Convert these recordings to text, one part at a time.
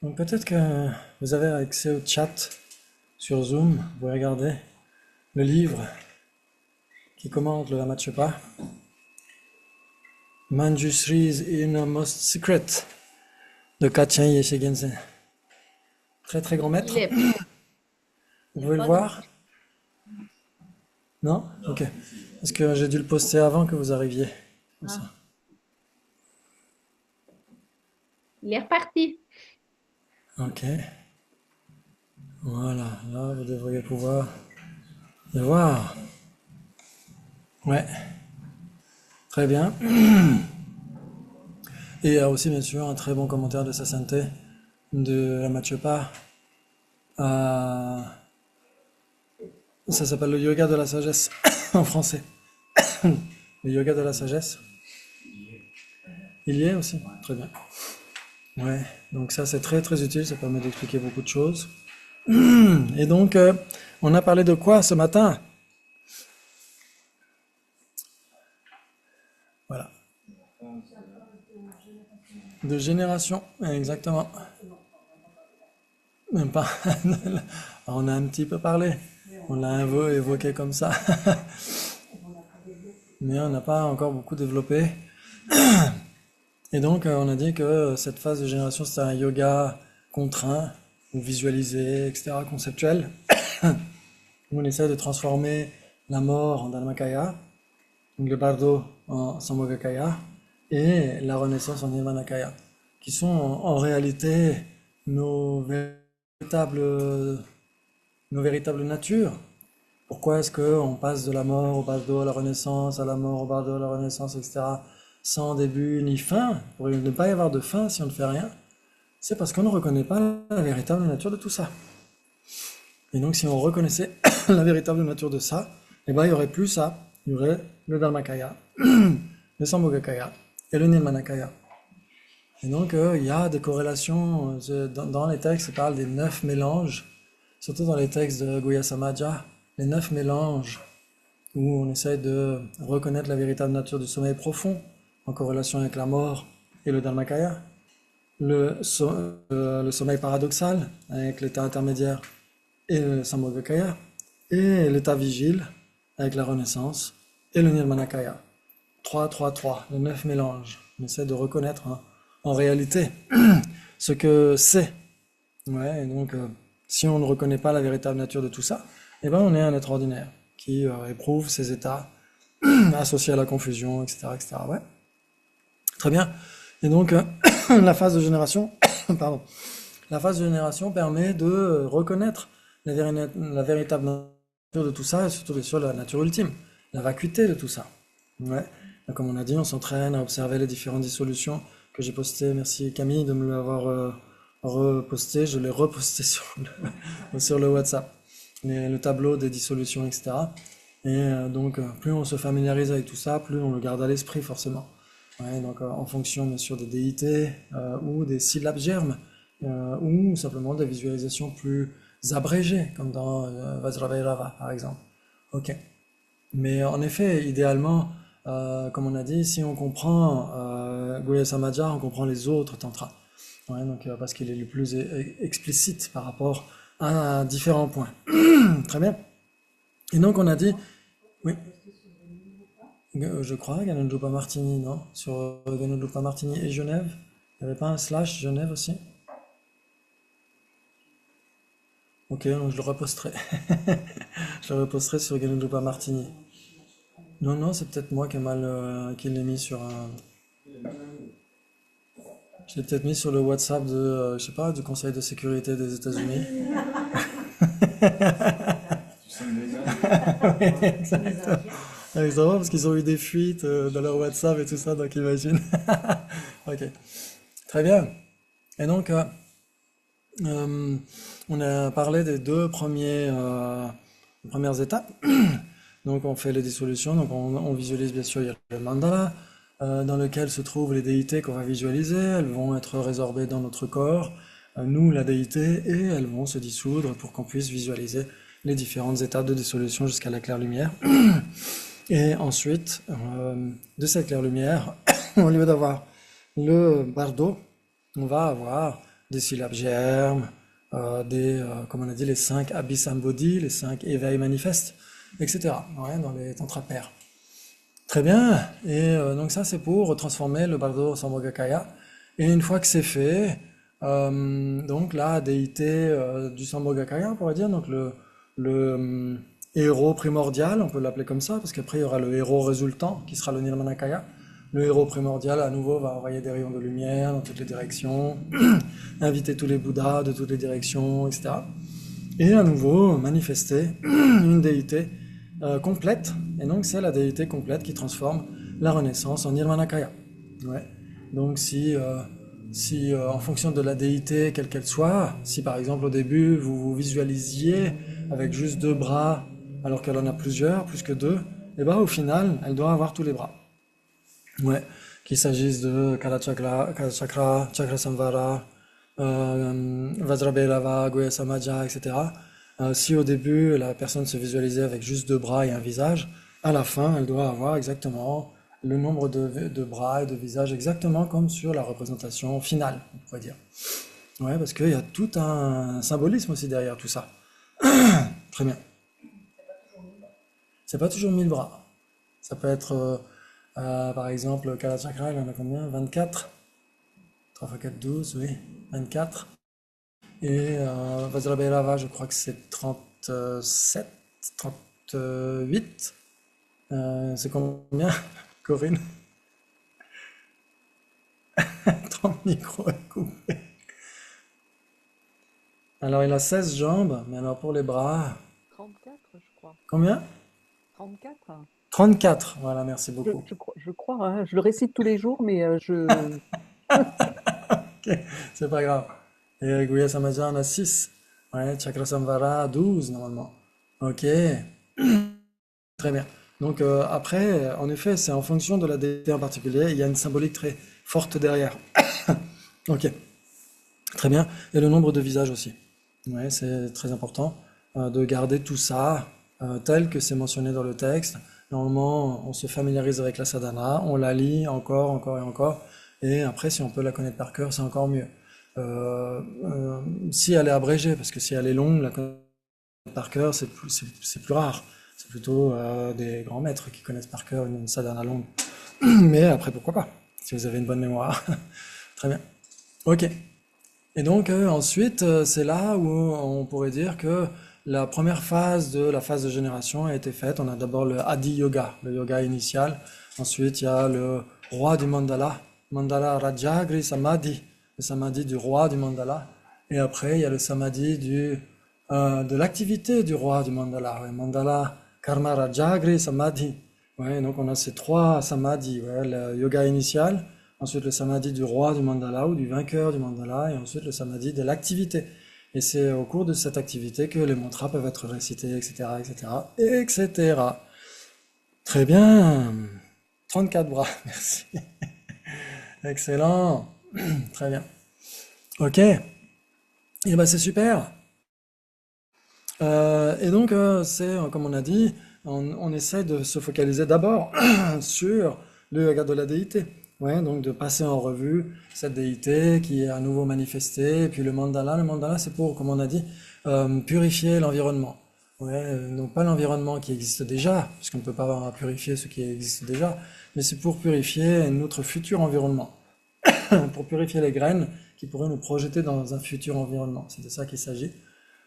Donc peut-être que vous avez accès au chat sur Zoom, vous pouvez regarder le livre qui commente le Lamachepa, Manjushri's Innermost Secret de Katchen Yeshe Gensen. Très très grand maître. Il est Vous pouvez le pas dans... voir? Non? Ok. Parce que j'ai dû le poster avant que vous arriviez. Comme ça. Ah, il est reparti. Ok. Voilà. Là, vous devriez pouvoir le voir. Ouais. Très bien. Et il y a aussi, bien sûr, un très bon commentaire de sa sainteté de la Machepa. Ça s'appelle le yoga de la sagesse en français. Le yoga de la sagesse. Il y est aussi. Très bien. Ouais. Donc ça, c'est très très utile. Ça permet d'expliquer beaucoup de choses. Et donc, on a parlé de quoi ce matin? Voilà. De génération. Exactement. Même pas. On a un petit peu parlé. On l'a évoqué comme ça. Mais on n'a pas encore beaucoup développé. Et donc, on a dit que cette phase de génération, c'est un yoga contraint, ou visualisé, etc., conceptuel, où on essaie de transformer la mort en Dharmakaya, le bardo en Sambhogakaya, et la renaissance en Nirmanakaya, qui sont en réalité nos véritables, nos véritables natures. Pourquoi est-ce qu'on passe de la mort au bardo à la renaissance, à la mort au bardo à la renaissance, etc., sans début ni fin, pour ne pas y avoir de fin si on ne fait rien? C'est parce qu'on ne reconnaît pas la véritable nature de tout ça. Et donc si on reconnaissait la véritable nature de ça, eh ben, il n'y aurait plus ça. Il y aurait le Dharmakaya, le Sambhogakaya et le Nirmanakaya. Et donc il y a des corrélations dans les textes, ça parle des 9 mélanges, surtout dans les textes de Guhya Samaja, les 9 mélanges où on essaie de reconnaître la véritable nature du sommeil profond en corrélation avec la mort et le Dharmakaya, le sommeil paradoxal avec l'état intermédiaire et le Sambhogakaya, et l'état vigile avec la renaissance et le Nirmanakaya. 3, 3, 3, les 9 mélanges. On essaie de reconnaître en réalité ce que c'est. Ouais, et donc si on ne reconnaît pas la véritable nature de tout ça, eh ben on est un être ordinaire qui éprouve ces états associés à la confusion, etc., etc. Ouais, très bien. Et donc la phase de génération, pardon, la phase de génération permet de reconnaître la véritable nature de tout ça, et surtout bien sûr la nature ultime, la vacuité de tout ça. Ouais. Comme on a dit, on s'entraîne à observer les différentes dissolutions que j'ai postées. Merci Camille de me l'avoir reposté. Je l'ai reposté sur le WhatsApp. Le tableau des dissolutions, etc. Et donc, plus on se familiarise avec tout ça, plus on le garde à l'esprit forcément. Ouais, donc, en fonction bien sûr des déités ou des syllabes germes ou simplement des visualisations plus abrégées, comme dans Vajravairava par exemple. Ok. Mais en effet, idéalement, comme on a dit, si on comprend Guhya Samaja, on comprend les autres tantras. Ouais, donc, parce qu'il est le plus explicite par rapport à différents points. Très bien. Et donc on a dit, oui, je crois, Ganondrupa Martini, non? Sur Ganondrupa Martini et Genève, il n'y avait pas un slash Genève aussi? Ok, donc je le reposterai. Je le reposterai sur Ganondrupa Martini. Non, non, c'est peut-être moi qui l'ai mis sur un. Je l'ai peut-être mis sur le WhatsApp de, je sais pas, du Conseil de sécurité des États-Unis. Oui, exactement. Exactement, parce qu'ils ont eu des fuites dans leur WhatsApp et tout ça, donc imagine. Ok, très bien. Et donc, euh, on a parlé des deux premières étapes. Donc, on fait les dissolutions, donc on visualise bien sûr, il y a le mandala, dans lequel se trouvent les déités qu'on va visualiser. Elles vont être résorbées dans notre corps, nous, la déité, et elles vont se dissoudre pour qu'on puisse visualiser les différentes étapes de dissolution jusqu'à la claire lumière. Et ensuite, de cette claire lumière, au lieu d'avoir le bardo, on va avoir des syllabes germes, comme on a dit, les 5 abhisambodhis, les 5 éveils manifestes, etc. Ouais, dans les tantras pairs. Très bien, et donc ça c'est pour transformer le bardo Sambhogakaya. Et une fois que c'est fait, donc la déité du Sambhogakaya, on pourrait dire, donc le héros primordial, on peut l'appeler comme ça, parce qu'après il y aura le héros résultant qui sera le Nirmanakaya. Le héros primordial à nouveau va envoyer des rayons de lumière dans toutes les directions, inviter tous les Bouddhas de toutes les directions, etc. Et à nouveau manifester une déité complète, et donc c'est la déité complète qui transforme la Renaissance en Nirmanakaya. Ouais. Donc si en fonction de la déité quelle qu'elle soit, si par exemple au début vous vous visualisiez avec juste 2 bras alors qu'elle en a plusieurs, plus que 2, et ben au final elle doit avoir tous les bras. Ouais. Qu'il s'agisse de Kalachakra, Chakra Samvara, Vajrabhelava, Guhya Samaja, etc. Si au début la personne se visualisait avec juste 2 bras et un visage, à la fin elle doit avoir exactement le nombre de bras et de visages exactement comme sur la représentation finale, on pourrait dire. Ouais, parce qu'il y a tout un symbolisme aussi derrière tout ça. Très bien. C'est pas toujours 1000 bras. Ça peut être, par exemple, Kalachakra, il en a combien? 24? 3 x 4, 12, oui, 24. Et Vajrabhelava, je crois que c'est 37, 38. C'est combien, Corinne? 30 micros à couper. Alors, il a 16 jambes, mais alors pour les bras, 34, je crois. combien? 34? 34, voilà, merci beaucoup. Je crois, hein, je le récite tous les jours, mais Ok, c'est pas grave. Et Guhya Samaja en a 6. Ouais, Chakra Samvara 12 normalement. Ok, très bien. Donc après, en effet, c'est en fonction de la déité en particulier, il y a une symbolique très forte derrière. Ok, très bien. Et le nombre de visages aussi. Ouais, c'est très important de garder tout ça tel que c'est mentionné dans le texte. Normalement, on se familiarise avec la sadhana, on la lit encore, encore et encore, et après, si on peut la connaître par cœur, c'est encore mieux. Si elle est abrégée, parce que si elle est longue, la connaître par cœur, c'est plus rare. C'est plutôt des grands maîtres qui connaissent par cœur une sadhana longue. Mais après, pourquoi pas, si vous avez une bonne mémoire. Très bien. Ok. Et donc ensuite, c'est là où on pourrait dire que la première phase de la phase de génération a été faite. On a d'abord le Adi Yoga, le yoga initial. Ensuite, il y a le roi du mandala, Mandala Rajagri Samadhi, le samadhi du roi du mandala. Et après, il y a le samadhi de l'activité du roi du mandala, ouais, Mandala Karma Rajagri Samadhi. Ouais, donc on a ces 3 samadhis, ouais, le yoga initial, ensuite le samadhi du roi du mandala ou du vainqueur du mandala, et ensuite le samadhi de l'activité. Et c'est au cours de cette activité que les mantras peuvent être récités, etc., etc., etc. Très bien. 34 bras, merci. Excellent. Très bien. Ok. Et ben c'est super. Et donc c'est, comme on a dit, on essaie de se focaliser d'abord sur le yoga de la déité. Ouais, donc de passer en revue cette déité qui est à nouveau manifestée, et puis le mandala c'est pour, comme on a dit, purifier l'environnement. Ouais, donc pas l'environnement qui existe déjà, puisqu'on ne peut pas purifier ce qui existe déjà, mais c'est pour purifier notre futur environnement, pour purifier les graines qui pourraient nous projeter dans un futur environnement. C'est de ça qu'il s'agit.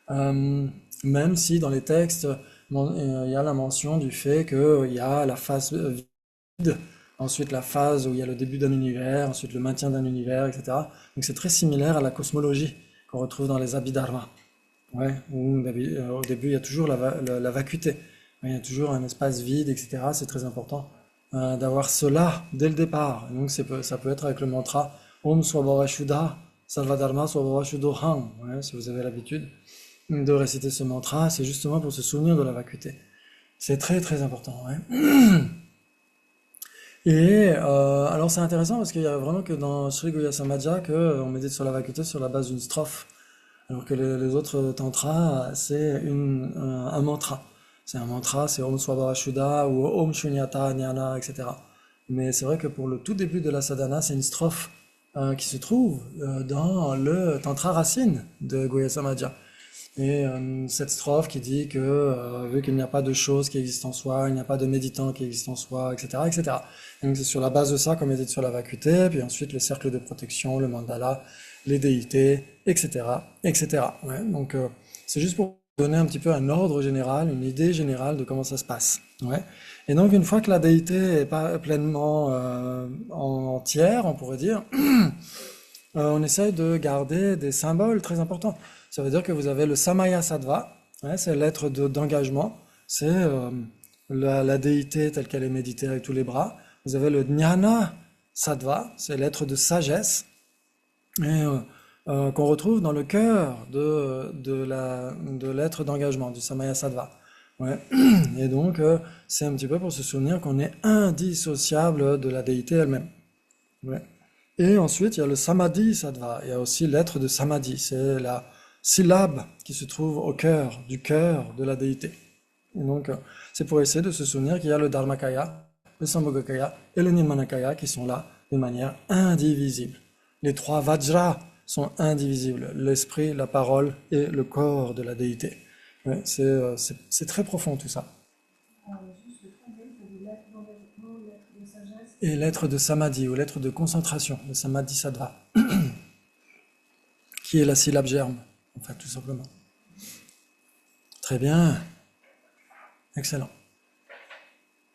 Même si dans les textes, il y a la mention du fait qu'il y a la phase vide, ensuite la phase où il y a le début d'un univers, ensuite le maintien d'un univers, etc. Donc c'est très similaire à la cosmologie qu'on retrouve dans les Abhidharma. Ouais, où au début il y a toujours la vacuité, il y a toujours un espace vide, etc. C'est très important d'avoir cela dès le départ. Et donc ça peut être avec le mantra Om Swabhava Shuddha, Sarvadharma Swabhava Shuddhoham. Ouais, si vous avez l'habitude de réciter ce mantra, c'est justement pour se souvenir de la vacuité. C'est très très important. Ouais. Et alors c'est intéressant parce qu'il y a vraiment que dans Sri Guhya Samaja qu'on médite sur la vacuité sur la base d'une strophe, alors que les autres tantras c'est un mantra. C'est un mantra, c'est Om Swabhava Shuddha ou Om Shunyata Jnana, etc. Mais c'est vrai que pour le tout début de la sadhana, c'est une strophe qui se trouve dans le Tantra racine de Guhya Samadhya. Et cette strophe qui dit que vu qu'il n'y a pas de choses qui existent en soi, il n'y a pas de méditant qui existe en soi, etc., etc. Et donc c'est sur la base de ça qu'on médite sur la vacuité, puis ensuite le cercle de protection, le mandala, les déités, etc., etc. Ouais, donc c'est juste pour donner un petit peu un ordre général, une idée générale de comment ça se passe. Ouais. Et donc une fois que la déité est pas pleinement entière, on pourrait dire, on essaye de garder des symboles très importants. Ça veut dire que vous avez le Samaya Sattva, ouais, c'est l'être d'engagement, c'est la déité telle qu'elle est méditée avec tous les bras. Vous avez le Jnana Sattva, c'est l'être de sagesse, et qu'on retrouve dans le cœur de l'être d'engagement, du Samaya Sattva. Ouais. Et donc, c'est un petit peu pour se souvenir qu'on est indissociable de la déité elle-même. Ouais. Et ensuite, il y a le Samadhi Sattva. Il y a aussi l'être de Samadhi. C'est la syllabe qui se trouve au cœur de la déité. Et donc, c'est pour essayer de se souvenir qu'il y a le Dharmakaya, le Sambhogakaya et le Nirmanakaya qui sont là de manière indivisible. Les trois Vajras sont indivisibles. L'esprit, la parole et le corps de la déité. Ouais, c'est très profond tout ça. Et l'être de Samadhi, ou l'être de concentration, le Samadhi Sattva, qui est la syllabe germe, en fait, tout simplement. Très bien. Excellent.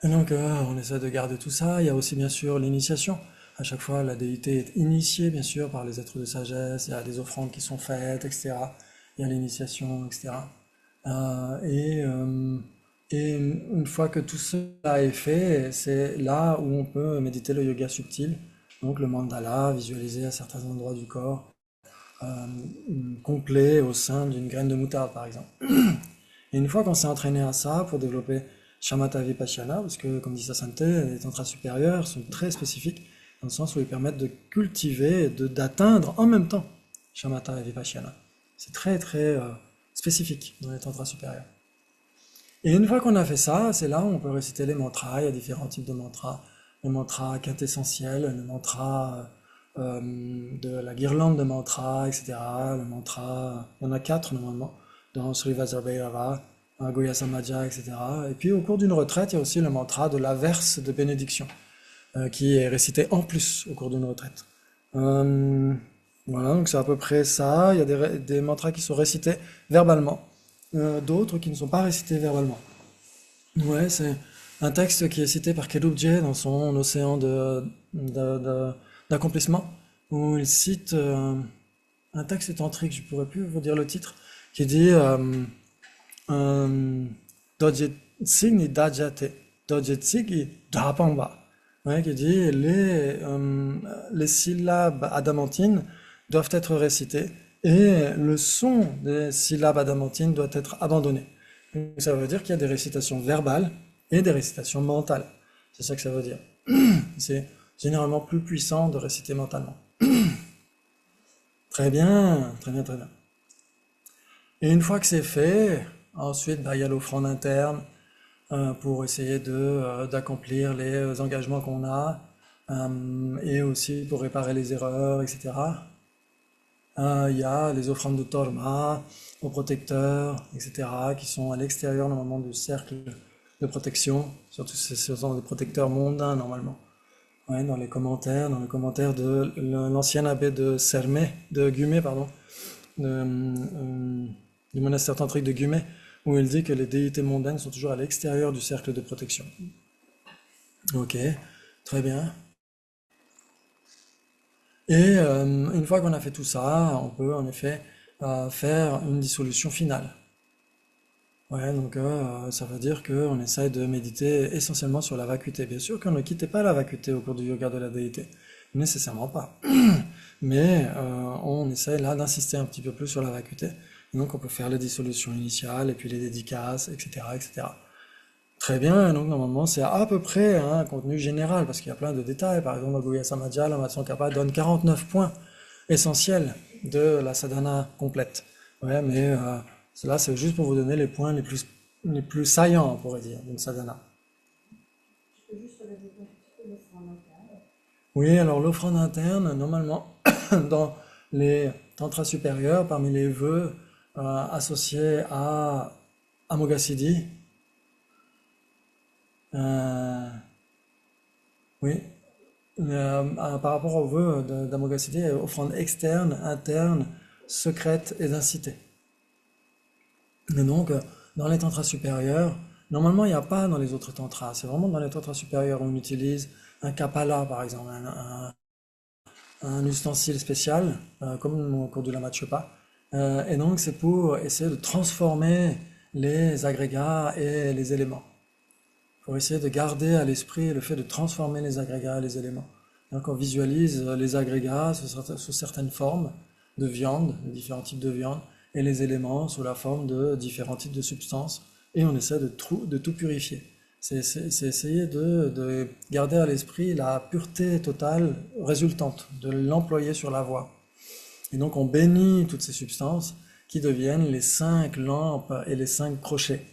Et donc, on essaie de garder tout ça. Il y a aussi, bien sûr, l'initiation. À chaque fois, la déité est initiée, bien sûr, par les êtres de sagesse. Il y a des offrandes qui sont faites, etc. Il y a l'initiation, etc. Et une fois que tout cela est fait, c'est là où on peut méditer le yoga subtil, donc le mandala, visualiser à certains endroits du corps, complet au sein d'une graine de moutarde, par exemple. Et une fois qu'on s'est entraîné à ça, pour développer Shamatha Vipassana, parce que, comme dit Sasanté, les tantras supérieurs sont très spécifiques, dans le sens où ils permettent de cultiver et d'atteindre en même temps Shamatha et Vipassana. C'est très, très spécifique dans les tantras supérieurs. Et une fois qu'on a fait ça, c'est là où on peut réciter les mantras. Il y a différents types de mantras. Le mantra quintessentiel, le mantra de la guirlande de mantras, etc. Le mantra, il y en a 4 normalement, dans Sri Vajrabhairava, Guhya Samadhya, etc. Et puis au cours d'une retraite, il y a aussi le mantra de la verse de bénédiction, qui est récité en plus au cours d'une retraite. Voilà, donc c'est à peu près ça. Il y a des mantras qui sont récités verbalement. D'autres qui ne sont pas récités verbalement. Ouais, c'est un texte qui est cité par Kelubje dans son Océan d'accomplissement, où il cite un texte tantrique, je ne pourrais plus vous dire le titre, qui dit Dojetsig Dajate, Dojetsig Drapamba. Ouais, qui dit les syllabes adamantines doivent être récitées et le son des syllabes adamantines doit être abandonné. Donc, ça veut dire qu'il y a des récitations verbales et des récitations mentales. C'est ça que ça veut dire. C'est généralement plus puissant de réciter mentalement. Très bien, très bien, très bien. Et une fois que c'est fait, ensuite, il y a l'offrande interne pour essayer d'accomplir les engagements qu'on a et aussi pour réparer les erreurs, etc. Il y a les offrandes de Torma, aux protecteurs, etc., qui sont à l'extérieur normalement du cercle de protection, surtout ce sont des protecteurs mondains normalement. Ouais, dans les commentaires de l'ancien abbé de Sermé, de Gumé, pardon, du monastère tantrique de Gumé, où il dit que les déités mondaines sont toujours à l'extérieur du cercle de protection. Ok, très bien. Et une fois qu'on a fait tout ça, on peut en effet faire une dissolution finale. Ouais, donc ça veut dire qu'on essaye de méditer essentiellement sur la vacuité. Bien sûr qu'on ne quittait pas la vacuité au cours du yoga de la déité, nécessairement pas. Mais on essaye là d'insister un petit peu plus sur la vacuité. Et donc on peut faire les dissolutions initiales, et puis les dédicaces, etc., etc. Très bien, donc normalement c'est à peu près un contenu général, parce qu'il y a plein de détails. Par exemple, dans Guhya Samadhya, la Matsyankapa donne 49 points essentiels de la sadhana complète. Ouais, mais là c'est juste pour vous donner les points les plus saillants, on pourrait dire, d'une sadhana. Je peux juste rajouter un petit peu le fond mental. Oui, alors l'offrande interne, normalement, dans les tantras supérieurs, parmi les vœux associés à Amoghasiddhi, euh, oui, par rapport aux vœux d'Amoghasiddhi, offrande externe, interne, secrète et d'incité. Et donc, dans les tantras supérieurs, normalement, il n'y a pas dans les autres tantras. C'est vraiment dans les tantras supérieurs où on utilise un kapala, par exemple, un ustensile spécial, comme au cours du Lama Tshepa. Et donc, c'est pour essayer de transformer les agrégats et les éléments. Pour essayer de garder à l'esprit le fait de transformer les agrégats et les éléments. Donc, on visualise les agrégats sous certaines formes de viande, de différents types de viande, et les éléments sous la forme de différents types de substances, et on essaie de tout purifier. C'est essayer de garder à l'esprit la pureté totale résultante, de l'employer sur la voie. Et donc on bénit toutes ces substances qui deviennent les 5 lampes et les 5 crochets,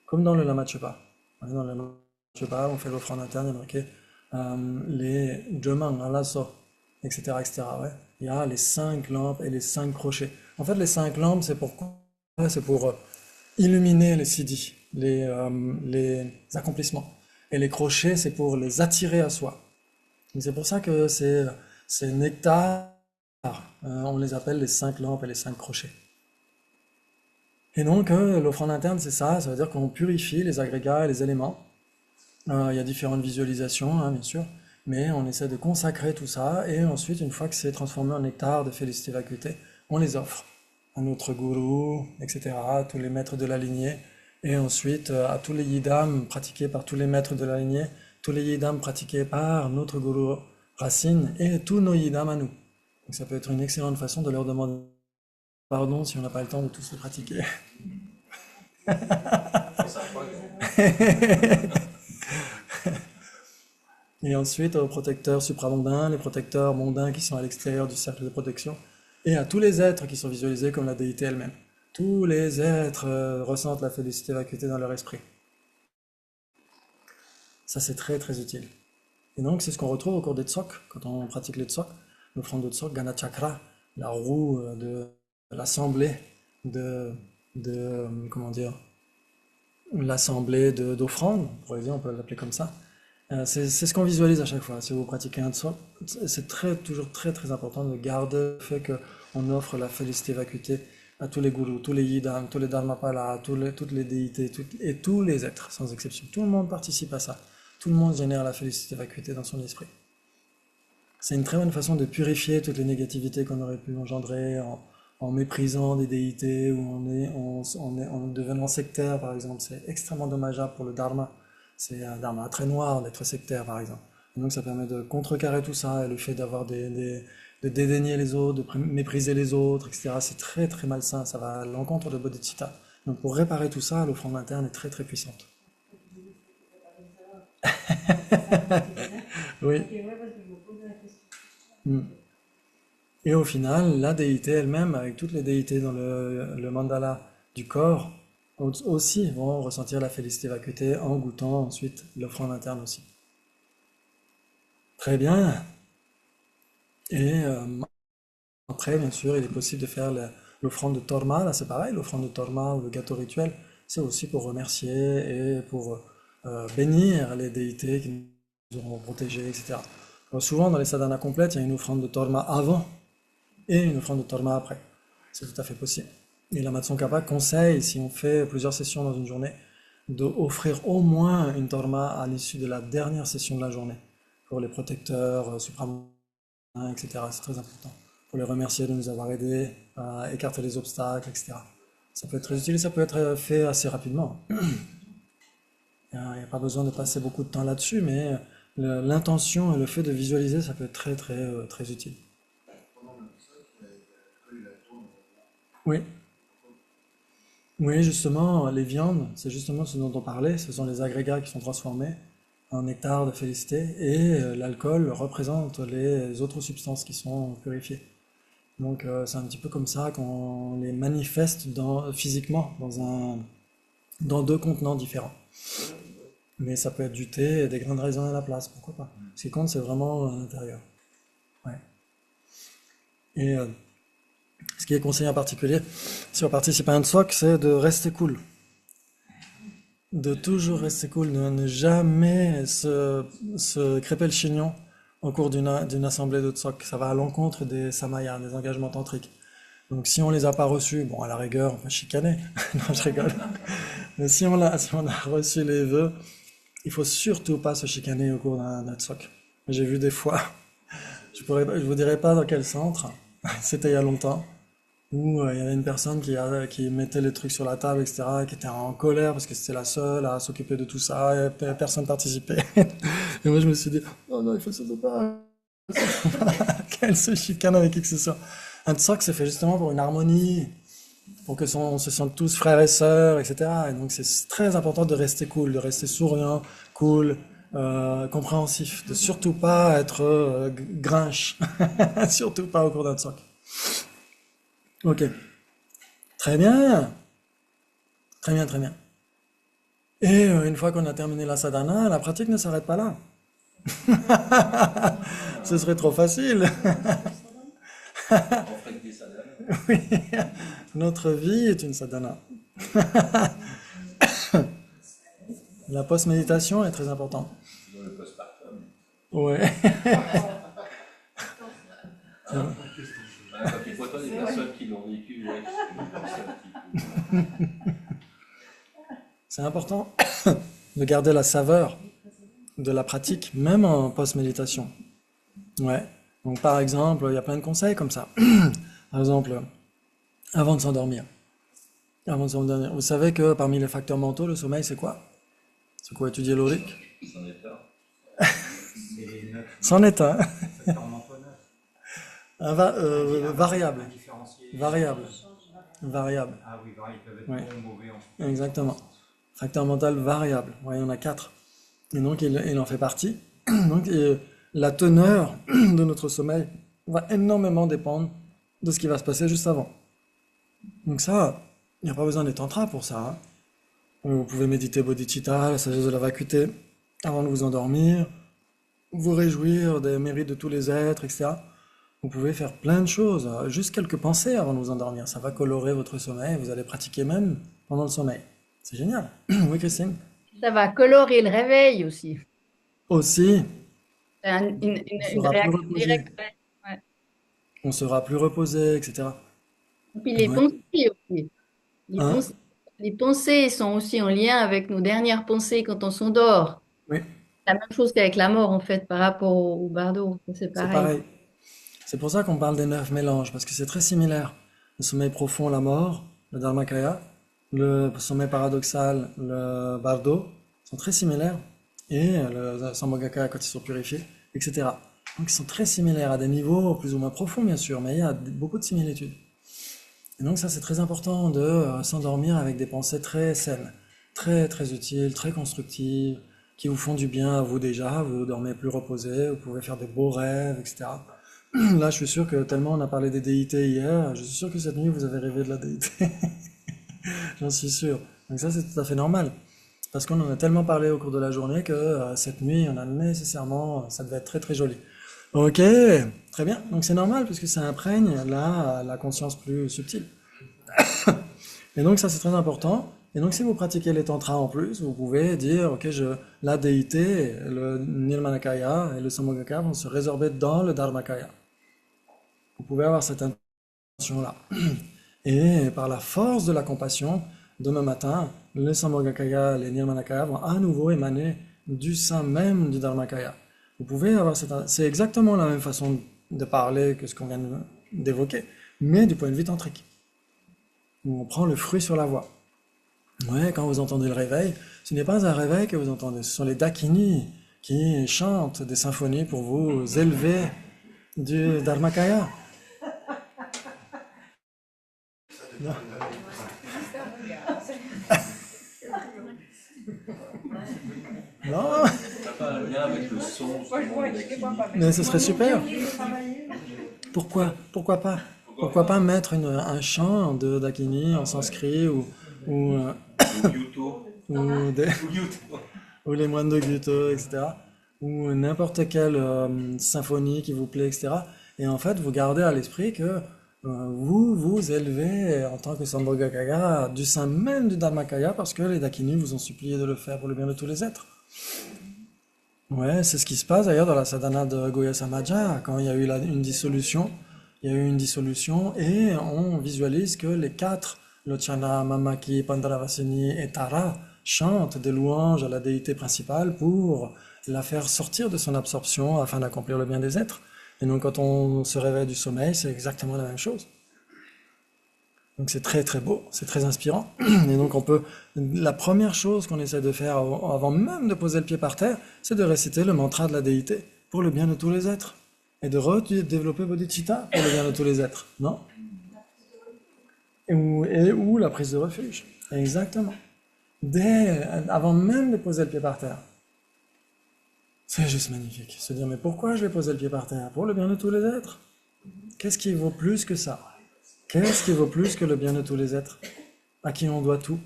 comme dans le Lama Tshepa. Dans le Lama Tshepa, on fait l'offrande interne, il y a marqué les Jomang, Alaso, etc. etc. Ouais. Il y a les 5 lampes et les 5 crochets. En fait, les 5 lampes, c'est pour quoi? C'est pour illuminer les siddhis, les accomplissements. Et les crochets, c'est pour les attirer à soi. C'est pour ça que ces nectars, on les appelle les 5 lampes et les 5 crochets. Et donc, l'offrande interne, c'est ça veut dire qu'on purifie les agrégats et les éléments. Il y a différentes visualisations, hein, bien sûr, mais on essaie de consacrer tout ça, et ensuite, une fois que c'est transformé en nectar de félicité vacuité, on les offre à notre gourou, etc., à tous les maîtres de la lignée, et ensuite à tous les yidam pratiqués par tous les maîtres de la lignée, tous les yidam pratiqués par notre gourou Racine, et tous nos yidam à nous. Donc ça peut être une excellente façon de leur demander pardon si on n'a pas le temps de tous les pratiquer. Et ensuite aux protecteurs supramondains, les protecteurs mondains qui sont à l'extérieur du cercle de protection, et à tous les êtres qui sont visualisés comme la déité elle-même. Tous les êtres ressentent la félicité vacuité dans leur esprit. Ça, c'est très très utile. Et donc, c'est ce qu'on retrouve au cours des tsok, quand on pratique les tsok, l'offrande de tsok, Gana Chakra, la roue de l'assemblée comment dire, l'assemblée d'offrandes, on pourrait dire, on peut l'appeler comme ça. C'est ce qu'on visualise à chaque fois. Si vous pratiquez un tsok, c'est toujours très très important de garder le fait qu'on offre la félicité vacuité à tous les gourous, tous les yidam, tous les dharmapalas, toutes les déités, et tous les êtres, sans exception. Tout le monde participe à ça. Tout le monde génère la félicité vacuité dans son esprit. C'est une très bonne façon de purifier toutes les négativités qu'on aurait pu engendrer en méprisant des déités ou en devenant sectaire, par exemple. C'est extrêmement dommageable pour le dharma. C'est un dharma très noir d'être sectaire, par exemple. Et donc ça permet de contrecarrer tout ça, et le fait d'avoir de dédaigner les autres, de mépriser les autres, etc. C'est très très malsain, ça va à l'encontre de bodhicitta. Donc pour réparer tout ça, l'offrande interne est très très puissante. Oui. Mm. Et au final, la déité elle-même, avec toutes les déités dans le mandala du corps, aussi vont ressentir la félicité vacuité en goûtant ensuite l'offrande interne aussi. Très bien. Et après, bien sûr, il est possible de faire l'offrande de torma. Là, c'est pareil, l'offrande de torma ou le gâteau rituel, c'est aussi pour remercier et pour bénir les déités qui nous auront protégés, etc. Alors, souvent, dans les sadhanas complètes, il y a une offrande de torma avant et une offrande de torma après. C'est tout à fait possible. Et la Matsongkhapa conseille, si on fait plusieurs sessions dans une journée, d'offrir au moins une torma à l'issue de la dernière session de la journée, pour les protecteurs supramondains, etc. C'est très important. Pour les remercier de nous avoir aidés à écarter les obstacles, etc. Ça peut être très utile et ça peut être fait assez rapidement. Il n'y a pas besoin de passer beaucoup de temps là-dessus, mais l'intention et le fait de visualiser, ça peut être très très très utile. Oui, oui, justement, les viandes, c'est justement ce dont on parlait, ce sont les agrégats qui sont transformés en nectar de félicité, et l'alcool représente les autres substances qui sont purifiées. Donc c'est un petit peu comme ça qu'on les manifeste physiquement dans deux contenants différents. Mais ça peut être du thé et des grains de raisin à la place, pourquoi pas. Ce qui compte, c'est vraiment l'intérieur. Ouais. Et ce qui est conseillé en particulier, si on participe à un tsok, c'est de rester cool. De toujours rester cool, de ne jamais se crêper le chignon au cours d'une assemblée de tsok. Ça va à l'encontre des samayas, des engagements tantriques. Donc si on les a pas reçus, bon à la rigueur, on va chicaner. Non, je rigole. Mais si on a reçu les vœux, il faut surtout pas se chicaner au cours d'un tsok. J'ai vu des fois, je vous dirai pas dans quel centre, c'était il y a longtemps, où il y avait une personne qui mettait les trucs sur la table, etc., qui était en colère parce que c'était la seule à s'occuper de tout ça, et personne participait. Et moi je me suis dit, oh non, il faut surtout pas qu'elle se chicane avec qui que ce soit. Un tsok, c'est fait justement pour une harmonie, pour que on se sente tous frères et sœurs, etc. Et donc c'est très important de rester cool, de rester souriant, cool, compréhensif, de surtout pas être grinche, surtout pas au cours d'un tsok. Ok, très bien, très bien, très bien. Et une fois qu'on a terminé la sadhana, la pratique ne s'arrête pas là. Ce serait trop facile. Oui, notre vie est une sadhana. La post-méditation est très importante. Ouais. Quand tu côtoies des personnes qui l'ont vécu, ouais, c'est un petit peu. C'est important de garder la saveur de la pratique, même en post-méditation. Ouais. Donc par exemple, il y a plein de conseils comme ça. Par exemple, avant de s'endormir. Avant de s'endormir. Vous savez que parmi les facteurs mentaux, le sommeil, c'est quoi? C'est quoi étudier l'oric? C'en est un. C'en est un. Facteur mentaux neuf. Variable. Différencier. Variable. Variable. Ah oui, ils peuvent être Ouais. bons ou mauvais en fait. Exactement. Facteur mental variable. Ouais, il y en a 4. Et donc, il en fait partie. Donc, la teneur de notre sommeil va énormément dépendre de ce qui va se passer juste avant. Donc ça, il n'y a pas besoin des tantras pour ça, hein. Vous pouvez méditer bodhicitta, la sagesse de la vacuité, avant de vous endormir, vous réjouir des mérites de tous les êtres, etc. Vous pouvez faire plein de choses, juste quelques pensées avant de vous endormir. Ça va colorer votre sommeil, vous allez pratiquer même pendant le sommeil. C'est génial. Oui, Christine? Ça va colorer le réveil aussi. Aussi, C'est une on sera plus réaction reposé, directe. Ouais. on sera plus reposé, etc. Et puis les Ouais. pensées aussi. Les Hein? pensées, les pensées sont aussi en lien avec nos dernières pensées quand on s'endort. Oui, La même chose qu'avec la mort, en fait, par rapport au bardo. C'est c'est pareil. pareil. C'est pour ça qu'on parle des 9 mélanges, parce que c'est très similaire. Le sommeil profond, la mort, le dharmakaya, le sommeil paradoxal, le bardo, sont très similaires, et le sambhogakaya quand ils sont purifiés, etc. Donc ils sont très similaires à des niveaux plus ou moins profonds, bien sûr, mais il y a beaucoup de similitudes. Et donc ça, c'est très important de s'endormir avec des pensées très saines, très très utiles, très constructives, qui vous font du bien à vous déjà, vous dormez plus reposé, vous pouvez faire des beaux rêves, etc. Là, je suis sûr que tellement on a parlé des déités hier, je suis sûr que cette nuit vous avez rêvé de la déité. J'en suis sûr. Donc ça, c'est tout à fait normal. Parce qu'on en a tellement parlé au cours de la journée que cette nuit, on a nécessairement, ça devait être très très joli. Ok, très bien. Donc c'est normal puisque ça imprègne la conscience plus subtile. Et donc ça, c'est très important. Et donc si vous pratiquez les tantras en plus, vous pouvez dire, ok, la déité, le nirmanakaya et le samogakaya vont se résorber dans le dharmakaya. Vous pouvez avoir cette intention-là. Et par la force de la compassion, demain matin, les Sambhogakaya, les Nirmanakaya vont à nouveau émaner du sein même du Dharmakaya. Vous pouvez avoir c'est exactement la même façon de parler que ce qu'on vient d'évoquer, mais du point de vue tantrique. Où on prend le fruit sur la voix. Ouais, quand vous entendez le réveil, ce n'est pas un réveil que vous entendez, ce sont les Dakini qui chantent des symphonies pour vous élever du Dharmakaya. Non. Non, Ça n'a pas un lien avec le son, justement, des Dakini. mais ce serait super. Pourquoi pas? Pourquoi pas mettre un chant de Dakini en sanskrit ou, Ou Yuto. ou des... Ou Yuto. ou les moines de Goethe, etc., ou n'importe quelle symphonie qui vous plaît, etc. Et en fait, vous gardez à l'esprit que vous vous élevez en tant que Sambhogakaya du sein même du Dharmakaya parce que les Dakini vous ont supplié de le faire pour le bien de tous les êtres. Ouais, c'est ce qui se passe d'ailleurs dans la sadhana de Goya Samaja, quand il y a eu une dissolution. Il y a eu une dissolution et on visualise que les quatre, Lochana, Mamaki, Pandaravasini et Tara, chantent des louanges à la déité principale pour la faire sortir de son absorption afin d'accomplir le bien des êtres. Et donc quand on se réveille du sommeil, c'est exactement la même chose. Donc c'est très très beau, c'est très inspirant. Et donc la première chose qu'on essaie de faire avant même de poser le pied par terre, c'est de réciter le mantra de la déité pour le bien de tous les êtres. Et de redévelopper bodhicitta pour le bien de tous les êtres, non? Ou la prise de refuge. Exactement. Avant même de poser le pied par terre. C'est juste magnifique. Se dire, mais pourquoi je vais poser le pied par terre? Pour le bien de tous les êtres. Qu'est-ce qui vaut plus que ça? Qu'est-ce qui vaut plus que le bien de tous les êtres? À qui on doit tout?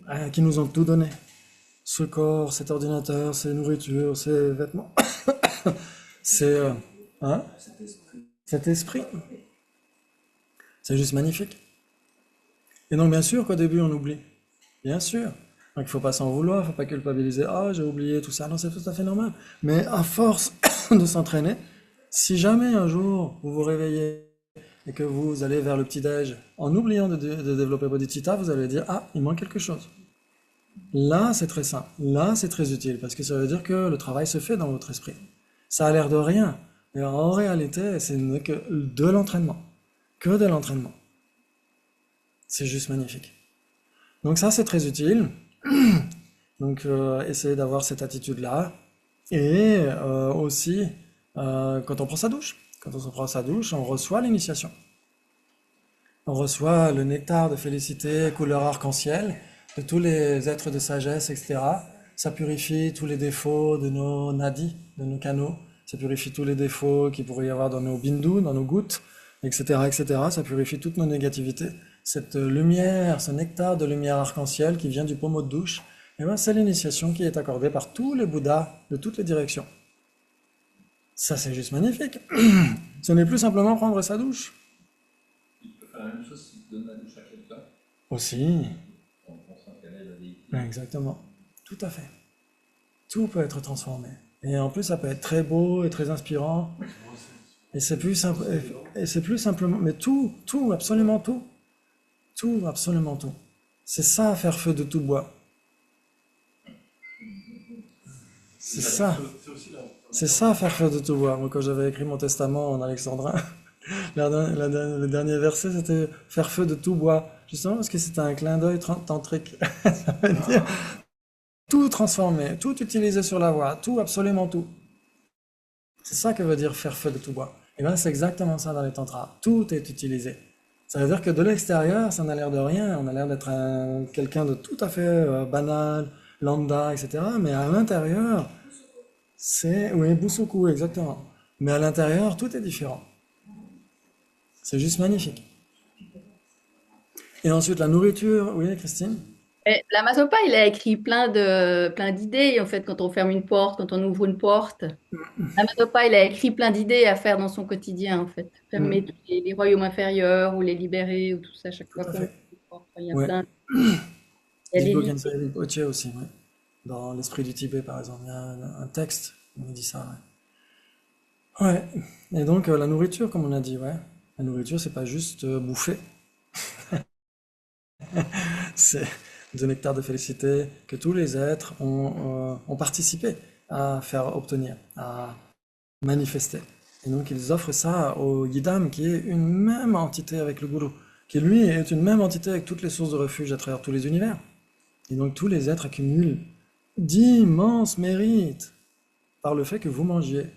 À qui nous ont tout donné? Ce corps, cet ordinateur, ces nourritures, ces vêtements. C'est cet esprit. C'est juste magnifique. Et donc bien sûr qu'au début on oublie. Bien sûr. Donc il ne faut pas s'en vouloir, il ne faut pas culpabiliser. Ah, j'ai oublié tout ça. Non, c'est tout à fait normal. Mais à force de s'entraîner, si jamais un jour vous vous réveillez et que vous allez vers le petit-déj en oubliant de développer bodhicitta, vous allez dire, ah, il manque quelque chose. Là, c'est très simple. Là, c'est très utile parce que ça veut dire que le travail se fait dans votre esprit. Ça a l'air de rien, mais en réalité, c'est que de l'entraînement. Que de l'entraînement. C'est juste magnifique. Donc ça, c'est très utile. Donc, essayez d'avoir cette attitude-là. Et aussi, quand on prend sa douche. Quand on se prend sa douche, on reçoit l'initiation. On reçoit le nectar de félicité, couleur arc-en-ciel, de tous les êtres de sagesse, etc. Ça purifie tous les défauts de nos nadis, de nos canaux. Ça purifie tous les défauts qu'il pourrait y avoir dans nos bindus, dans nos gouttes, etc., etc. Ça purifie toutes nos négativités. Cette lumière, ce nectar de lumière arc-en-ciel qui vient du pommeau de douche, eh ben, c'est l'initiation qui est accordée par tous les Bouddhas de toutes les directions. Ça, c'est juste magnifique. Ce n'est plus simplement prendre sa douche. Il peut faire la même chose s'il donne la douche à quelqu'un, Aussi. en pensant qu'elle est la déité. Exactement. Tout à fait. Tout peut être transformé. Et en plus, ça peut être très beau et très inspirant. Et c'est plus simple, et c'est plus simplement, mais tout, absolument tout. Tout, absolument tout. C'est ça, faire feu de tout bois. C'est ça. C'est ça, faire feu de tout bois. Moi, quand j'avais écrit mon testament en alexandrin, le dernier verset, c'était faire feu de tout bois. Justement parce que c'était un clin d'œil tantrique. Ça veut dire tout transformer, tout utiliser sur la voie, tout, absolument tout. C'est ça que veut dire faire feu de tout bois. Et bien, c'est exactement ça dans les tantras. Tout est utilisé. Ça veut dire que de l'extérieur, ça n'a l'air de rien. On a l'air d'être quelqu'un de tout à fait banal, lambda, etc. Mais à l'intérieur, oui, Busoku, exactement. Mais à l'intérieur, tout est différent. C'est juste magnifique. Et ensuite, la nourriture. Oui, Christine? Et Lama-Zopa, il a écrit plein d'idées, en fait, quand on ferme une porte, quand on ouvre une porte. Lama-Zopa, il a écrit plein d'idées à faire dans son quotidien, en fait. Fermer tous les royaumes inférieurs, ou les libérer, ou tout ça, chaque fois Tout à qu'on fait. ouvre une porte. Il y a Ouais. plein. Il y a des Dilgo livres. Khyentse Rinpoche aussi, ouais. Dans l'esprit du Tibet, par exemple, il y a un texte où il dit ça, ouais. Ouais. Et donc, la nourriture, comme on a dit, ouais. La nourriture, c'est pas juste bouffer. C'est du nectar de félicité que tous les êtres ont participé à faire obtenir, à manifester. Et donc, ils offrent ça au Yidam, qui est une même entité avec le Guru, qui lui est une même entité avec toutes les sources de refuge à travers tous les univers. Et donc, tous les êtres accumulent d'immenses mérites par le fait que vous mangiez.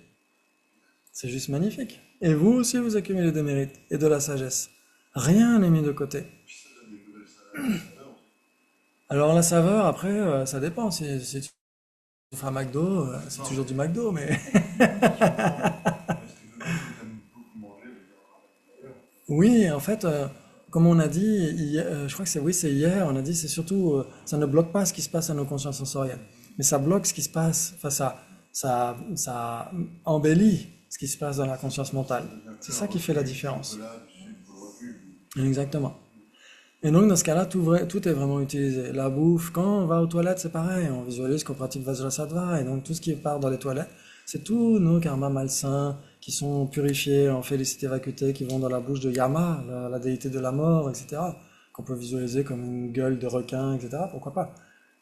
C'est juste magnifique. Et vous aussi, vous accumulez des mérites et de la sagesse. Rien n'est mis de côté. Alors la saveur, après, ça dépend. Si tu fais un McDo, c'est toujours du McDo, mais... Oui, en fait, comme on a dit, je crois que c'est oui, c'est hier, on a dit c'est surtout, ça ne bloque pas ce qui se passe à nos consciences sensorielles, mais ça bloque ce qui se passe, enfin ça embellit ce qui se passe dans la conscience mentale. C'est ça qui fait la différence. Exactement. Et donc dans ce cas-là, tout est vraiment utilisé. La bouffe, quand on va aux toilettes, c'est pareil, on visualise qu'on pratique Vajrasattva, et donc tout ce qui part dans les toilettes, c'est tous nos karmas malsains qui sont purifiés en félicité vacuité, qui vont dans la bouche de Yama, la déité de la mort, etc., qu'on peut visualiser comme une gueule de requin, etc., pourquoi pas.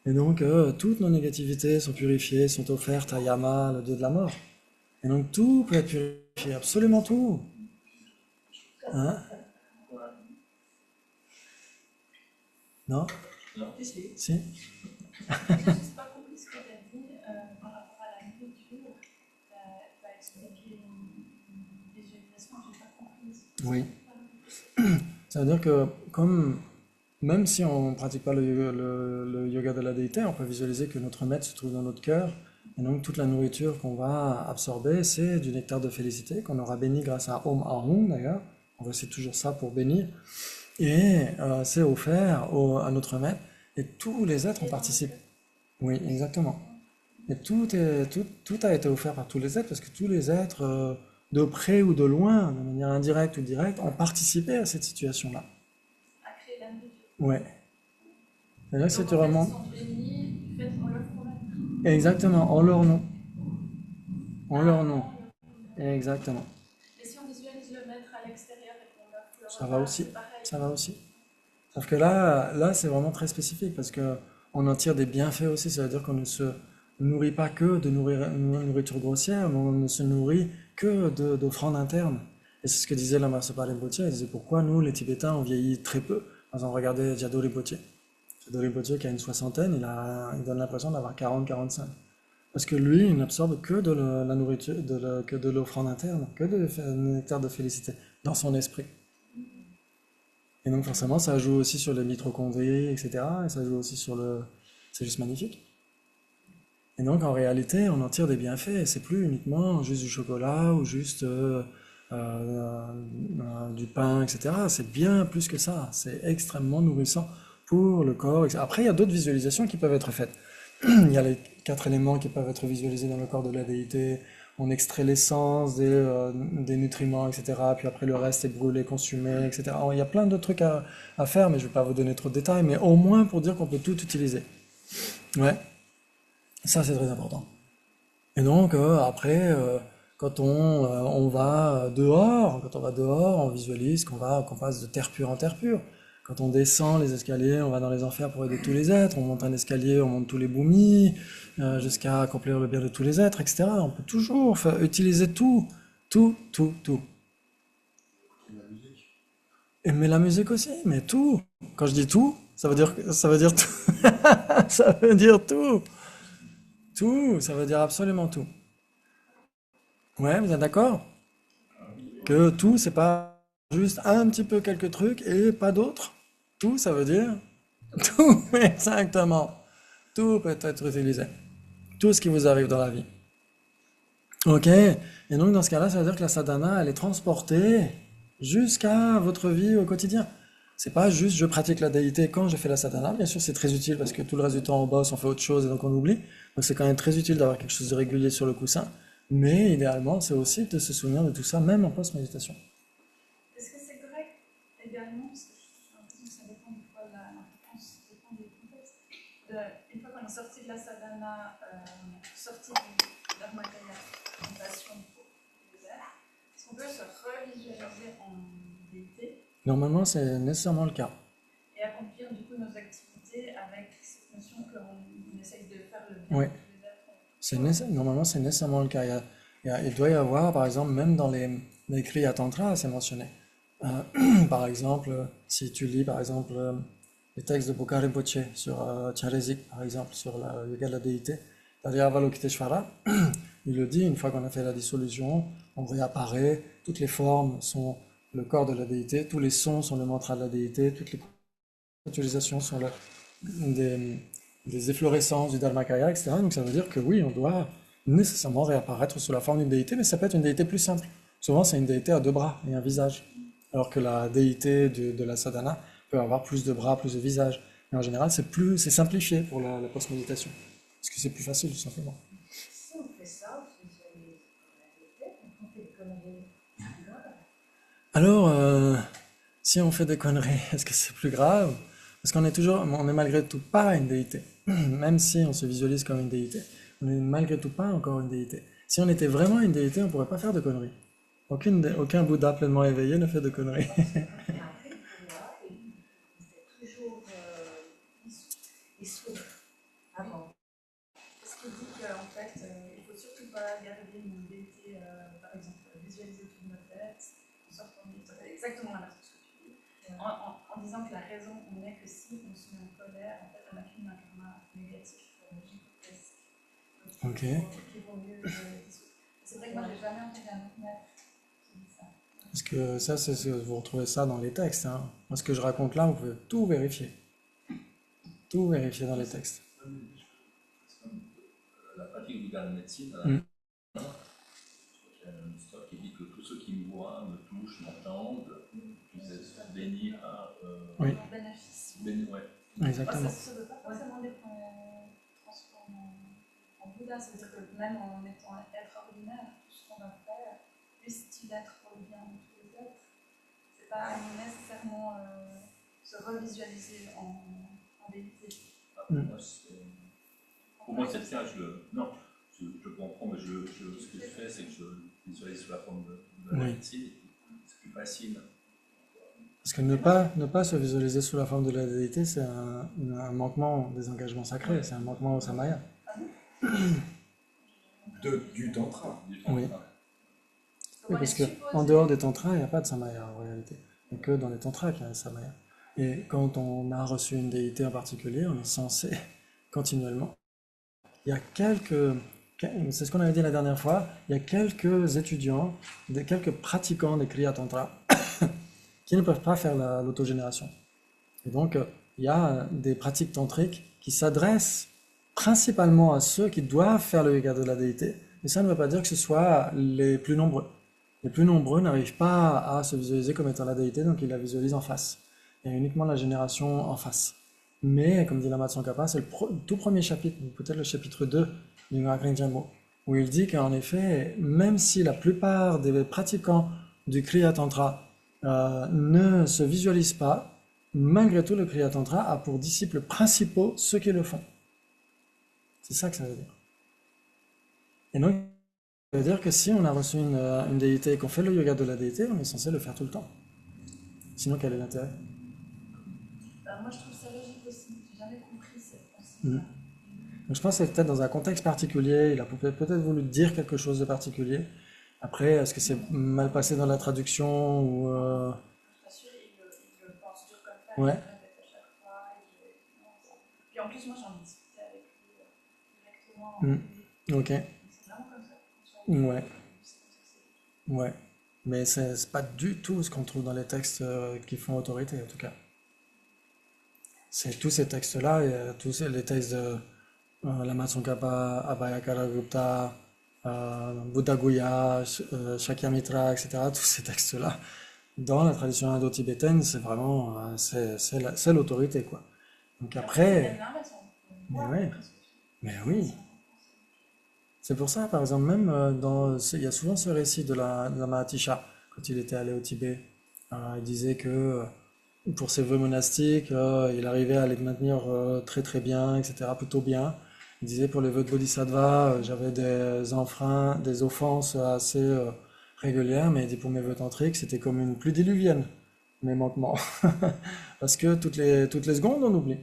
Et donc toutes nos négativités sont purifiées, sont offertes à Yama, le dieu de la mort. Et donc tout peut être purifié, absolument tout. Hein? Non? Non. Si? J'ai juste pas compris ce que tu as dit par rapport à la nourriture. Tu as expliqué une visualisation, j'ai pas compris. Oui. Ça veut dire que même si on ne pratique pas le yoga de la déité, on peut visualiser que notre maître se trouve dans notre cœur. Et donc toute la nourriture qu'on va absorber, c'est du nectar de félicité qu'on aura béni grâce à Om Ahum d'ailleurs. On récite toujours ça pour bénir. Et c'est offert à notre maître. Et tous les êtres en participent. Oui, exactement. Et tout a été offert par tous les êtres, parce que tous les êtres, de près ou de loin, de manière indirecte ou directe, ont participé à cette situation-là. À créer la nourriture. Ouais. C'est-à-dire que Donc, c'était en fait, vraiment... ils sont bénis du fait qu'on leur promet. Exactement, en leur nom. En leur nom. Exactement. Et si on visualise le maître à l'extérieur et qu'on leur le Ça repas, va aussi. c'est pareil. Ça va aussi. Sauf que là c'est vraiment très spécifique, parce que on en tire des bienfaits aussi. Ça veut dire qu'on ne se nourrit pas que de nourriture grossière, mais on ne se nourrit que d'offrandes internes. Et c'est ce que disait Lama Zopa Rinpoche. Il disait pourquoi nous, les Tibétains, on vieillit très peu. Par exemple, regardez Jado Rinpoche. Jado Rinpoche qui a une soixantaine, il donne l'impression d'avoir 40-45. Parce que lui, il n'absorbe que de la nourriture, que de l'offrande interne, que de nectar de félicité dans son esprit. Et donc forcément, ça joue aussi sur les mitochondries, etc. Et ça joue aussi sur le... C'est juste magnifique. Et donc en réalité, on en tire des bienfaits. C'est plus uniquement juste du chocolat ou juste du pain, etc. C'est bien plus que ça. C'est extrêmement nourrissant pour le corps. Après, il y a d'autres visualisations qui peuvent être faites. Il y a les 4 éléments qui peuvent être visualisés dans le corps de la déité. On extrait l'essence des nutriments, etc. Puis après, le reste est brûlé, consumé, etc. Alors, il y a plein de trucs à faire, mais je ne vais pas vous donner trop de détails, mais au moins pour dire qu'on peut tout utiliser. Ouais, ça c'est très important. Et donc, après, quand on va dehors, on visualise qu'on passe de terre pure en terre pure. Quand on descend les escaliers, on va dans les enfers pour aider tous les êtres. On monte un escalier, on monte tous les bhoumis, jusqu'à accomplir le bien de tous les êtres, etc. On peut toujours utiliser tout. Mais la musique aussi, mais tout. Quand je dis tout, ça veut dire tout. Ça veut dire tout. Tout, ça veut dire absolument tout. Ouais, vous êtes d'accord? Que tout, c'est pas juste un petit peu quelques trucs et pas d'autres. Tout, ça veut dire tout, exactement. Tout peut être utilisé. Tout ce qui vous arrive dans la vie. Ok? Et donc, dans ce cas-là, ça veut dire que la sadhana, elle est transportée jusqu'à votre vie au quotidien. C'est pas juste je pratique la déité quand je fais la sadhana. Bien sûr, c'est très utile parce que tout le reste du temps, on bosse, on fait autre chose et donc on oublie. Donc, c'est quand même très utile d'avoir quelque chose de régulier sur le coussin. Mais idéalement, c'est aussi de se souvenir de tout ça, même en post-méditation. Est-ce que c'est correct également, parce que j'ai l'impression que ça dépend des fois de l'importance, ça dépend des contextes, une fois qu'on est sorti de la sadhana, sorti du dharmakaya, compassion pour les êtres, est-ce qu'on peut se revisualiser en déité Normalement, c'est nécessairement le cas. et accomplir du coup nos activités avec cette notion qu'on essaye de faire le bien Oui. pour les êtres? Normalement, c'est nécessairement le cas. Il doit y avoir, par exemple, même dans les Kriya Tantra, c'est mentionné. Par exemple, si tu lis, par exemple, les textes de Bukha Rinpoche sur Charezik, par exemple, sur le yoga de la déité, c'est-à-dire Avalokiteshvara, il le dit, une fois qu'on a fait la dissolution, on réapparaît, toutes les formes sont le corps de la déité, tous les sons sont le mantra de la déité, toutes les utilisations sont des efflorescences du Dharmakaya, etc. Donc ça veut dire que oui, on doit nécessairement réapparaître sous la forme d'une déité, mais ça peut être une déité plus simple. Souvent, c'est une déité à 2 bras et un visage. alors que la déité de la sadhana peut avoir plus de bras, plus de visages. Mais en général, c'est simplifié pour la post-méditation, parce que c'est plus facile, tout simplement. Si on fait ça, on se visualise comme la vérité, on fait des conneries. Alors, si on fait des conneries, est-ce que c'est plus grave? Parce on est malgré tout pas une déité. Même si on se visualise comme une déité, on est malgré tout pas encore une déité. Si on était vraiment une déité, on pourrait pas faire de conneries. Aucun Bouddha pleinement éveillé ne fait de conneries. Après, il fait toujours il souffre avant. Parce qu'il dit qu'en fait, il ne faut surtout pas garder une déité, par exemple, visualiser autour de notre tête, en sortant de notre tête, exactement l'inverse de ce que tu dis, en disant que la raison, on est que si on se met en colère, en fait, on a qu'une un karma négatif, gigantesque. Donc, Ok. il vaut mieux dissoudre. C'est vrai que moi, je n'ai jamais entendu un autre maître qui dit ça. Parce que ça, vous retrouvez ça dans les textes, hein. Moi, ce que je raconte là, vous pouvez tout vérifier. Tout vérifier dans les textes. C'est comme la pratique du la médecine. Mm. Je crois qu'il y a une histoire qui dit que tous ceux qui me voient, me touchent, m'entendent, puissent être bénis à. Oui. En bénéfice. Ouais. Exactement. Ça ne veut pas forcément dire qu'on transforme en Bouddha, ça veut dire que même en étant être ordinaire, tout ce qu'on va faire, puisse-t-il être pour le bien de tous les êtres. C'est pas nécessairement se revisualiser en déité. Pour moi, c'est le cas. Je comprends, mais ce que je fais, c'est que je visualise sous la forme de la Oui. médecine. C'est plus facile. Parce que ne pas se visualiser sous la forme de la déité, c'est un manquement des engagements sacrés, c'est un manquement au samaya. Du tantra. Du temps. Oui. Oui, parce que en dehors des tantras, il n'y a pas de samaya en réalité. Il n'y a que dans les tantras qu'il y a un samaya. Et quand on a reçu une déité en particulier, on est censé continuellement. Il y a c'est ce qu'on avait dit la dernière fois, il y a quelques étudiants, quelques pratiquants des Kriya Tantra qui ne peuvent pas faire l'autogénération. Et donc, il y a des pratiques tantriques qui s'adressent principalement à ceux qui doivent faire le yoga de la déité. Mais ça ne veut pas dire que ce soit les plus nombreux. Les plus nombreux n'arrivent pas à se visualiser comme étant la déité, donc ils la visualisent en face. Il y a uniquement la génération en face. Mais, comme dit Lama Tsongkhapa, c'est le tout premier chapitre, peut-être le chapitre 2 du Ngakren Djambo, où il dit qu'en effet, même si la plupart des pratiquants du Kriya Tantra ne se visualisent pas, malgré tout, le Kriya Tantra a pour disciples principaux ceux qui le font. C'est ça que ça veut dire. Et donc, ça veut dire que si on a reçu une déité et qu'on fait le yoga de la déité, on est censé le faire tout le temps. Sinon, quel est l'intérêt? Moi, je trouve ça logique aussi. J'ai jamais compris cette pensée. Mm. Donc, je pense que c'est peut-être dans un contexte particulier, il a peut-être voulu dire quelque chose de particulier. Après, est-ce que c'est mal passé dans la traduction ou Je suis pas sûre, il le pense dur comme ça, Ouais. il le répète à chaque fois. Non, ça. Puis en plus, moi, j'ai envie de discuter avec lui directement. Ok, C'est vraiment comme ça qu'on soit. ouais, C'est comme ça que c'est. ouais. Mais c'est pas du tout ce qu'on trouve dans les textes qui font autorité, en tout cas. C'est tous ces textes-là, et tous les textes de Lama Tsongkhapa, Abhayakara Gupta, Buddha Guya, Shakyamitra, etc., tous ces textes-là, dans la tradition indo-tibétaine, c'est vraiment c'est l'autorité, quoi. Donc après, mais ouais, mais oui. C'est pour ça, par exemple, même il y a souvent ce récit de la Mahatisha, quand il était allé au Tibet. Il disait que pour ses vœux monastiques, il arrivait à les maintenir très très bien, etc., plutôt bien. Il disait pour les vœux de Bodhisattva, j'avais des enfreints, des offenses assez régulières, mais il dit pour mes vœux tantriques, c'était comme une pluie diluvienne, mes manquements. Parce que toutes les secondes, on oublie.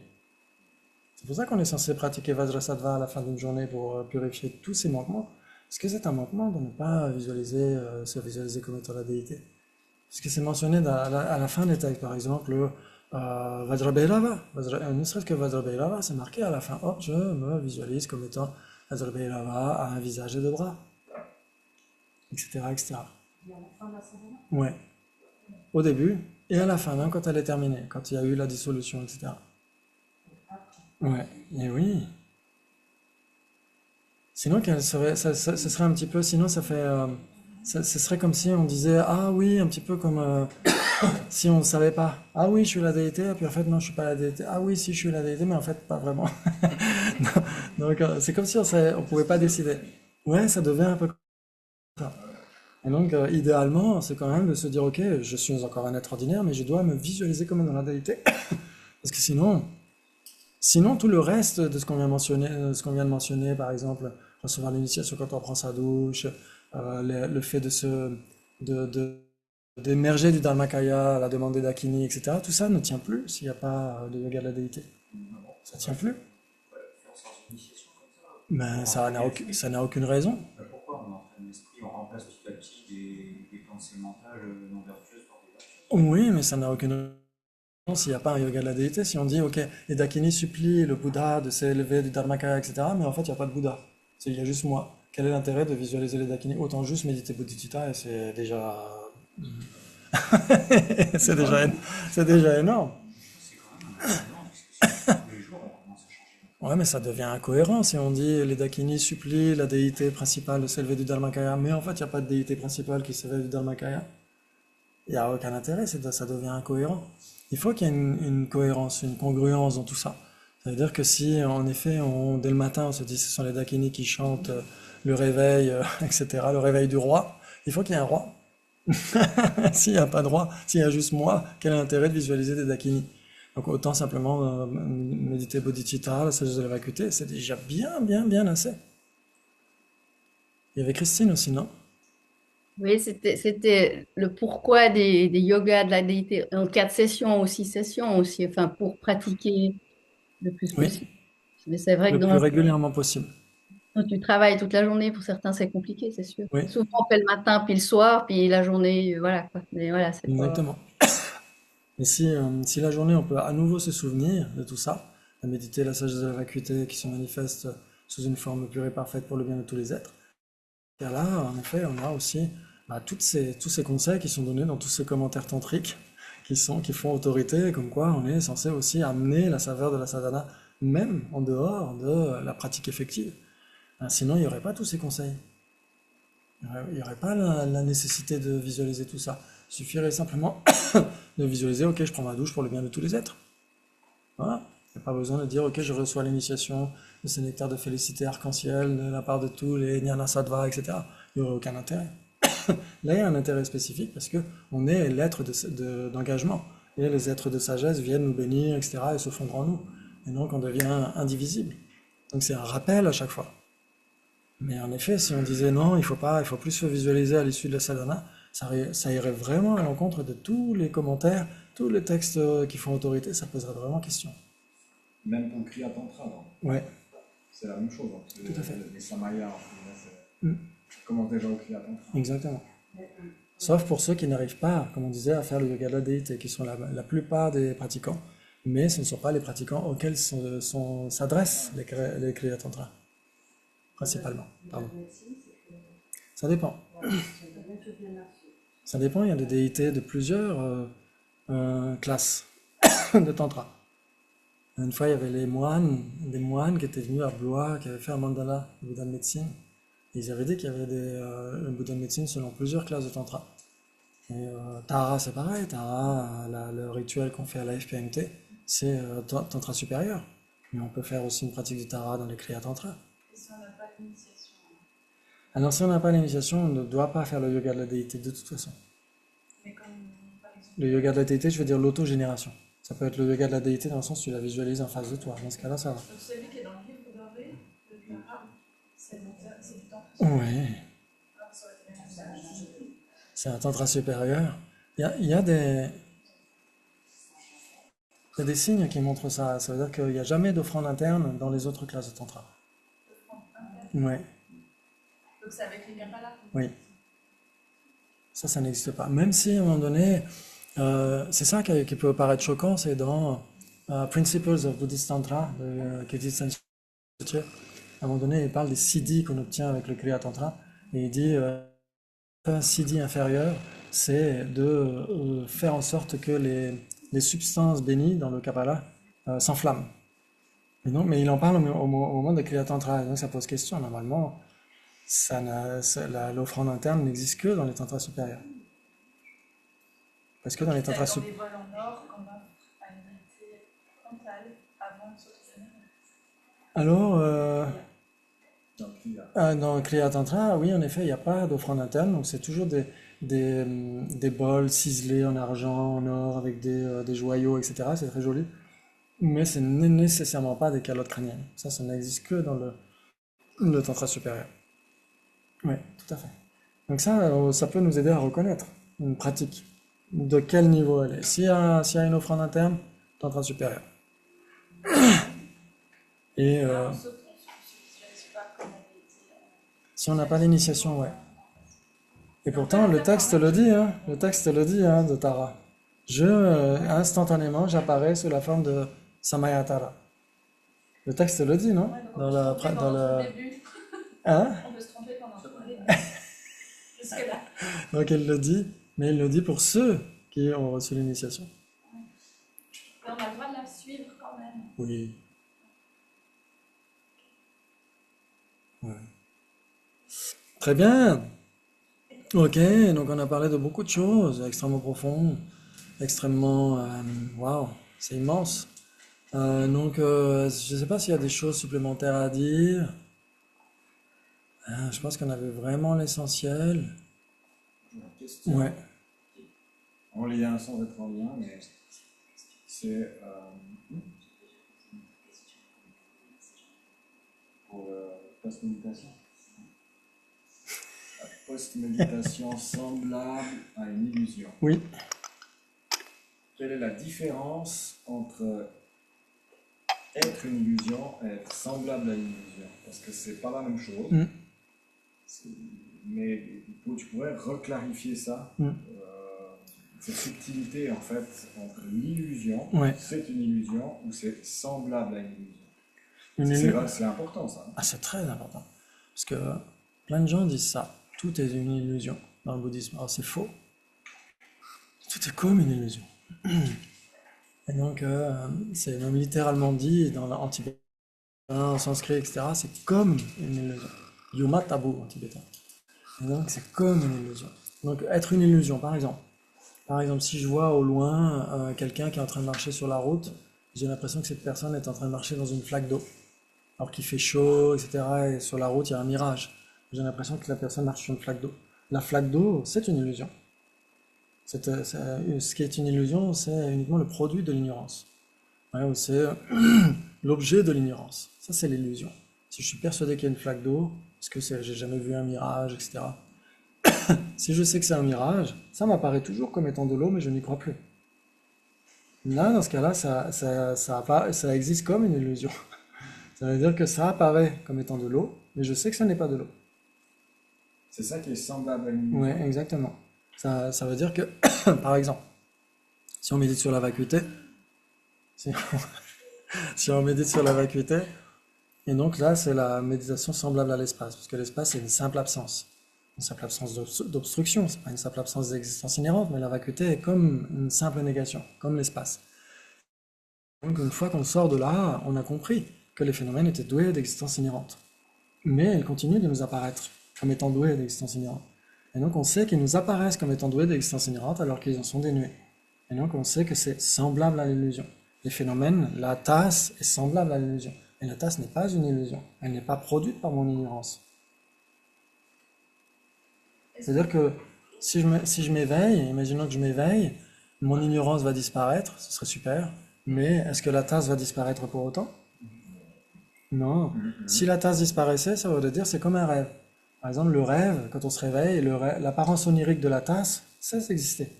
C'est pour ça qu'on est censé pratiquer Vajrasattva à la fin d'une journée pour purifier tous ces manquements. Parce que c'est un manquement de ne pas se visualiser comme étant la déité. Parce que c'est mentionné à la fin des textes, par exemple, Vajrabhairava. Ne serait-ce que Vajrabhairava, c'est marqué à la fin. Hop, je me visualise comme étant Vajrabhairava à un visage et deux bras. Etc. etc. Il y a la fin de la sadhana. Ouais. Au début et à la fin, même quand elle est terminée, quand il y a eu la dissolution, etc. Ouais, et oui. Sinon, ce serait un petit peu. Sinon, ça fait. Ce serait comme si on disait, ah oui, un petit peu comme si on ne savait pas. Ah oui, je suis la déité, et puis en fait, non, je suis pas la déité. Ah oui, si, je suis la déité, mais en fait, pas vraiment. Donc, c'est comme si on pouvait pas décider. Ouais, ça devient un peu comme ça. Et donc, idéalement, c'est quand même de se dire, ok, je suis encore un être ordinaire, mais je dois me visualiser comme dans la déité. Parce que sinon, tout le reste de ce qu'on vient mentionner, de mentionner, par exemple, recevoir l'initiation quand on prend sa douche, le fait de, d'émerger du Dharmakaya, la demande d'Akini, etc., tout ça ne tient plus s'il n'y a pas de yoga de la déité. Ça tient plus. Faire sans initiation comme ça. Mais ça n'a aucune raison. Pourquoi on entraîne l'esprit, on remplace petit à petit des pensées mentales non vertueuses par des vertueuses? Oui, mais ça n'a aucune raison s'il n'y a pas un yoga de la déité. Si on dit, ok, les Dakini supplient le Bouddha de s'élever du Dharmakaya, etc., mais en fait, il n'y a pas de Bouddha. Il y a juste moi. Quel est l'intérêt de visualiser les Dakini? Autant juste méditer Bodhicitta et c'est déjà... c'est déjà énorme. C'est quand même un événement, puisque tous les jours, on commence à changer. Ouais, mais ça devient incohérent si on dit les Dakini supplient la déité principale de s'élever du Dharmakaya, mais en fait, il n'y a pas de déité principale qui s'élève du Dharmakaya. Il n'y a aucun intérêt, ça devient incohérent. Il faut qu'il y ait une cohérence, une congruence dans tout ça. Ça veut dire que si, en effet, dès le matin, on se dit ce sont les Dakini qui chantent le réveil, etc., le réveil du roi, il faut qu'il y ait un roi. S'il n'y a pas de roi, s'il y a juste moi, quel est l'intérêt de visualiser des Dakini? Donc autant simplement méditer Bodhicitta, la sagesse de la vacuité, c'est déjà bien assez. Il y avait Christine aussi, non? Oui, c'était le pourquoi des yogas de la déité en 4 sessions ou 6 sessions aussi, enfin, pour pratiquer le plus Oui, possible. Mais c'est vrai que le plus régulièrement possible. quand tu travailles toute la journée, pour certains, c'est compliqué, c'est sûr. Oui, Souvent, on fait le matin, puis le soir, puis la journée, voilà, quoi. Mais voilà, c'est pas... exactement. Et si la journée, on peut à nouveau se souvenir de tout ça, de méditer la sagesse de la vacuité qui se manifeste sous une forme pure et parfaite pour le bien de tous les êtres, et là, en effet, on a aussi tous ces conseils qui sont donnés dans tous ces commentaires tantriques qui font autorité, comme quoi on est censé aussi amener la saveur de la sadhana, même en dehors de la pratique effective. Sinon, il n'y aurait pas tous ces conseils. Il n'y aurait pas la nécessité de visualiser tout ça. Il suffirait simplement de visualiser, ok, je prends ma douche pour le bien de tous les êtres. Voilà. Il n'y a pas besoin de dire, ok, je reçois l'initiation de ces nectars de félicité arc-en-ciel de la part de tous les jnana sattva, etc. Il n'y aurait aucun intérêt. Là, il y a un intérêt spécifique parce que on est l'être d'engagement. Et les êtres de sagesse viennent nous bénir, etc. et se fondre en nous. Et donc, on devient indivisible. Donc, c'est un rappel à chaque fois. Mais en effet, si on disait non, il faut plus se visualiser à l'issue de la sadhana, ça irait vraiment à l'encontre de tous les commentaires, tous les textes qui font autorité, ça poserait vraiment question. Même pour le Kriya Tantra, donc. Ouais, C'est la même chose. Donc. tout à fait. Les Samayas, comment déjà au Kriya Tantra. Exactement. Sauf pour ceux qui n'arrivent pas, comme on disait, à faire le yoga de la déité, qui sont la plupart des pratiquants, mais ce ne sont pas les pratiquants auxquels s'adressent les Kriya Tantra, principalement. Pardon. Ça dépend. Ça dépend, il y a des déités de plusieurs classes de Tantra. Une fois, il y avait des moines qui étaient venus à Blois, qui avaient fait un mandala de Bouddha de médecine. Et ils avaient dit qu'il y avait un Bouddha de médecine selon plusieurs classes de Tantra. Et Tara, c'est pareil. Tara, le rituel qu'on fait à la FPMT, c'est Tantra supérieur. Mais on peut faire aussi une pratique du Tara dans les Kriya Tantra. Et si on n'a pas d'initiation? Alors, si on n'a pas l'initiation, on ne doit pas faire le yoga de la déité de toute façon. Mais comme, par exemple, Le yoga de la déité, je veux dire l'autogénération. Ça peut être le yoga de la déité dans le sens où tu la visualises en face de toi. Dans ce cas-là, ça va. donc celui qui est dans le livre doré, le Tara, c'est du temps. Oui, Ah, ça aurait été bien ça. c'est un tantra supérieur. Il y a des signes qui montrent ça. Ça veut dire qu'il n'y a jamais d'offrande interne dans les autres classes de tantra. Oui, Donc c'est avec les Kapala. oui. Ça n'existe pas. Même si à un moment donné, c'est ça qui peut paraître choquant, c'est dans Principles of Buddhist Tantra de Kedit Senche. À un moment donné, il parle des siddhis qu'on obtient avec le Kriya Tantra, et il dit un siddhi inférieur, c'est de faire en sorte que les substances bénies dans le Kapala s'enflamment. Mais non, mais il en parle au moment de Kriya Tantra, et donc ça pose question. Normalement, l'offrande interne n'existe que dans les tantras supérieurs. Parce que dans les C'est tantras dans des supérieurs... vols en or qu'on offre à une unité frontale avant de s'auto-générer. Alors, Dans le Kriya. dans le Kriya Tantra, oui, en effet, il n'y a pas d'offrande interne, donc c'est toujours des bols ciselés en argent, en or, avec des joyaux, etc. C'est très joli. Mais ce n'est nécessairement pas des calottes crâniennes. Ça n'existe que dans le Tantra supérieur. Oui, tout à fait. Donc ça peut nous aider à reconnaître une pratique. De quel niveau elle est. S'il y a une offrande interne, Tantra supérieur. Et On ne se visualise pas comme elle est dit. si on n'a pas l'initiation, ouais. Et pourtant, le texte le dit, hein, le texte le dit, hein, de Tara. Instantanément, j'apparais sous la forme de Samayatara. Le texte le dit, non? Ouais, donc Dans on la, peut se tromper dans pendant le, tout le début. hein? On peut se tromper pendant tout le début. Jusque-là. Donc elle le dit, mais elle le dit pour ceux qui ont reçu l'initiation. Mais on a le droit de la suivre quand même. Oui. Ouais. Très bien. Ok, donc on a parlé de beaucoup de choses extrêmement profondes, extrêmement... Waouh, c'est immense. Donc, je ne sais pas s'il y a des choses supplémentaires à dire. Je pense qu'on avait vraiment l'essentiel. J'ai une question. Ouais. En lien, sans être en lien, mais c'est pour post-méditation. La post-méditation semblable à une illusion. Oui. Quelle est la différence entre être une illusion et être semblable à une illusion? Parce que c'est pas la même chose. Mm. Mais tu pourrais reclarifier ça. Mm. Cette subtilité en fait entre l'illusion, Ouais. c'est une illusion ou c'est semblable à une Une illusion. illu- C'est important ça. Ah, c'est très important. Parce que plein de gens disent ça. Tout est une illusion dans le bouddhisme. Alors c'est faux. Tout est comme une illusion. Et donc, c'est même littéralement dit dans en tibétain, en sanskrit, etc. C'est comme une illusion. Yuma tabu en tibétain. Et donc, c'est comme une illusion. Donc, être une illusion, par exemple. Par exemple, si je vois au loin quelqu'un qui est en train de marcher sur la route, j'ai l'impression que cette personne est en train de marcher dans une flaque d'eau. Alors qu'il fait chaud, etc. Et sur la route, il y a un mirage. J'ai l'impression que la personne marche sur une flaque d'eau. La flaque d'eau, c'est une illusion. Ce qui est une illusion, c'est uniquement le produit de l'ignorance. Ouais, ou c'est l'objet de l'ignorance. Ça, c'est l'illusion. Si je suis persuadé qu'il y a une flaque d'eau, parce que j'ai jamais vu un mirage, etc. Si je sais que c'est un mirage, ça m'apparaît toujours comme étant de l'eau, mais je n'y crois plus. Là, dans ce cas-là, ça existe comme une illusion. Ça veut dire que ça apparaît comme étant de l'eau, mais je sais que ça n'est pas de l'eau. C'est ça qui est semblable à une illusion. Oui, exactement. Ça veut dire que, par exemple, si on médite sur la vacuité, si on médite sur la vacuité, et donc là, c'est la méditation semblable à l'espace, parce que l'espace, c'est une simple absence d'obstruction, c'est pas une simple absence d'existence inhérente, mais la vacuité est comme une simple négation, comme l'espace. Donc une fois qu'on sort de là, on a compris que les phénomènes étaient doués d'existence inhérente. Mais elles continuent de nous apparaître comme étant doués d'existence inhérente. Et donc on sait qu'ils nous apparaissent comme étant doués d'existence inhérente alors qu'ils en sont dénués. Et donc on sait que c'est semblable à l'illusion. Les phénomènes, la tasse est semblable à l'illusion. Et la tasse n'est pas une illusion. Elle n'est pas produite par mon ignorance. C'est-à-dire que si je m'éveille, imaginons que je m'éveille, mon ignorance va disparaître, ce serait super, mais est-ce que la tasse va disparaître pour autant? Non. Si la tasse disparaissait, ça voudrait dire c'est comme un rêve. Par exemple, le rêve, quand on se réveille, l'apparence onirique de la tasse cesse d'exister.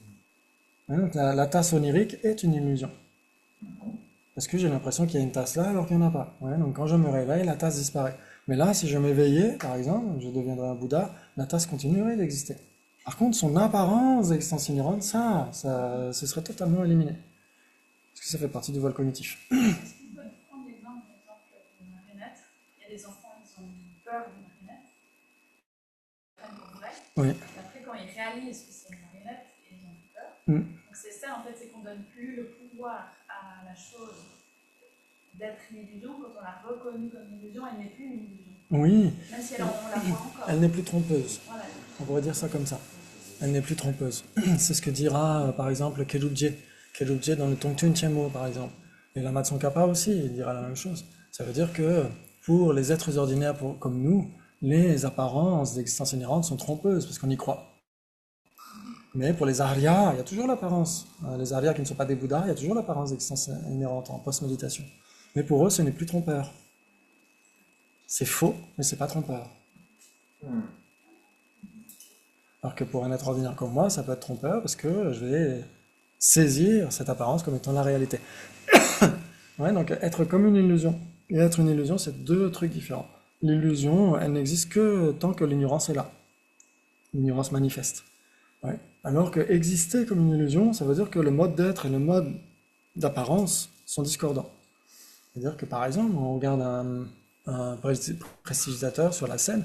Donc la tasse onirique est une illusion. Parce que j'ai l'impression qu'il y a une tasse là alors qu'il n'y en a pas. Ouais, donc quand je me réveille, la tasse disparaît. Mais là, si je m'éveillais, par exemple, je deviendrais un Bouddha, la tasse continuerait d'exister. Par contre, son apparence d'existence inhérente, ce serait totalement éliminé. Parce que ça fait partie du vol cognitif. Est-ce qu'on peut prendre l'exemple d'une marionnette? Il y a des enfants, ils ont peur d'une marionnette. Ils prennent pour vrai. Oui. Et après, quand ils réalisent que c'est une marionnette, ils ont peur. Mm. Donc c'est ça, en fait, c'est qu'on donne plus le pouvoir à la chose d'être une illusion, quand on l'a reconnue comme une illusion, elle n'est plus une illusion. Oui, Même si on la voit encore. elle n'est plus trompeuse. Voilà. On pourrait dire ça comme ça. Elle n'est plus trompeuse. C'est ce que dira, par exemple, Gelugje. Gelugje dans le Tongtun Chenmo, par exemple. Et Lama Tsongkhapa aussi, il dira la même chose. Ça veut dire que pour les êtres ordinaires comme nous, les apparences d'existence inhérente sont trompeuses, parce qu'on y croit. Mais pour les Aryas, il y a toujours l'apparence. Les Aryas qui ne sont pas des Bouddhas, il y a toujours l'apparence d'existence inhérente en post-méditation. Mais pour eux, ce n'est plus trompeur. C'est faux, mais c'est pas trompeur. Alors que pour un être ordinaire comme moi, ça peut être trompeur parce que je vais saisir cette apparence comme étant la réalité. Ouais, donc être comme une illusion et être une illusion, c'est deux trucs différents. L'illusion, elle n'existe que tant que l'ignorance est là. L'ignorance manifeste. Ouais. Alors que exister comme une illusion, ça veut dire que le mode d'être et le mode d'apparence sont discordants. C'est-à-dire que par exemple, on regarde un prestidigitateur sur la scène,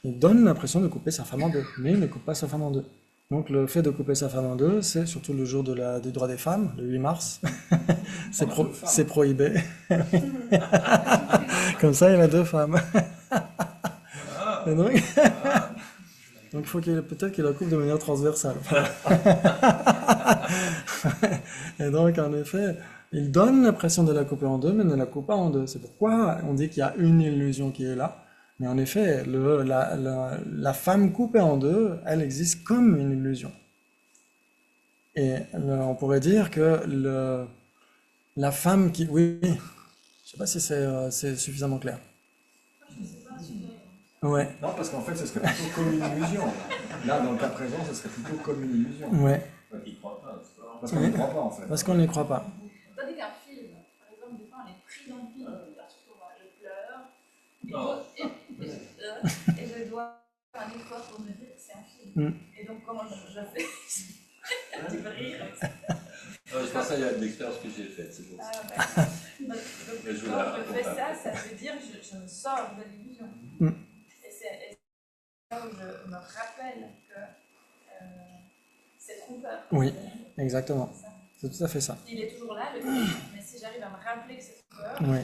il donne l'impression de couper sa femme en deux, mais il ne coupe pas sa femme en deux. Donc le fait de couper sa femme en deux, c'est surtout le jour des droits des femmes, le 8 mars, c'est prohibé. Comme ça, il a deux femmes. Et donc, donc peut-être qu'il la coupe de manière transversale. Et donc, en effet, il donne l'impression de la couper en deux, mais ne la coupe pas en deux. C'est pourquoi on dit qu'il y a une illusion qui est là. Mais en effet, la femme coupée en deux, elle existe comme une illusion. Et on pourrait dire que la femme qui... Oui, je ne sais pas si c'est suffisamment clair. Ouais, Non, parce qu'en fait, ce serait plutôt comme une illusion. Là, dans le cas présent, ce serait plutôt comme une illusion. ouais, Ils ne croient pas, c'est pas Parce qu'on n'y croit pas, en fait. parce qu'on n'y croit pas. Tandis qu'un film, par exemple, des fois, on est pris dans le film, surtout moi, je pleure, Non. et je dois faire un effort pour me dire que c'est un film. Et donc, comment je fais? Tu peux rire avec ça. Je pense qu'il y a de l'expérience que j'ai faite, c'est pour ça. Donc, Mais je vous quand la je fais raconte ça veut dire que je me sors de l'illusion. Et c'est là où je me rappelle que c'est trompeur. Oui, exactement. C'est tout à fait ça. Il est toujours là, le film, mais si j'arrive à me rappeler que c'est trompeur, Oui,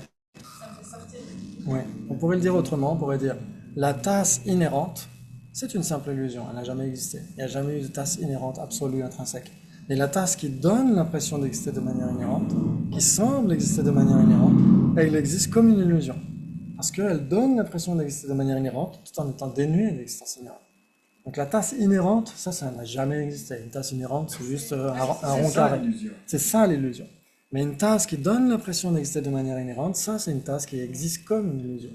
ça me fait sortir de l'illusion. oui. On pourrait le dire autrement, on pourrait dire la tasse inhérente, c'est une simple illusion, elle n'a jamais existé. Il n'y a jamais eu de tasse inhérente absolue, intrinsèque. Et la tasse qui donne l'impression d'exister de manière inhérente, qui semble exister de manière inhérente, elle existe comme une illusion. Parce qu'elle donne l'impression d'exister de manière inhérente, tout en étant dénuée d'existence inhérente. Donc la tasse inhérente, ça n'a jamais existé. Une tasse inhérente, c'est juste un rond C'est ça carré. l'illusion. C'est ça l'illusion. Mais une tasse qui donne l'impression d'exister de manière inhérente, ça c'est une tasse qui existe comme une illusion.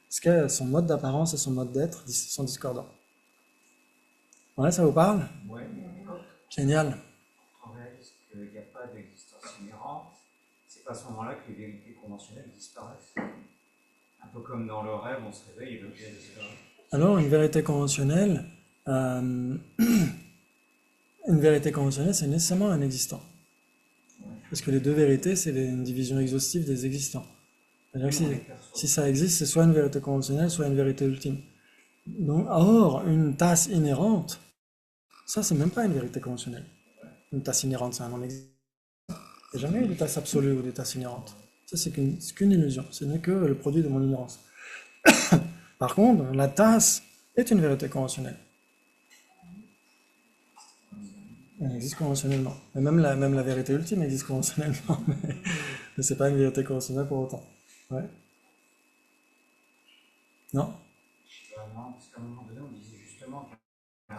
Parce que son mode d'apparence et son mode d'être sont discordants. Ouais, ça vous parle? Ouais, Génial. quand on réalise qu'il n'y a pas d'existence inhérente, c'est pas à ce moment-là que les vérités conventionnelles disparaissent. Un peu comme dans le rêve, on se réveille et l'objet disparaît. Alors, une vérité conventionnelle, c'est nécessairement un existant. Parce que les deux vérités, c'est une division exhaustive des existants. C'est-à-dire que si ça existe, c'est soit une vérité conventionnelle, soit une vérité ultime. Donc, or, une tasse inhérente, ça, c'est même pas une vérité conventionnelle. Une tasse inhérente, c'est un non-existant. Il n'y a jamais eu de tasse absolue ou de tasse inhérente. Ça, c'est qu'une illusion. Ce n'est que le produit de mon ignorance. Par contre, la tasse est une vérité conventionnelle. Elle existe conventionnellement. Et même la vérité ultime existe conventionnellement, mais c'est pas une vérité conventionnelle pour autant. Ouais. Non? Non, parce qu'à un moment donné, on disait justement qu'une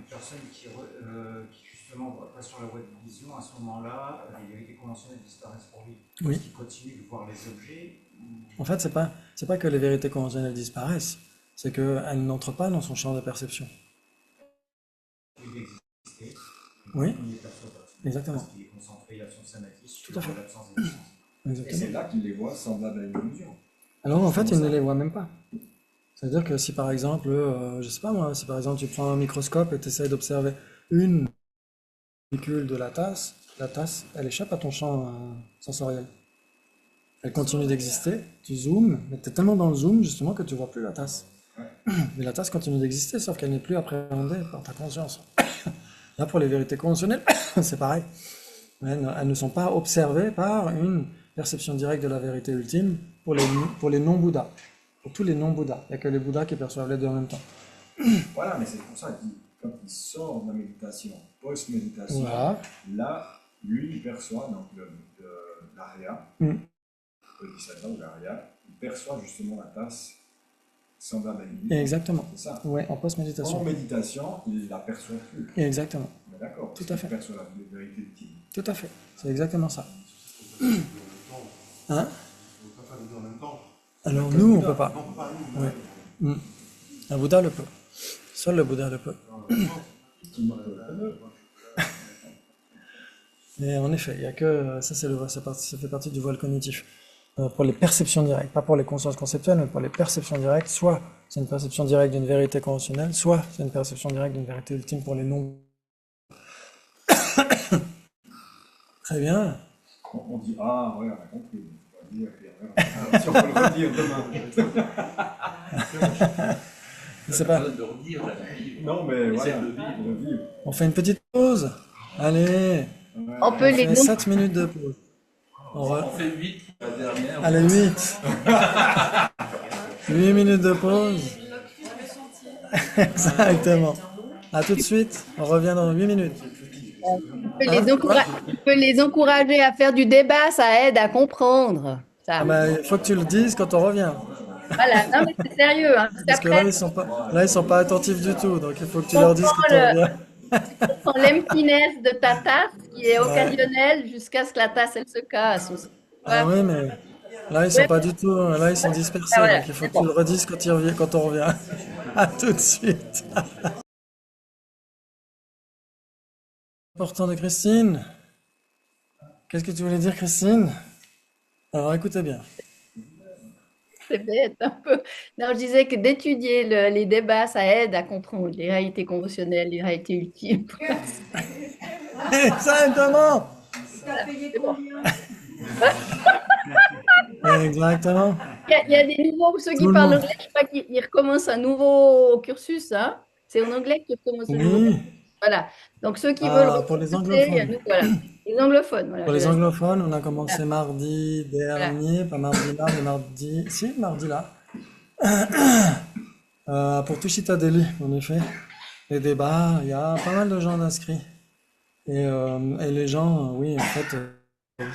personne qui justement passe sur la voie de vision, à ce moment-là, les vérités conventionnelles disparaissent pour lui. Oui. Parce qu'il continue de voir les objets. En fait, c'est pas que les vérités conventionnelles disparaissent, c'est qu'elles n'entrent pas dans son champ de perception. Il existait. Oui. Il n'y perçoit pas. Exactement. Parce qu'il est concentré, il a son samadhi sur Tout à fait. l'absence d'existence. Et Exactement. c'est là qu'il les voit semblables à une illusion. Alors en fait, il Comment ne ça? les voit même pas. C'est-à-dire que si par exemple, je sais pas moi, si par exemple tu prends un microscope et tu essaies d'observer une molécule de la tasse, elle échappe à ton champ sensoriel. Elle continue d'exister, tu zoomes, mais tu es tellement dans le zoom justement que tu vois plus la tasse. Mais la tasse continue d'exister, sauf qu'elle n'est plus appréhendée par ta conscience. Là, pour les vérités conventionnelles, c'est pareil. Elles ne sont pas observées par une perception directe de la vérité ultime pour les non-bouddhas. Pour tous les non-bouddhas. Il n'y a que les bouddhas qui perçoivent les deux en même temps. Voilà, mais c'est pour ça qu'il, quand il sort de la méditation, post-méditation, Voilà. là, lui, il perçoit, donc l'Arya, Mm. Bodhisattva ou l'Arya, il perçoit justement la tasse semblable à une vie. Exactement. C'est ça. Ouais, en En post-méditation. méditation, il ne l'aperçoit plus. Exactement. Mais d'accord, Tout parce à qu'il fait. perçoit la vérité ultime. Tout à fait. C'est exactement ça. Hein? Alors nous, on ne peut pas. Ouais. Mm. Un Bouddha le peut. Seul le Bouddha le peut. Mais en effet, il n'y a que ça, ça fait partie du voile cognitif. Pour les perceptions directes, pas pour les consciences conceptuelles, mais pour les perceptions directes, soit c'est une perception directe d'une vérité conventionnelle, soit c'est une perception directe d'une vérité ultime pour les non. Très bien. On dit, ah ouais, on a compris. On va dire, si on peut le redire demain. C'est pas. De redire la vie. Non, mais Essaie voilà, de vivre. de vivre. On fait une petite pause. Allez, Ouais. On peut on les fait 7 minutes de pause. On fait 8 la dernière. Allez, 8. 8 minutes de pause. Exactement. À tout de suite. On revient dans 8 minutes. On peut les encourager à faire du débat, ça aide à comprendre. Ça. Ah ben, il faut que tu le dises quand on revient. Voilà, non mais c'est sérieux. Hein, Parce que là, ils sont pas attentifs du tout. Donc, il faut que tu leur dises quand on revient. Sans l'emptiness de ta tasse qui est occasionnelle jusqu'à ce que la tasse elle se casse. Ah oui, mais là, ils sont pas du tout. Là, ils sont dispersés. Ah, voilà. Donc, il faut que tu le redises quand on revient. À tout de suite. Important de Christine. Qu'est-ce que tu voulais dire, Christine? Alors, écoutez bien. C'est bête un peu. Non, je disais que d'étudier les débats, ça aide à comprendre les réalités conventionnelles, les réalités ultimes. Exactement. T'as payé combien? Exactement. Il y a des nouveaux, ceux qui Tout le parlent monde. anglais, je crois qu'ils recommencent un nouveau cursus. Hein. C'est en anglais qu'ils recommencent un nouveau Oui. cursus. Voilà. Donc ceux qui Ah, veulent pour les recommencer, anglophones. voilà. Les anglophones. Voilà, Pour les je- anglophones, on a commencé mardi dernier, pas mardi là, mais mardi là. Pour Tushita Delhi, en effet. Les débats, il y a pas mal de gens inscrits. Et les gens, oui, en fait,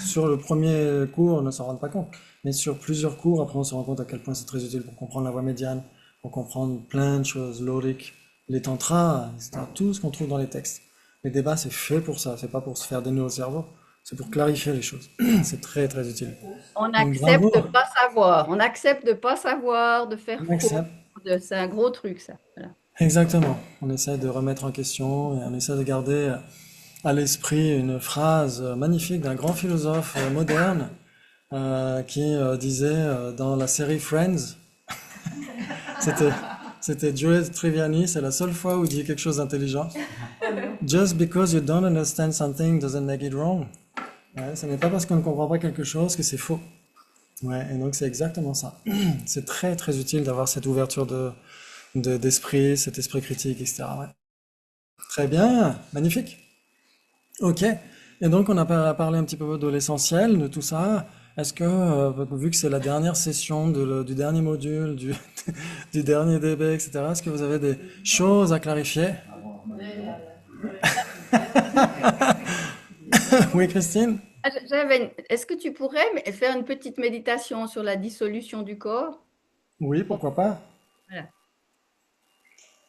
sur le premier cours, on ne s'en rend pas compte. Mais sur plusieurs cours, après, on se rend compte à quel point c'est très utile pour comprendre la voie médiane, pour comprendre plein de choses, l'oric, les tantras, etc. Tout ce qu'on trouve dans les textes. Les débats, c'est fait pour ça. C'est pas pour se faire des nœuds au cerveau. C'est pour clarifier les choses. C'est très, très utile. On Donc, accepte bravo. de pas savoir. On accepte de pas savoir, de faire On faux. accepte. C'est un gros truc, ça. Voilà. Exactement. On essaie de remettre en question et on essaie de garder à l'esprit une phrase magnifique d'un grand philosophe moderne qui disait dans la série Friends, c'était Joey Tribbiani, c'est la seule fois où il dit quelque chose d'intelligent. Just because you don't understand something doesn't make it wrong. Ouais, ce n'est pas parce qu'on ne comprend pas quelque chose que c'est faux. Ouais, et donc c'est exactement ça. C'est très très utile d'avoir cette ouverture d'esprit, cet esprit critique, etc. Ouais. Très bien, magnifique. Ok, et donc on a parlé un petit peu de l'essentiel, de tout ça. Est-ce que, vu que c'est la dernière session du dernier module, du dernier DB, etc., est-ce que vous avez des choses à clarifier? Oui, Christine? Ah, est-ce que tu pourrais faire une petite méditation sur la dissolution du corps? Oui, pourquoi pas? Voilà.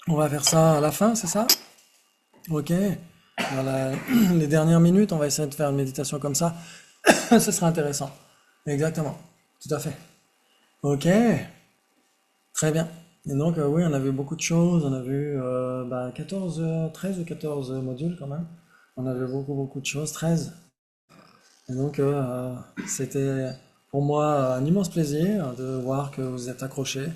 On va faire ça à la fin, c'est ça? Ok. Dans les dernières minutes, on va essayer de faire une méditation comme ça. Ce sera intéressant. Exactement. Tout à fait. Ok. Très bien. Et donc, oui, on a vu beaucoup de choses. On a vu 13 ou 14 modules quand même. On a vu beaucoup de choses. 13. Et donc, c'était pour moi un immense plaisir de voir que vous êtes accrochés,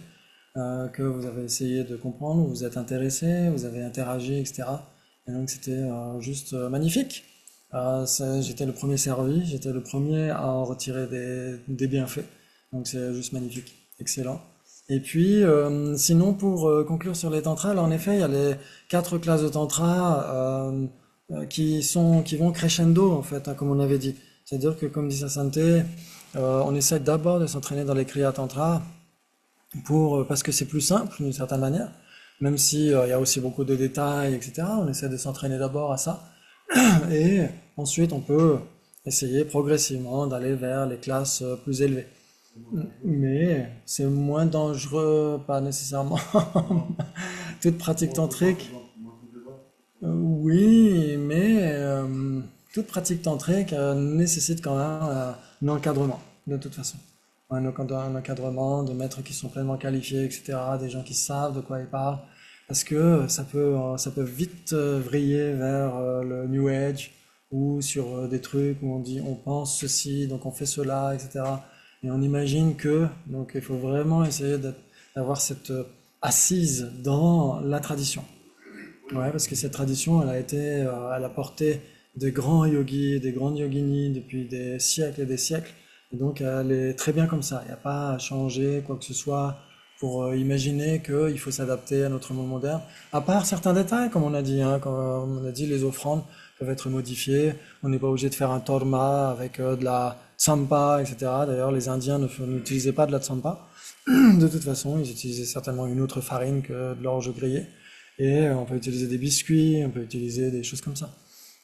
que vous avez essayé de comprendre, vous êtes intéressés, vous avez interagi, etc. Et donc, c'était juste magnifique. J'étais le premier servi, j'étais le premier à en retirer des bienfaits. Donc, c'est juste magnifique. Excellent. Et puis, sinon, pour conclure sur les tantras, là, en effet, il y a les 4 classes de tantra qui vont crescendo, en fait, hein, comme on avait dit. C'est-à-dire que, comme dit Sasante, on essaie d'abord de s'entraîner dans les Kriya Tantra parce que c'est plus simple d'une certaine manière, même si il y a aussi beaucoup de détails, etc. On essaie de s'entraîner d'abord à ça, et ensuite on peut essayer progressivement d'aller vers les classes plus élevées. Mais c'est moins dangereux, pas nécessairement. Toute pratique tantrique, oui, mais toute pratique tantrique nécessite quand même un encadrement, de toute façon. Un encadrement de maîtres qui sont pleinement qualifiés, etc., des gens qui savent de quoi ils parlent, parce que ça peut vite vriller vers le New Age, ou sur des trucs où on dit on pense ceci, donc on fait cela, etc. Et on imagine que, donc il faut vraiment essayer d'avoir cette assise dans la tradition. Ouais, parce que cette tradition, elle a porté des grands yogis, des grandes yoginis depuis des siècles et des siècles. Et donc, elle est très bien comme ça. Il n'y a pas à changer quoi que ce soit pour imaginer qu'il faut s'adapter à notre monde moderne. À part certains détails, comme on a dit, hein, comme on a dit, les offrandes peuvent être modifiées. On n'est pas obligé de faire un torma avec de la tsampa, etc. D'ailleurs, les Indiens n'utilisaient pas de la tsampa. De toute façon, ils utilisaient certainement une autre farine que de l'orge grillée. Et on peut utiliser des biscuits, on peut utiliser des choses comme ça.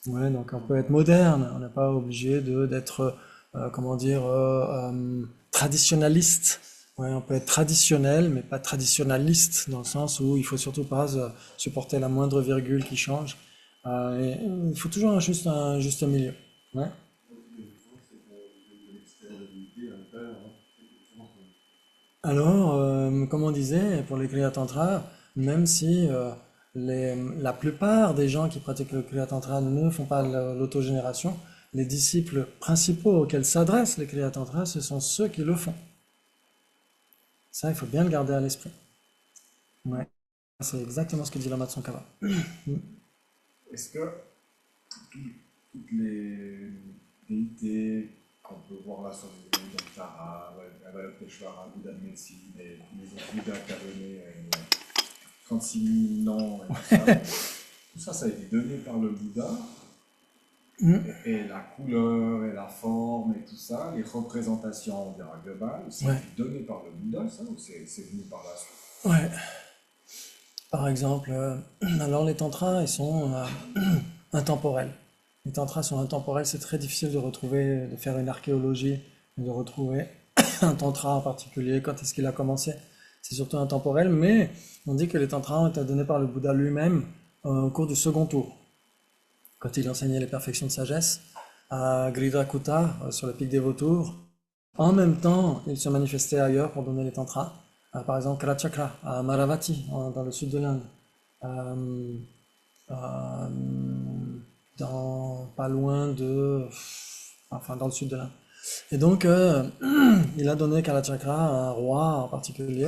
Ouais, donc on peut être moderne, on n'est pas obligé d'être, comment dire, traditionnaliste. Ouais, on peut être traditionnel, mais pas traditionnaliste, dans le sens où il faut surtout pas supporter la moindre virgule qui change. Et il faut toujours un juste milieu. Ouais. Alors, comme on disait, pour les Kriya Tantra, même si la plupart des gens qui pratiquent le Kriya Tantra ne font pas l'autogénération, les disciples principaux auxquels s'adressent les Kriya Tantra, ce sont ceux qui le font. Ça, il faut bien le garder à l'esprit. Ouais. C'est exactement ce que dit Lama Tsongkhapa. Est-ce que toutes les déités qu'on peut voir là sur les Tara, Avalokiteshvara, Bouddha de médecine, et les autres Bouddhas qui a donné 36 000 ans, et tout ça, ça a été donné par le Bouddha, et la couleur, et la forme, et tout ça, les représentations, on dira globales, c'est donné par le Bouddha, ça, ou c'est venu par la suite? Ouais. Par exemple, alors les tantras, ils sont intemporels. Les tantras sont intemporels, c'est très difficile de faire une archéologie, de retrouver un tantra en particulier, quand est-ce qu'il a commencé. C'est surtout intemporel, mais on dit que les tantras ont été donnés par le Bouddha lui-même au cours du second tour, quand il enseignait les perfections de sagesse à Gridrakuta, sur le pic des Vautours. En même temps, il se manifestait ailleurs pour donner les tantras. Par exemple, Kalachakra, à Maravati, dans le sud de l'Inde. Pas loin enfin, dans le sud de l'Inde. Et donc, il a donné Kalachakra à un roi en particulier.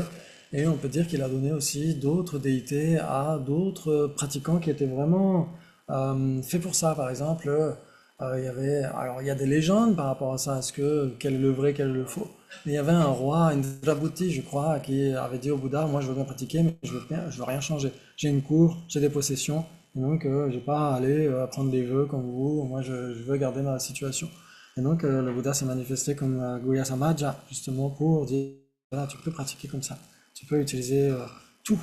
Et on peut dire qu'il a donné aussi d'autres déités à d'autres pratiquants qui étaient vraiment faits pour ça. Par exemple, il y a des légendes par rapport à ça. Quel est le vrai, quel est le faux? Mais il y avait un roi, Indrabhuti, je crois, qui avait dit au Bouddha, moi je veux bien pratiquer, mais je veux rien changer. J'ai une cour, j'ai des possessions, et donc je n'ai pas à aller prendre des vœux comme vous, moi je veux garder ma situation. Et donc le Bouddha s'est manifesté comme Guhya Samaja, justement pour dire, voilà, tu peux pratiquer comme ça. Tu peux utiliser tout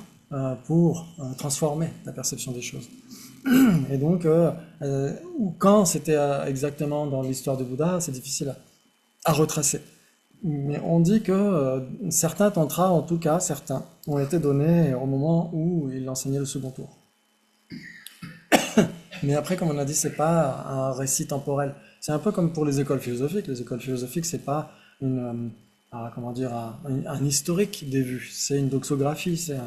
pour transformer ta perception des choses. Et donc, quand c'était exactement dans l'histoire du Bouddha, c'est difficile à retracer. Mais on dit que certains tantras, en tout cas certains, ont été donnés au moment où il enseignait le second tour. Mais après, comme on a dit, c'est pas un récit temporel. C'est un peu comme pour les écoles philosophiques. Les écoles philosophiques, c'est pas un historique des vues. C'est une doxographie, c'est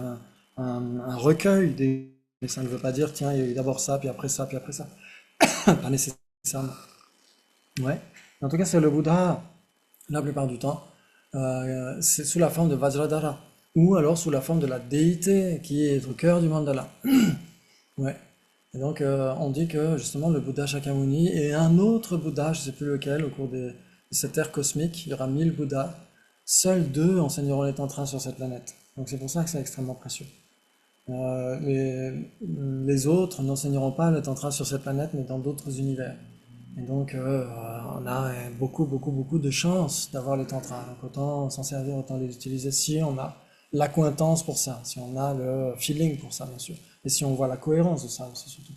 un recueil des. Et ça ne veut pas dire, tiens, il y a eu d'abord ça, puis après ça, puis après ça. Pas nécessairement. Ouais. En tout cas, c'est le Bouddha, la plupart du temps, c'est sous la forme de Vajradhara, ou alors sous la forme de la déité qui est au cœur du mandala. Ouais. Et donc, on dit que justement le Bouddha Shakyamuni et un autre Bouddha, je ne sais plus lequel, au cours de cette ère cosmique, il y aura 1000 Bouddhas, seuls 2 enseigneront les tantras sur cette planète. Donc c'est pour ça que c'est extrêmement précieux. Les autres n'enseigneront pas le tantra sur cette planète, mais dans d'autres univers. Et donc, on a beaucoup de chances d'avoir le tantra. Donc autant s'en servir, autant les utiliser si on a l'accointance pour ça, si on a le feeling pour ça, bien sûr. Et si on voit la cohérence de ça aussi, surtout.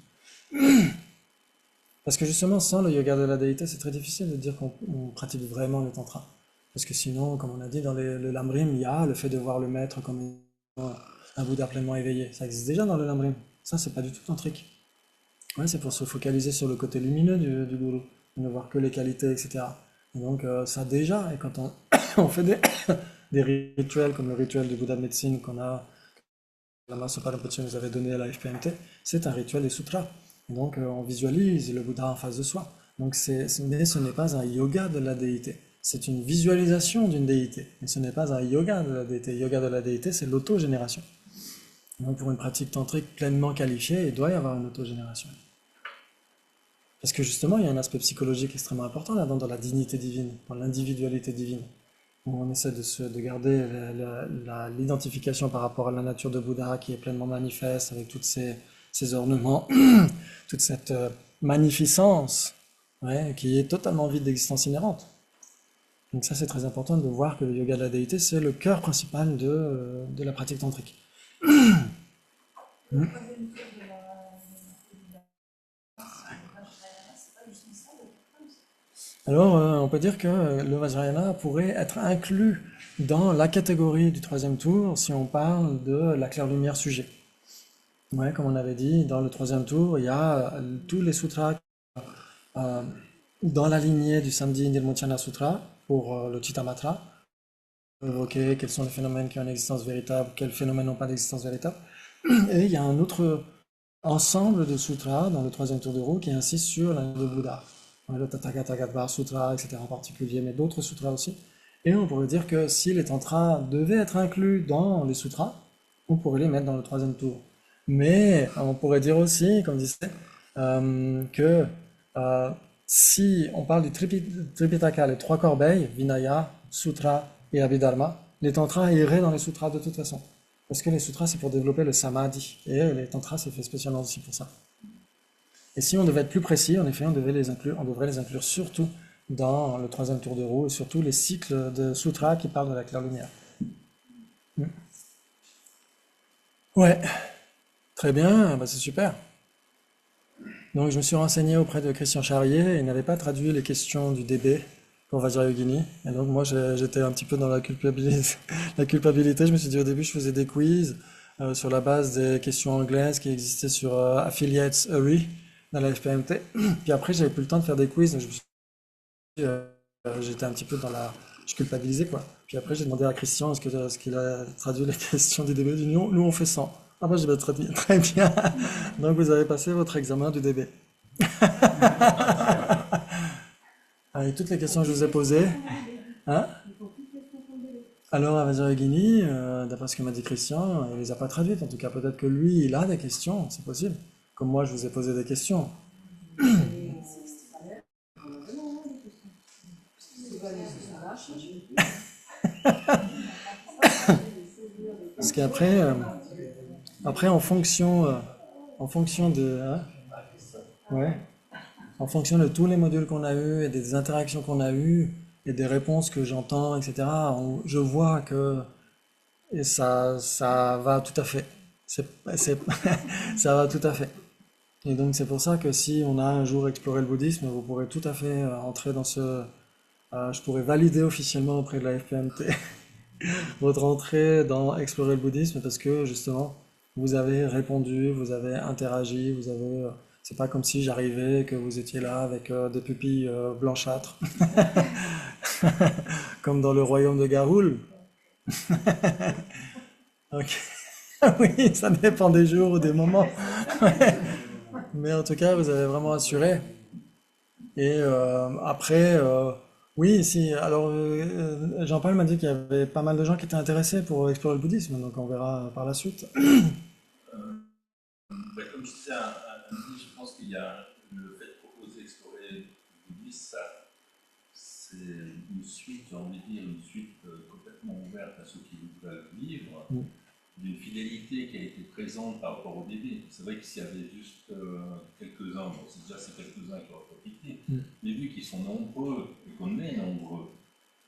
Parce que justement, sans le yoga de la déité, c'est très difficile de dire qu'on pratique vraiment le tantra. Parce que sinon, comme on a dit, dans le Lamrim, il y a le fait de voir le maître comme un Bouddha pleinement éveillé. Ça existe déjà dans le Lamrim. Ça, c'est pas du tout tantrique. Ouais, c'est pour se focaliser sur le côté lumineux du gourou, ne voir que les qualités, etc. Et donc, ça déjà, et quand on fait des rituels comme le rituel du Bouddha de médecine qu'on a, Lama Sopa Rinpoche nous avait donné à la FPMT, c'est un rituel des sutras. Et donc, on visualise le Bouddha en face de soi. Donc, mais ce n'est pas un yoga de la déité. C'est une visualisation d'une déité. Mais ce n'est pas un yoga de la déité. Le yoga de la déité, c'est l'autogénération. Donc, pour une pratique tantrique pleinement qualifiée, il doit y avoir une autogénération. Parce que justement, il y a un aspect psychologique extrêmement important là-dedans, dans la dignité divine, dans l'individualité divine, où on essaie de garder l'identification par rapport à la nature de Bouddha qui est pleinement manifeste, avec tous ces ornements, toute cette magnificence, ouais, qui est totalement vide d'existence inhérente. Donc ça, c'est très important de voir que le yoga de la déité, c'est le cœur principal de la pratique tantrique. Alors, on peut dire que le Vajrayana pourrait être inclus dans la catégorie du troisième tour si on parle de la claire-lumière sujet. Ouais, comme on avait dit, dans le troisième tour, il y a tous les sutras dans la lignée du Samdhi Nirmochana Sutra pour le Chittamatra, évoquer quels sont les phénomènes qui ont une existence véritable, quels phénomènes n'ont pas d'existence véritable. Et il y a un autre ensemble de sutras dans le troisième tour de roue qui insiste sur la de Bouddha. Le Tathagata Gadvar Sutra, etc. en particulier, mais d'autres sutras aussi. Et on pourrait dire que si les tantras devaient être inclus dans les sutras, on pourrait les mettre dans le troisième tour. Mais on pourrait dire aussi, comme disait, que si on parle du Tripitaka, les trois corbeilles, Vinaya, Sutra et Abhidharma, les tantras iraient dans les sutras de toute façon. Parce que les sutras, c'est pour développer le samadhi. Et les tantras, c'est fait spécialement aussi pour ça. Et si on devait être plus précis, en effet, on devrait les inclure surtout dans le troisième tour de roue et surtout les cycles de sutras qui parlent de la claire lumière. Ouais, très bien, bah c'est super. Donc je me suis renseigné auprès de Christian Charrier et il n'avait pas traduit les questions du DB pour Vajrayogini. Et donc moi j'étais un petit peu dans la culpabilité. Je me suis dit au début je faisais des quiz sur la base des questions anglaises qui existaient sur Affiliates Uri dans la FPMT. Puis après j'avais plus le temps de faire des quiz, donc je me suis dit, j'étais un petit peu je culpabilisais quoi. Puis après j'ai demandé à Christian est-ce qu'il a traduit les questions du DB. Il dit nous on fait 100. Ah bah j'ai traduit très bien. Donc vous avez passé votre examen du DB. Avec toutes les questions que je vous ai posées. Hein? Alors à Vajrayogini, d'après ce que m'a dit Christian, il les a pas traduites. En tout cas peut-être que lui il a des questions, c'est possible. Comme moi je vous ai posé des questions. Parce qu'après, en fonction de, hein, ouais, en fonction de tous les modules qu'on a eus et des interactions qu'on a eues et des réponses que j'entends, etc., je vois que et ça va tout à fait. Ça va tout à fait. Et donc c'est pour ça que si on a un jour exploré le bouddhisme, vous pourrez tout à fait entrer dans je pourrais valider officiellement auprès de la FPMT votre entrée dans explorer le bouddhisme parce que justement vous avez répondu, vous avez interagi, c'est pas comme si j'arrivais que vous étiez là avec des pupilles blanchâtres comme dans le royaume de Garoul. Ok. Oui, ça dépend des jours ou des moments. Mais en tout cas, vous avez vraiment assuré. Et après, oui, si. Alors, Jean-Paul m'a dit qu'il y avait pas mal de gens qui étaient intéressés pour explorer le bouddhisme, donc on verra par la suite. Comme je disais je pense qu'il y a le fait de proposer explorer le bouddhisme, c'est une suite, j'ai envie de dire, une suite complètement ouverte à ceux qui voudraient le vivre, d'une fidélité qui a été présente par rapport au début. C'est vrai que s'il y avait juste quelques-uns, bon, c'est déjà ces quelques-uns qui ont profité, Mais vu qu'ils sont nombreux, et qu'on est nombreux,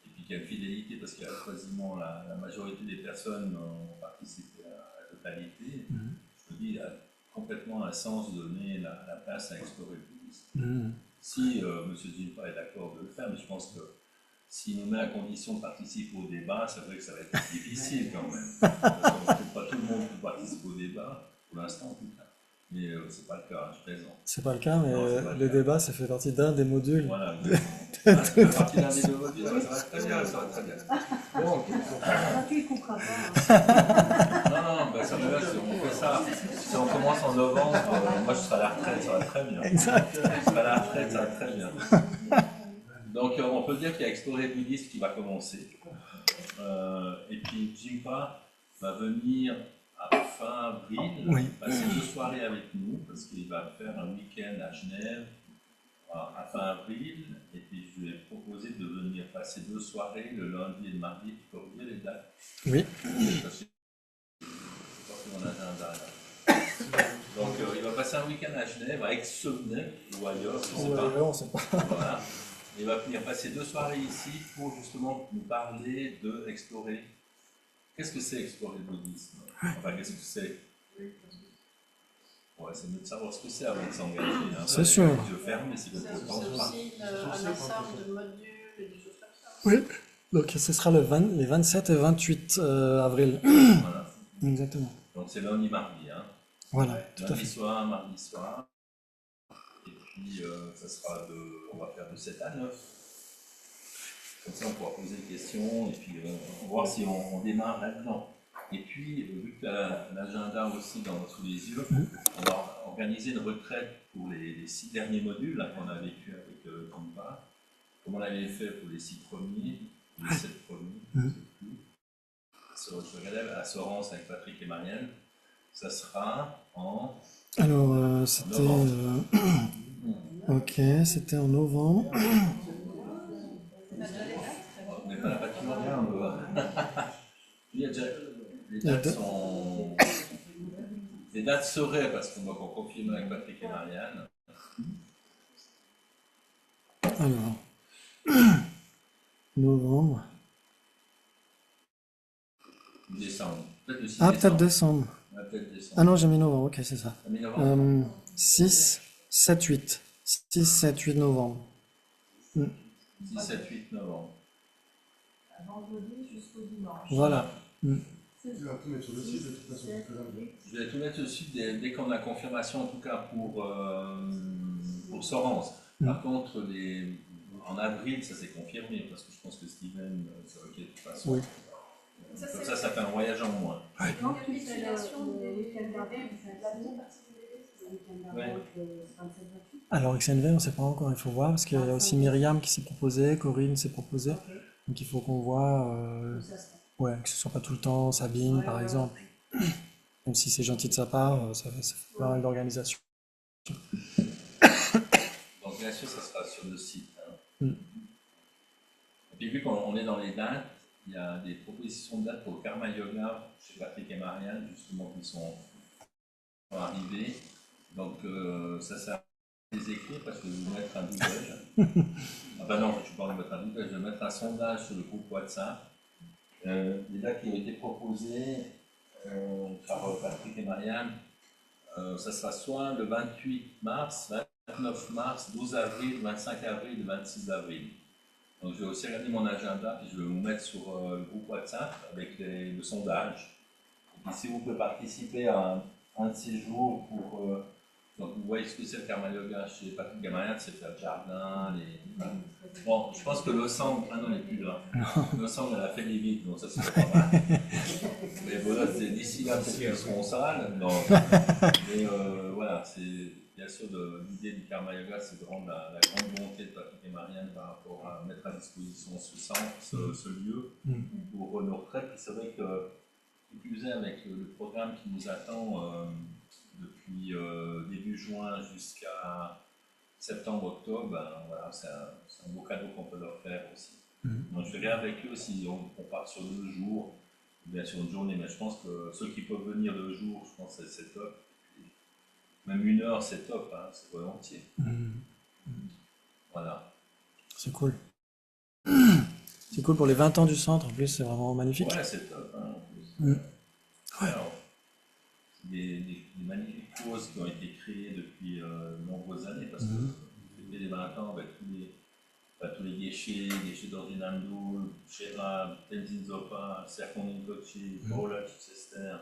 et puis qu'il y a une fidélité, parce qu'il y a quasiment la majorité des personnes ont participé à la totalité, je me dis, il y a complètement un sens de donner la place à explorer le bouddhisme. Si M. Jinpa est d'accord de le faire, mais je pense que s'il nous met à condition de participer au débat, c'est vrai que ça va être difficile quand même. Parce que pas tout le monde peut participer au débat, pour l'instant en tout cas. Mais c'est pas le cas, hein, je plaisante. C'est pas le cas, mais Non, c'est pas le le cas. débat, ça fait partie d'un des modules. Voilà, ça fait partie d'un des deux modules, ça va très bien, ça va très bien. Donc, Tu ne comprends pas. non, ben, ça va bien, si on fait ça, si on commence en novembre, moi je serai à la retraite, ça va très bien. Exact. Je serai à la retraite, ça va très bien. Donc on peut dire qu'il y a Explorer le bouddhisme qui va commencer. Et puis Jinpa va venir à fin avril, passer 2 soirées avec nous, parce qu'il va faire un week-end à Genève à fin avril. Et puis je lui ai proposé de venir passer 2 soirées, le lundi et le mardi. Tu peux redire les dates? Oui. Parce que je porte mon agenda là. Donc il va passer un week-end à Genève, à Aix-Genève ou ailleurs, je ne sais pas. On sait pas. Voilà. Il va venir passer 2 soirées ici pour justement nous parler de explorer. Qu'est-ce que c'est explorer le bouddhisme? Enfin, qu'est-ce que c'est? Ouais, c'est mieux de savoir ce que c'est avant de s'engager. Hein. C'est sûr. Je ferme, mais c'est C'est peut-être aussi un ensemble de modules et des choses comme ça. Oui. Donc ce sera les 27 et 28 avril. Voilà. Exactement. Donc c'est lundi, mardi. Hein. Voilà, tout à Lundi fait. soir, mardi soir. Et puis ça sera on va faire de 7 à 9. Comme ça on pourra poser des questions et puis on va voir si on démarre là-dedans. Et puis, vu que tu as l'agenda aussi sous les yeux, on va organiser une retraite pour les 6 derniers modules là, qu'on a vécu avec Jinpa, comme on l'avait fait pour les 6 premiers, ou les 7 premiers, je ne sais plus. Je regardais à Sorens avec Patrick et Marianne. Ça sera en. Alors, c'était. Ok, c'était en novembre. On n'est pas la bâtiment bien, on doit. Il y a déjà. Les dates sont. Les dates seraient, parce qu'on va confirmer avec Patrick et Marianne. Alors. Novembre. Décembre. Peut-être le 6 Ah, décembre. peut-être décembre. Ouais, peut-être décembre. Ah non, j'ai mis novembre, ok, c'est ça. T'as mis novembre 6, 7, 8. 6, 7, 8 novembre. 6, 7, 8 novembre. Vendredi jusqu'au dimanche. Voilà. Tu vas tout mettre sur le site de toute façon. Je vais tout mettre sur le site dès qu'on a confirmation, en tout cas pour Sorens. Par contre, en avril, ça s'est confirmé, parce que je pense que Steven, c'est ok de toute façon. Oui. Comme ça fait un voyage en moins. Donc, tu fais Le le week-end d'avant, Ouais. Alors, XNV, on ne sait pas encore, il faut voir, parce qu'il y a aussi Myriam qui s'est proposée, Corinne s'est proposée. Donc, il faut qu'on voit. Ouais, que ce soit pas tout le temps Sabine, par exemple. Même si c'est gentil de sa part, ça fait pas mal d'organisation. Donc, bien sûr, ça sera sur le site. Hein. Et puis, vu qu'on est dans les dates, il y a des propositions de dates pour le Karma Yoga chez Patrick et Marianne, justement, qui sont arrivés. Donc, ça sert à les écrire parce que je vais mettre un doublage. Ah ben non, je ne vais pas mettre un doublage, je vais mettre un sondage sur le groupe WhatsApp. Les dates qui ont été proposées par Patrick et Marianne, ça sera soit le 28 mars, 29 mars, 12 avril, 25 avril et 26 avril. Donc je vais aussi regarder mon agenda et je vais vous mettre sur le groupe WhatsApp avec le sondage. Et puis si vous pouvez participer à un de ces jours pour... donc vous voyez ce que c'est le Karma Yoga chez Patrick et Marianne, c'est faire le jardin, Bon, je pense que le sang, ah non, il n'est plus là. Le sang, elle a fait les vides, donc ça c'est pas mal. Mais voilà, d'ici là, peut-être qu'ils seront sales. Non. Mais voilà, c'est bien sûr l'idée du Karma Yoga, c'est de rendre la grande volonté de Patrick et Marianne par rapport à mettre à disposition ce centre, ce lieu pour nos retraites. Et c'est vrai que, plus avec le programme qui nous attend depuis début juin jusqu'à septembre-octobre, ben, voilà, c'est un beau cadeau qu'on peut leur faire aussi. Donc je verrai avec eux si on part sur 2 jours, ou bien sur une journée, mais je pense que ceux qui peuvent venir 2 jours, je pense que c'est top. Même 1 heure, c'est top, hein, c'est volontiers. Voilà. C'est cool. C'est cool pour les 20 ans du centre, en plus, c'est vraiment magnifique. Ouais, c'est top. Hein, en plus. Mm. Alors, des magnifiques causes qui ont été créées depuis de nombreuses années, parce que depuis les 20 ans, avec tous les déchets d'Ordinando, Shera, Tenzin Zopa, Serkon Rinpoche, Paola Chichester,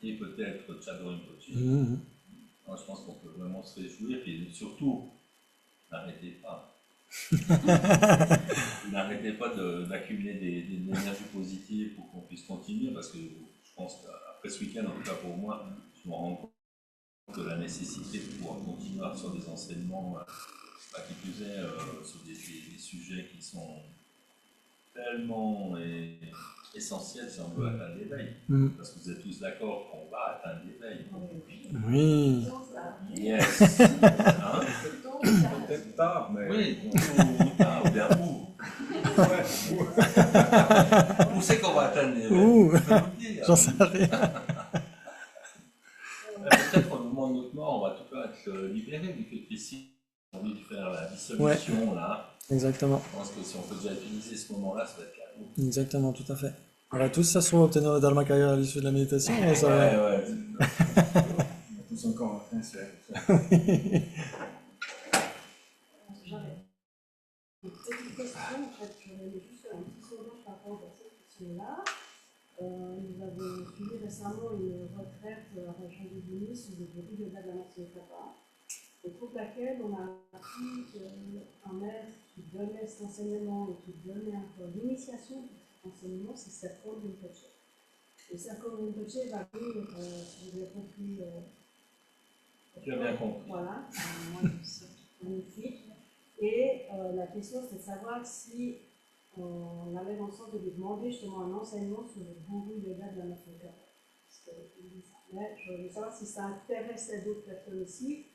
et peut-être Chado Rinpoche. Mhm. Alors, je pense qu'on peut vraiment se réjouir, et surtout, n'arrêtez pas. N'arrêtez pas d'accumuler des énergies positives pour qu'on puisse continuer, parce que je pense qu'après ce week-end, en tout cas pour moi, je me rends compte de la nécessité de pouvoir continuer sur des enseignements, qui plus est, sur des sujets qui sont tellement essentiels si on veut atteindre l'éveil. Mm. Parce que vous êtes tous d'accord qu'on va atteindre l'éveil. Oui. Yes. Hein? Peut-être tard, mais. Oui, ou tard, ou bien où. Où c'est qu'on va atteindre l'éveil? Ouh, Je peux vous le dire. j'en sais rien. Peut-être qu'au moment de notre mort, on va tout cas être libéré du fait qu'ici, on a envie de faire la dissolution là. Exactement. Je pense que si on peut déjà utiliser ce moment-là, ça va être cadeau. Exactement, tout à fait. On va tous s'asseoir, obtenir le Dharmakaya à l'issue de la méditation. Et ça va. Ouais. On a tous encore un siècle. J'avais une petite question, en fait, j'aurais juste un petit sondage par rapport à cette question-là. Nous avons suivi récemment une retraite à la région de Tunis sous le début de la Kappa, et pour laquelle on a appris qu'un maître qui donnait cet enseignement et qui donnait un peu l'initiation de cet enseignement, c'est Serkon Rinpoche. Et Serkon Rinpoche va venir, si vous avez compris, Tu as bien compris. voilà, magnifique. Et la question, c'est de savoir si on avait dans le sens de lui demander justement un enseignement sur le gourou yoga de la Matsuka. Mais je voulais savoir si ça intéressait d'autres personnes aussi,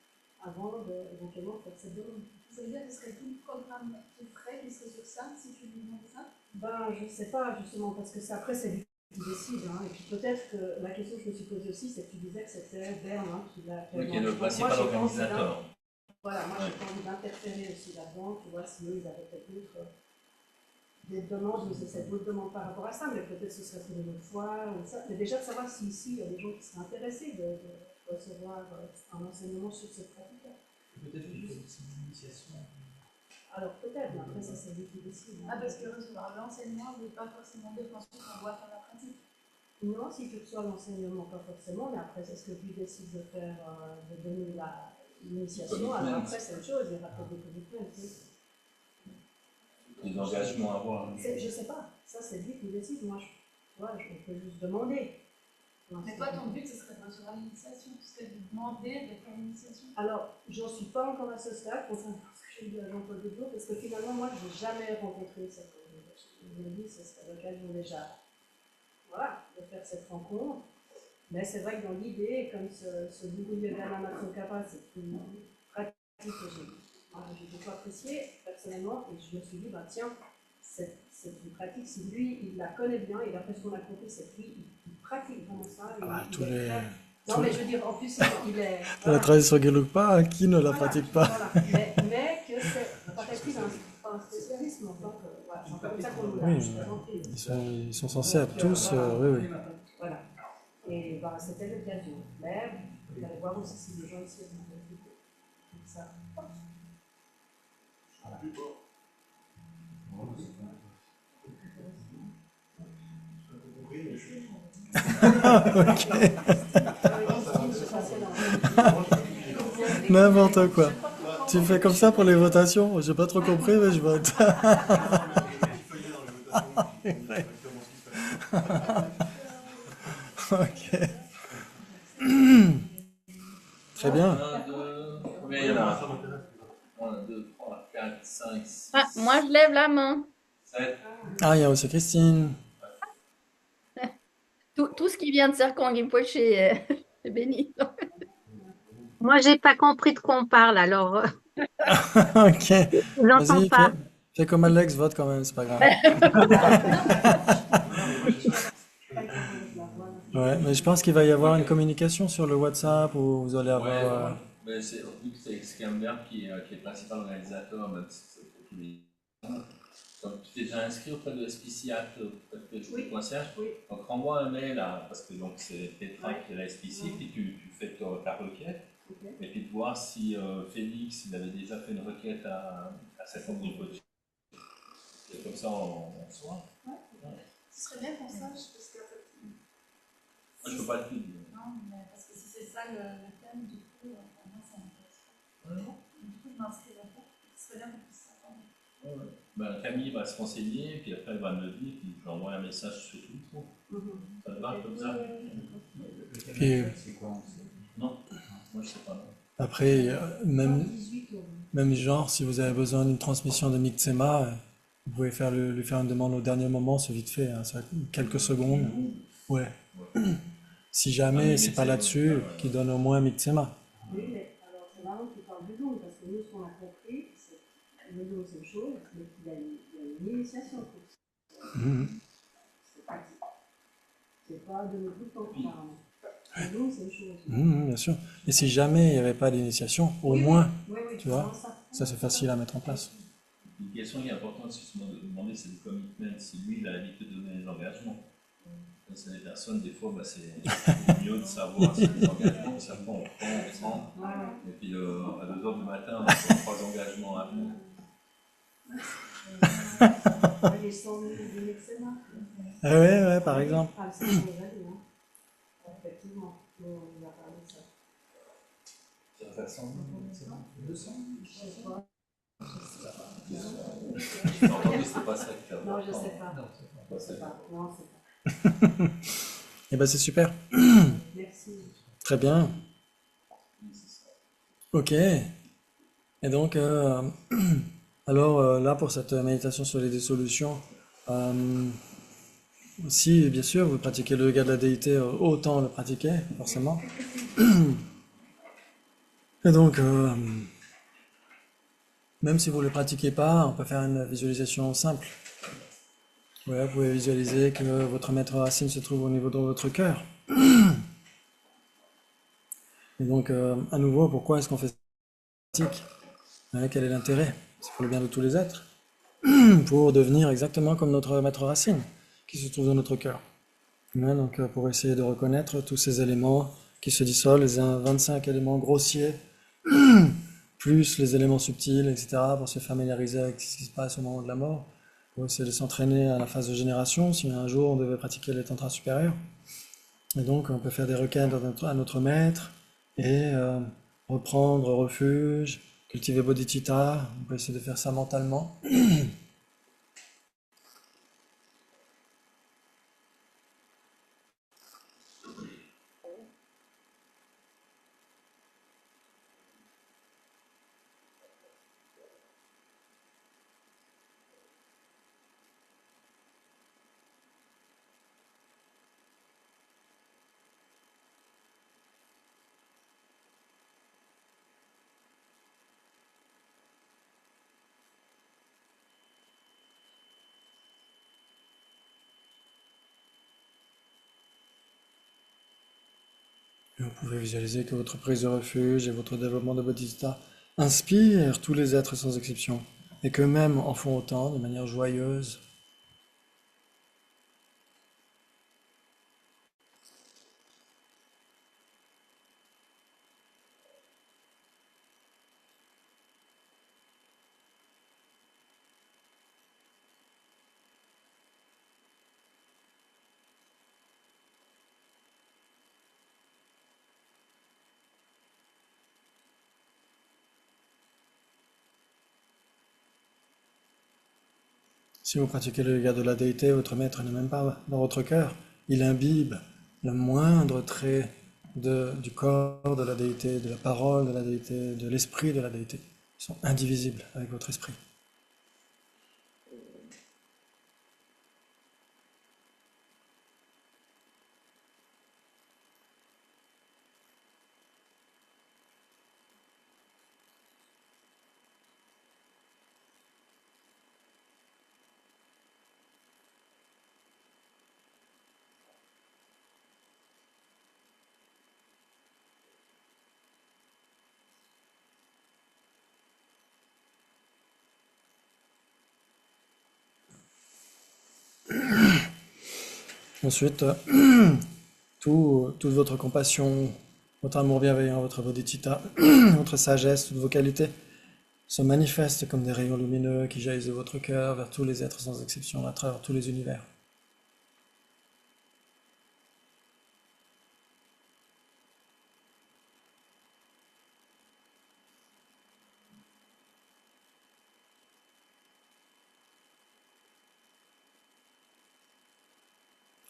avant d'éventuellement faire cette demande. Ça veut dire que ce serait tout le programme tout frais qui serait sur ça, si tu lui demandes ça? Ben, je ne sais pas, justement, parce que après, c'est lui qui décide. Hein. Et puis peut-être que la question que je me suis posée aussi, c'est que tu disais que c'était Berne qui l'a fait. Oui, qui est le principal organisateur. Voilà, moi j'ai pas envie d'interférer aussi là-dedans, tu vois, si eux ils avaient peut-être d'autres demandes, je sais c'est d'autres demandes par rapport à ça, mais peut-être ce serait pour une autre fois, ou ça. Mais déjà de savoir si ici il y a des gens qui seraient intéressés de recevoir un enseignement sur cette pratique-là. Peut-être juste une initiation. Alors peut-être, mais après ça c'est lui qui décide. Ah, parce que recevoir l'enseignement ne veut pas forcément dire qu'ensuite on doit faire la pratique. Non, si tu reçois l'enseignement, pas forcément, mais après c'est ce que lui décide de faire, de donner l'initiation, alors après c'est autre chose, il y aura peut-être des commitments. Des engagements à avoir. Je sais pas, ça c'est lui qui décide, moi je peux juste demander. Mais toi ton but ce serait de recevoir l'initiation, ce serait de demander de faire l'initiation. Alors, j'en suis pas encore à ce stade, contrairement à ce que j'ai dit à Jean-Paul Dubois, parce que finalement moi je n'ai jamais rencontré cette communauté. Je me dis ce serait l'occasion déjà de faire cette rencontre. Mais c'est vrai que dans l'idée, comme ce Guru Yoga Matsuka, c'est une pratique que j'ai beaucoup appréciée personnellement, et je me suis dit, bah tiens, c'est une pratique, si lui, il la connaît bien, et d'après ce qu'on a compris, c'est que lui, il pratique vraiment ça. Non, mais je veux dire, en plus, il est... La tradition Gelugpa, qui ne la pratique pas? Voilà. Mais que c'est pas pris d'un spécialisme, en tant que... Voilà, c'est comme ça qu'on nous l'a présenté. Ils sont censés être tous... oui. Voilà. Et bah, c'était l'occasion. Mais vous allez voir aussi si les gens ici sont intéressés. Donc ça. Ok. N'importe quoi. Tu fais comme ça pour les votations? J'ai pas trop compris, mais je vote. Ok. Très bien. 1, 2, oui, il y en a 1, 2, 3, 4, 5, 6. Ah, moi, je lève la main. 7. Ah, il y a aussi Christine. Tout ce qui vient de Serkon Rinpoche est béni. Moi, j'ai pas compris de quoi on parle, alors Ok. je n'entends Vas-y, pas. fais comme Alex, vote quand même, c'est pas grave. Ouais, mais je pense qu'il va y avoir une communication sur le WhatsApp où vous allez avoir. Mais vu que c'est c'est Camembert qui est le principal organisateur, même si c'est pour tous les. Donc, tu t'es déjà inscrit auprès de SPCIAT, auprès de Oui. Oui. Donc, renvoie un mail parce que donc c'est Petra qui est la SPC, puis tu fais ta requête, et puis de voir si Félix il avait déjà fait une requête à cette niveau. Et comme ça, on soit. Ouais. Ce serait bien qu'on sache, parce qu'en fait. Moi, je peux pas le dire. Non, mais parce que si c'est ça le thème, du coup, moi, ça m'intéresse pas. Du coup, je m'inscrirai pas. Ce serait bien qu'on puisse s'attendre. Ouais. Ben, Camille va se renseigner, puis après elle va me le dire, puis je lui envoie un message sur tout. Ça te va comme ça? Puis, C'est quoi? Non, moi je sais pas. Non. après, même genre, si vous avez besoin d'une transmission de Mictsema, vous pouvez lui faire une demande au dernier moment, c'est vite fait, hein, ça va quelques secondes. Ouais. Si jamais c'est pas là-dessus, qu'il donne au moins Mictsema. Oui, mais alors c'est marrant que tu parles du don, parce que nous, ce qu'on a compris, c'est que le don, c'est une chose, mais qu'il y a une initiation pour ça. C'est pas de tout le temps, apparemment. Le don, c'est une chose. Bien sûr. Et si jamais il n'y avait pas d'initiation, au moins, tu vois, ça c'est facile à mettre en place. Une question qui est importante, c'est de demander, c'est le commitment, si lui il a l'habitude de donner des engagements. Quand c'est des personnes, des fois, c'est mieux de savoir si les engagements, ça prend, on prend. Et puis à 2 heures du matin, on a 3 engagements à venir. Les 100 000 du Mexena. Ouais, par exemple. Ah, c'est déjà dit, hein. Effectivement, on a parlé de ça. Ça va faire 100 000, 200 000. Je sais pas. J'ai entendu, c'était pas ça que tu as. Non, je sais pas. Je sais pas. Non, c'est pas. Eh ben c'est super. Merci. Très bien. Ok. Et donc, alors là, pour cette méditation sur les dissolutions, si bien sûr vous pratiquez le yoga de la déité, autant le pratiquer, forcément. Et donc, même si vous ne le pratiquez pas, on peut faire une visualisation simple. Ouais, vous pouvez visualiser que votre maître racine se trouve au niveau de votre cœur. Et donc, à nouveau, pourquoi est-ce qu'on fait cette pratique? Quel est l'intérêt? C'est pour le bien de tous les êtres. Pour devenir exactement comme notre maître racine, qui se trouve dans notre cœur. Ouais, donc, pour essayer de reconnaître tous ces éléments qui se dissolvent, les 25 éléments grossiers, plus les éléments subtils, etc., pour se familiariser avec ce qui se passe au moment de la mort, pour essayer de s'entraîner à la phase de génération, si un jour on devait pratiquer les tantras supérieurs. Et donc on peut faire des requêtes à notre maître, et reprendre refuge, cultiver bodhicitta, on peut essayer de faire ça mentalement. Vous pouvez visualiser que votre prise de refuge et votre développement de bodhicitta inspirent tous les êtres sans exception, et qu'eux-mêmes en font autant de manière joyeuse. Si vous pratiquez le yoga de la déité, votre maître n'est même pas dans votre cœur. Il imbibe le moindre trait du corps de la déité, de la parole de la déité, de l'esprit de la déité. Ils sont indivisibles avec votre esprit. Ensuite, toute votre compassion, votre amour bienveillant, votre bodhicitta, votre sagesse, toutes vos qualités se manifestent comme des rayons lumineux qui jaillissent de votre cœur vers tous les êtres sans exception, à travers tous les univers.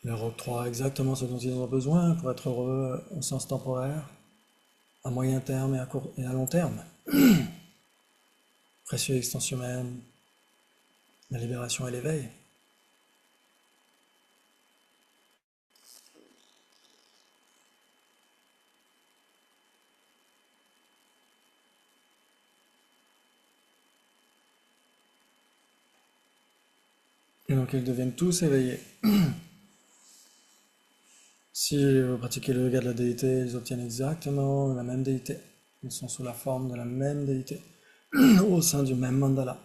Leur octroie exactement ce dont ils ont besoin pour être heureux au sens temporaire, à moyen terme et à long terme. Précieux extension humaine, la libération et l'éveil. Et donc ils deviennent tous éveillés. Si vous pratiquez le yoga de la déité, ils obtiennent exactement la même déité. Ils sont sous la forme de la même déité, au sein du même mandala,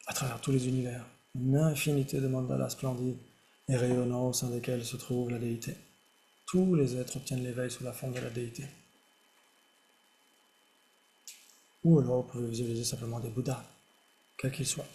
à travers tous les univers. Une infinité de mandalas splendides et rayonnants au sein desquels se trouve la déité. Tous les êtres obtiennent l'éveil sous la forme de la déité. Ou alors vous pouvez visualiser simplement des Bouddhas, quels qu'ils soient.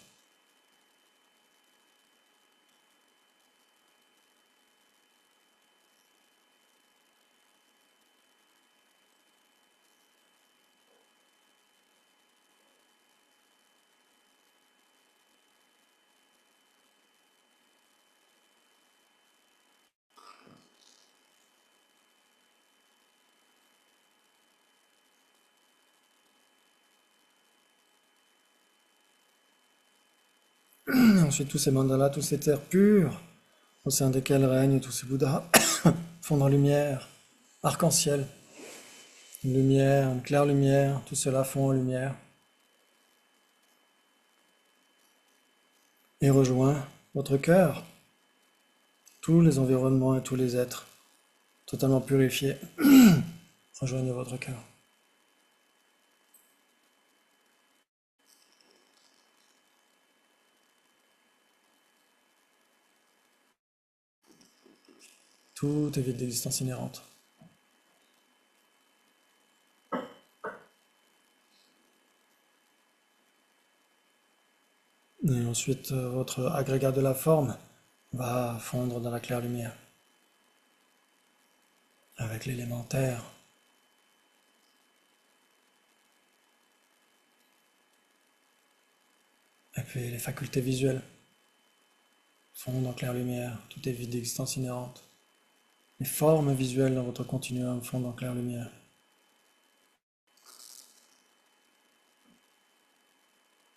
Et ensuite, tous ces mandalas, tous ces terres pures, au sein desquelles règnent tous ces Bouddhas, fondent en lumière, arc-en-ciel, une lumière, une claire lumière, tout cela fond en lumière, et rejoint votre cœur, tous les environnements et tous les êtres, totalement purifiés, rejoignent votre cœur. Tout est vide d'existence inhérente. Et ensuite, votre agrégat de la forme va fondre dans la claire lumière, avec l'élémentaire. Et puis les facultés visuelles fondent en claire lumière, tout est vide d'existence inhérente. Les formes visuelles dans votre continuum fondent en claire lumière.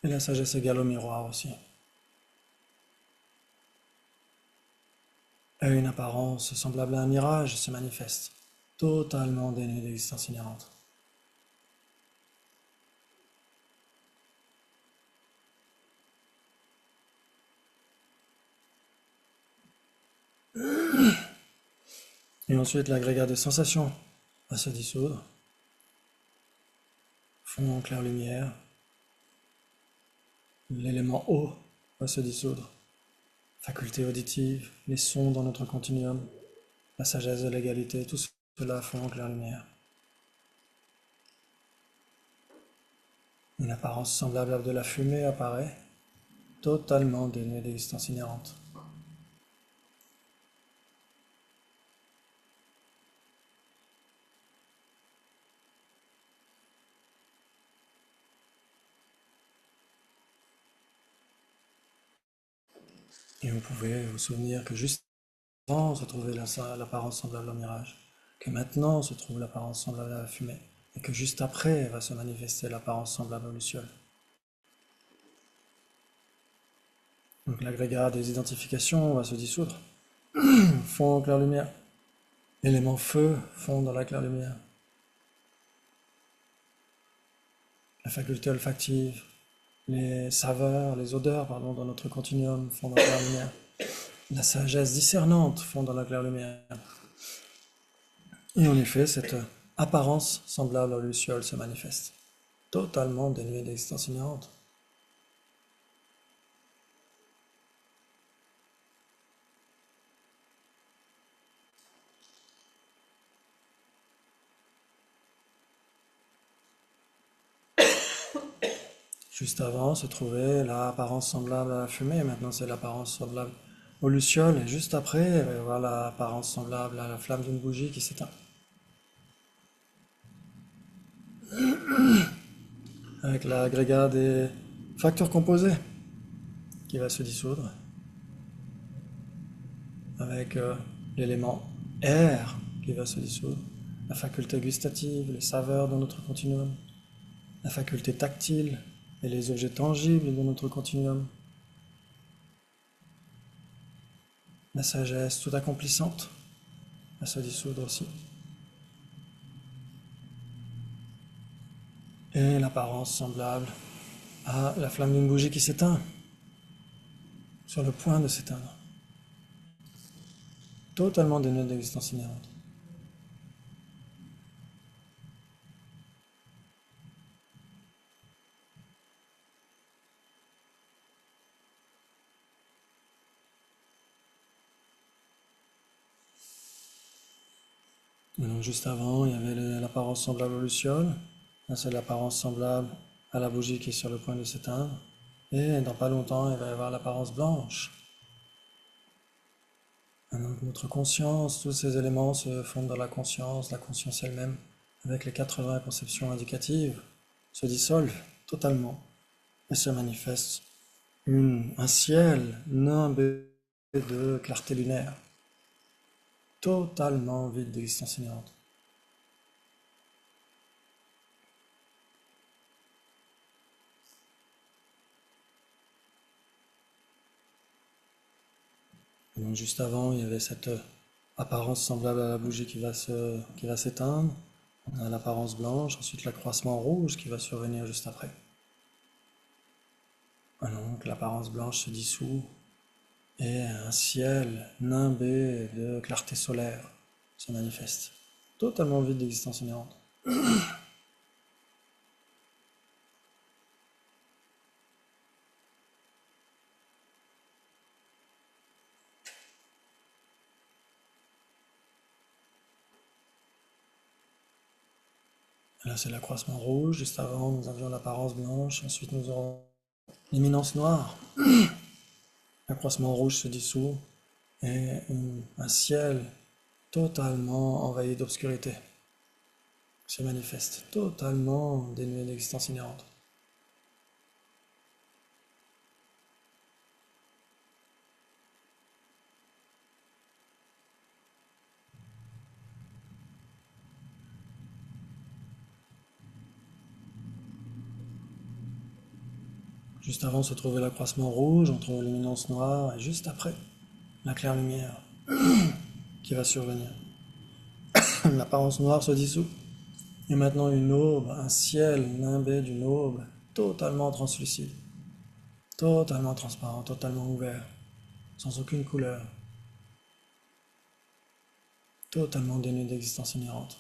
Et la sagesse égale au miroir aussi. Et une apparence semblable à un mirage se manifeste, totalement dénuée d'existence inhérente. Et ensuite, l'agrégat de sensations va se dissoudre, fond en claire lumière. L'élément eau va se dissoudre. Faculté auditive, les sons dans notre continuum, la sagesse de l'égalité, tout cela fond en claire lumière. Une apparence semblable à de la fumée apparaît, totalement dénuée d'existence inhérente. Et vous pouvez vous souvenir que juste avant se trouvait l'apparence semblable au mirage, que maintenant se trouve l'apparence semblable à la fumée, et que juste après va se manifester l'apparence semblable aux lucioles. Donc l'agrégat des identifications va se dissoudre, fond en claire lumière. L'élément feu fond dans la claire lumière. La faculté olfactive, les saveurs, les odeurs, dans notre continuum font dans la claire lumière. La sagesse discernante fond dans la claire lumière. Et en effet, cette apparence semblable aux lucioles se manifeste, totalement dénuée d'existence inhérente. Juste avant se trouvait l'apparence semblable à la fumée, maintenant c'est l'apparence semblable aux lucioles, et juste après, voilà l'apparence semblable à la flamme d'une bougie qui s'éteint. Avec l'agrégat des facteurs composés qui va se dissoudre, avec l'élément air qui va se dissoudre, la faculté gustative, les saveurs dans notre continuum, la faculté tactile et les objets tangibles dans notre continuum, la sagesse tout accomplissante va se dissoudre aussi. Et l'apparence semblable à la flamme d'une bougie qui s'éteint, sur le point de s'éteindre. Totalement dénué d'existence inhérente. Et donc juste avant, il y avait l'apparence semblable aux lucioles. Là, c'est l'apparence semblable à la bougie qui est sur le point de s'éteindre. Et dans pas longtemps, il va y avoir l'apparence blanche. Et donc notre conscience, tous ces éléments se fondent dans la conscience elle-même, avec les 80 conceptions indicatives, se dissolvent totalement et se manifeste un ciel nimbé de clarté lunaire, totalement vide d'existence inhérente. Et donc juste avant, il y avait cette apparence semblable à la bougie qui va s'éteindre. On a l'apparence blanche, ensuite l'accroissement rouge qui va survenir juste après. Et donc l'apparence blanche se dissout et un ciel nimbé de clarté solaire se manifeste, totalement vide d'existence inhérente. Là, c'est l'accroissement rouge. Juste avant, nous avions l'apparence blanche. Ensuite, nous aurons l'imminence noire. L'accroissement rouge se dissout et un ciel totalement envahi d'obscurité se manifeste, totalement dénué d'existence inhérente. Juste avant se trouvait l'accroissement rouge entre l'imminence noire et juste après, la claire lumière qui va survenir. L'apparence noire se dissout. Et maintenant une aube, un ciel nimbé d'une aube totalement translucide, totalement transparent, totalement ouvert, sans aucune couleur, totalement dénué d'existence inhérente.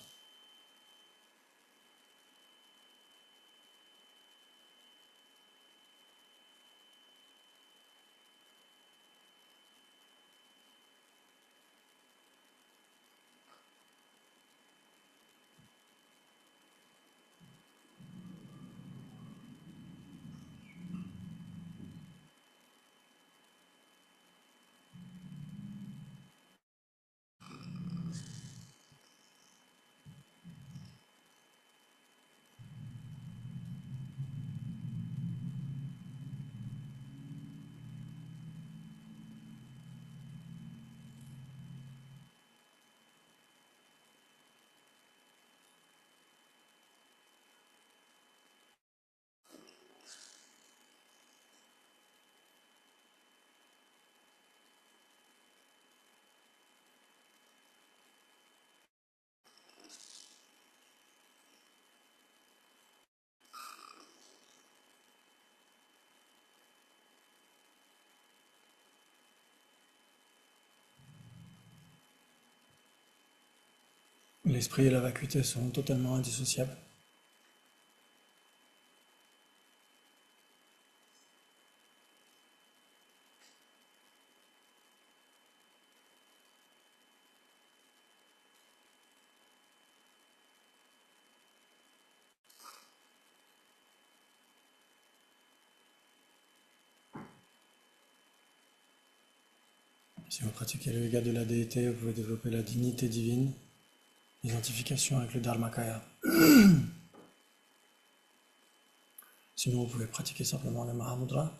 L'esprit et la vacuité sont totalement indissociables. Si vous pratiquez le yoga de la déité, vous pouvez développer la dignité divine, l'identification avec le Dharmakaya. Sinon, vous pouvez pratiquer simplement le Mahamudra.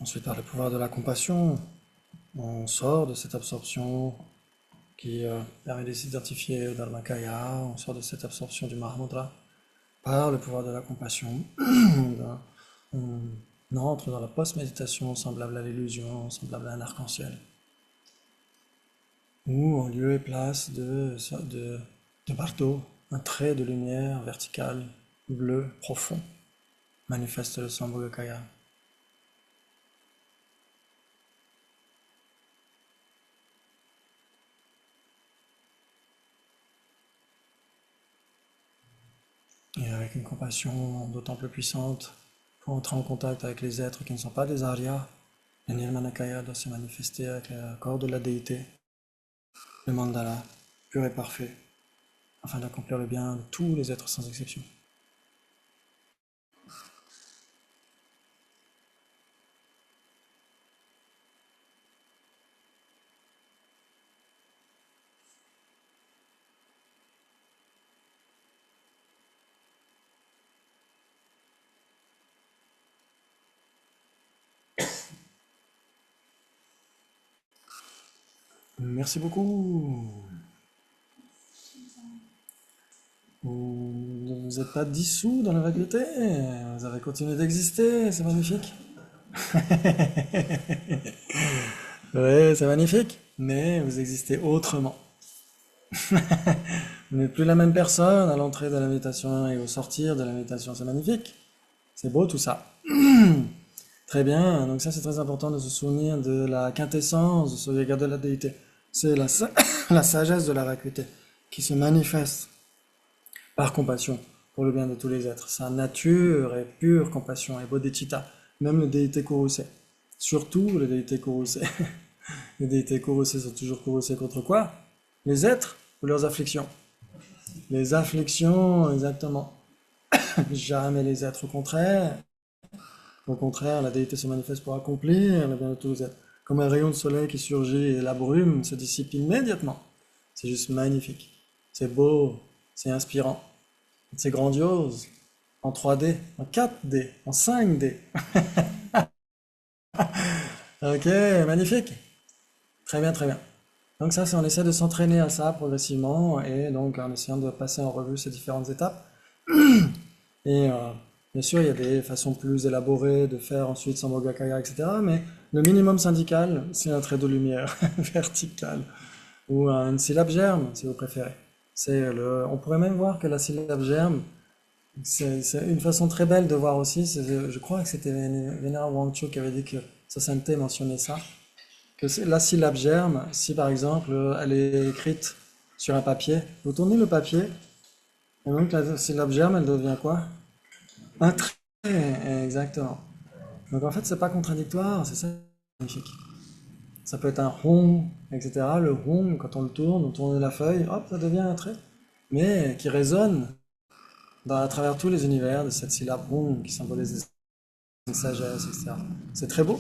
Ensuite, par le pouvoir de la compassion, on sort de cette absorption qui permet de s'identifier au Dharmakaya, on sort de cette absorption du Mahamudra. Par le pouvoir de la compassion, on entre dans la post-méditation semblable à l'illusion, semblable à un arc-en-ciel, où en lieu et place de Bardo, un trait de lumière verticale, bleu, profond, manifeste le Sambhogakaya. Et avec une compassion d'autant plus puissante, pour entrer en contact avec les êtres qui ne sont pas des Aryas, le Nirmanakaya doit se manifester avec le corps de la déité, le mandala, pur et parfait, afin d'accomplir le bien de tous les êtres sans exception. Merci beaucoup. Vous n'êtes pas dissous dans la vacuité, vous avez continué d'exister, c'est magnifique. Oui, c'est magnifique, mais vous existez autrement. Vous n'êtes plus la même personne à l'entrée de la méditation et au sortir de la méditation, c'est magnifique. C'est beau tout ça. Très bien, donc ça c'est très important de se souvenir de la quintessence de ce yoga de la déité. C'est la sagesse de la vacuité qui se manifeste par compassion pour le bien de tous les êtres. Sa nature est pure compassion et bodhicitta, même le déité courroucé. Surtout le déité courroucé. Les déités courroucés sont toujours courroucés contre quoi? Les êtres ou leurs afflictions? Les afflictions, exactement. Jamais les êtres, au contraire. Au contraire, la déité se manifeste pour accomplir le bien de tous les êtres. Comme un rayon de soleil qui surgit et la brume se dissipe immédiatement. C'est juste magnifique. C'est beau, c'est inspirant, c'est grandiose. En 3D, en 4D, en 5D. Ok, magnifique. Très bien, très bien. Donc ça, c'est on essaie de s'entraîner à ça progressivement et donc en essayant de passer en revue ces différentes étapes. Et bien sûr, il y a des façons plus élaborées de faire ensuite Sambhogakaya, etc. Mais le minimum syndical, c'est un trait de lumière vertical ou une syllabe germe, si vous préférez. On pourrait même voir que la syllabe germe, c'est une façon très belle de voir aussi. Je crois que c'était Venerable Wangcho qui avait dit que Sasante mentionnait ça. Que la syllabe germe, si par exemple elle est écrite sur un papier, vous tournez le papier, et donc la syllabe germe, elle devient quoi? Un trait, exactement. Donc en fait, c'est pas contradictoire, c'est ça magnifique. Ça peut être un rond, etc. Le rond, quand on le tourne, on tourne la feuille, hop, ça devient un trait. Mais qui résonne à travers tous les univers de cette syllabe rond qui symbolise une sagesse, etc. C'est très beau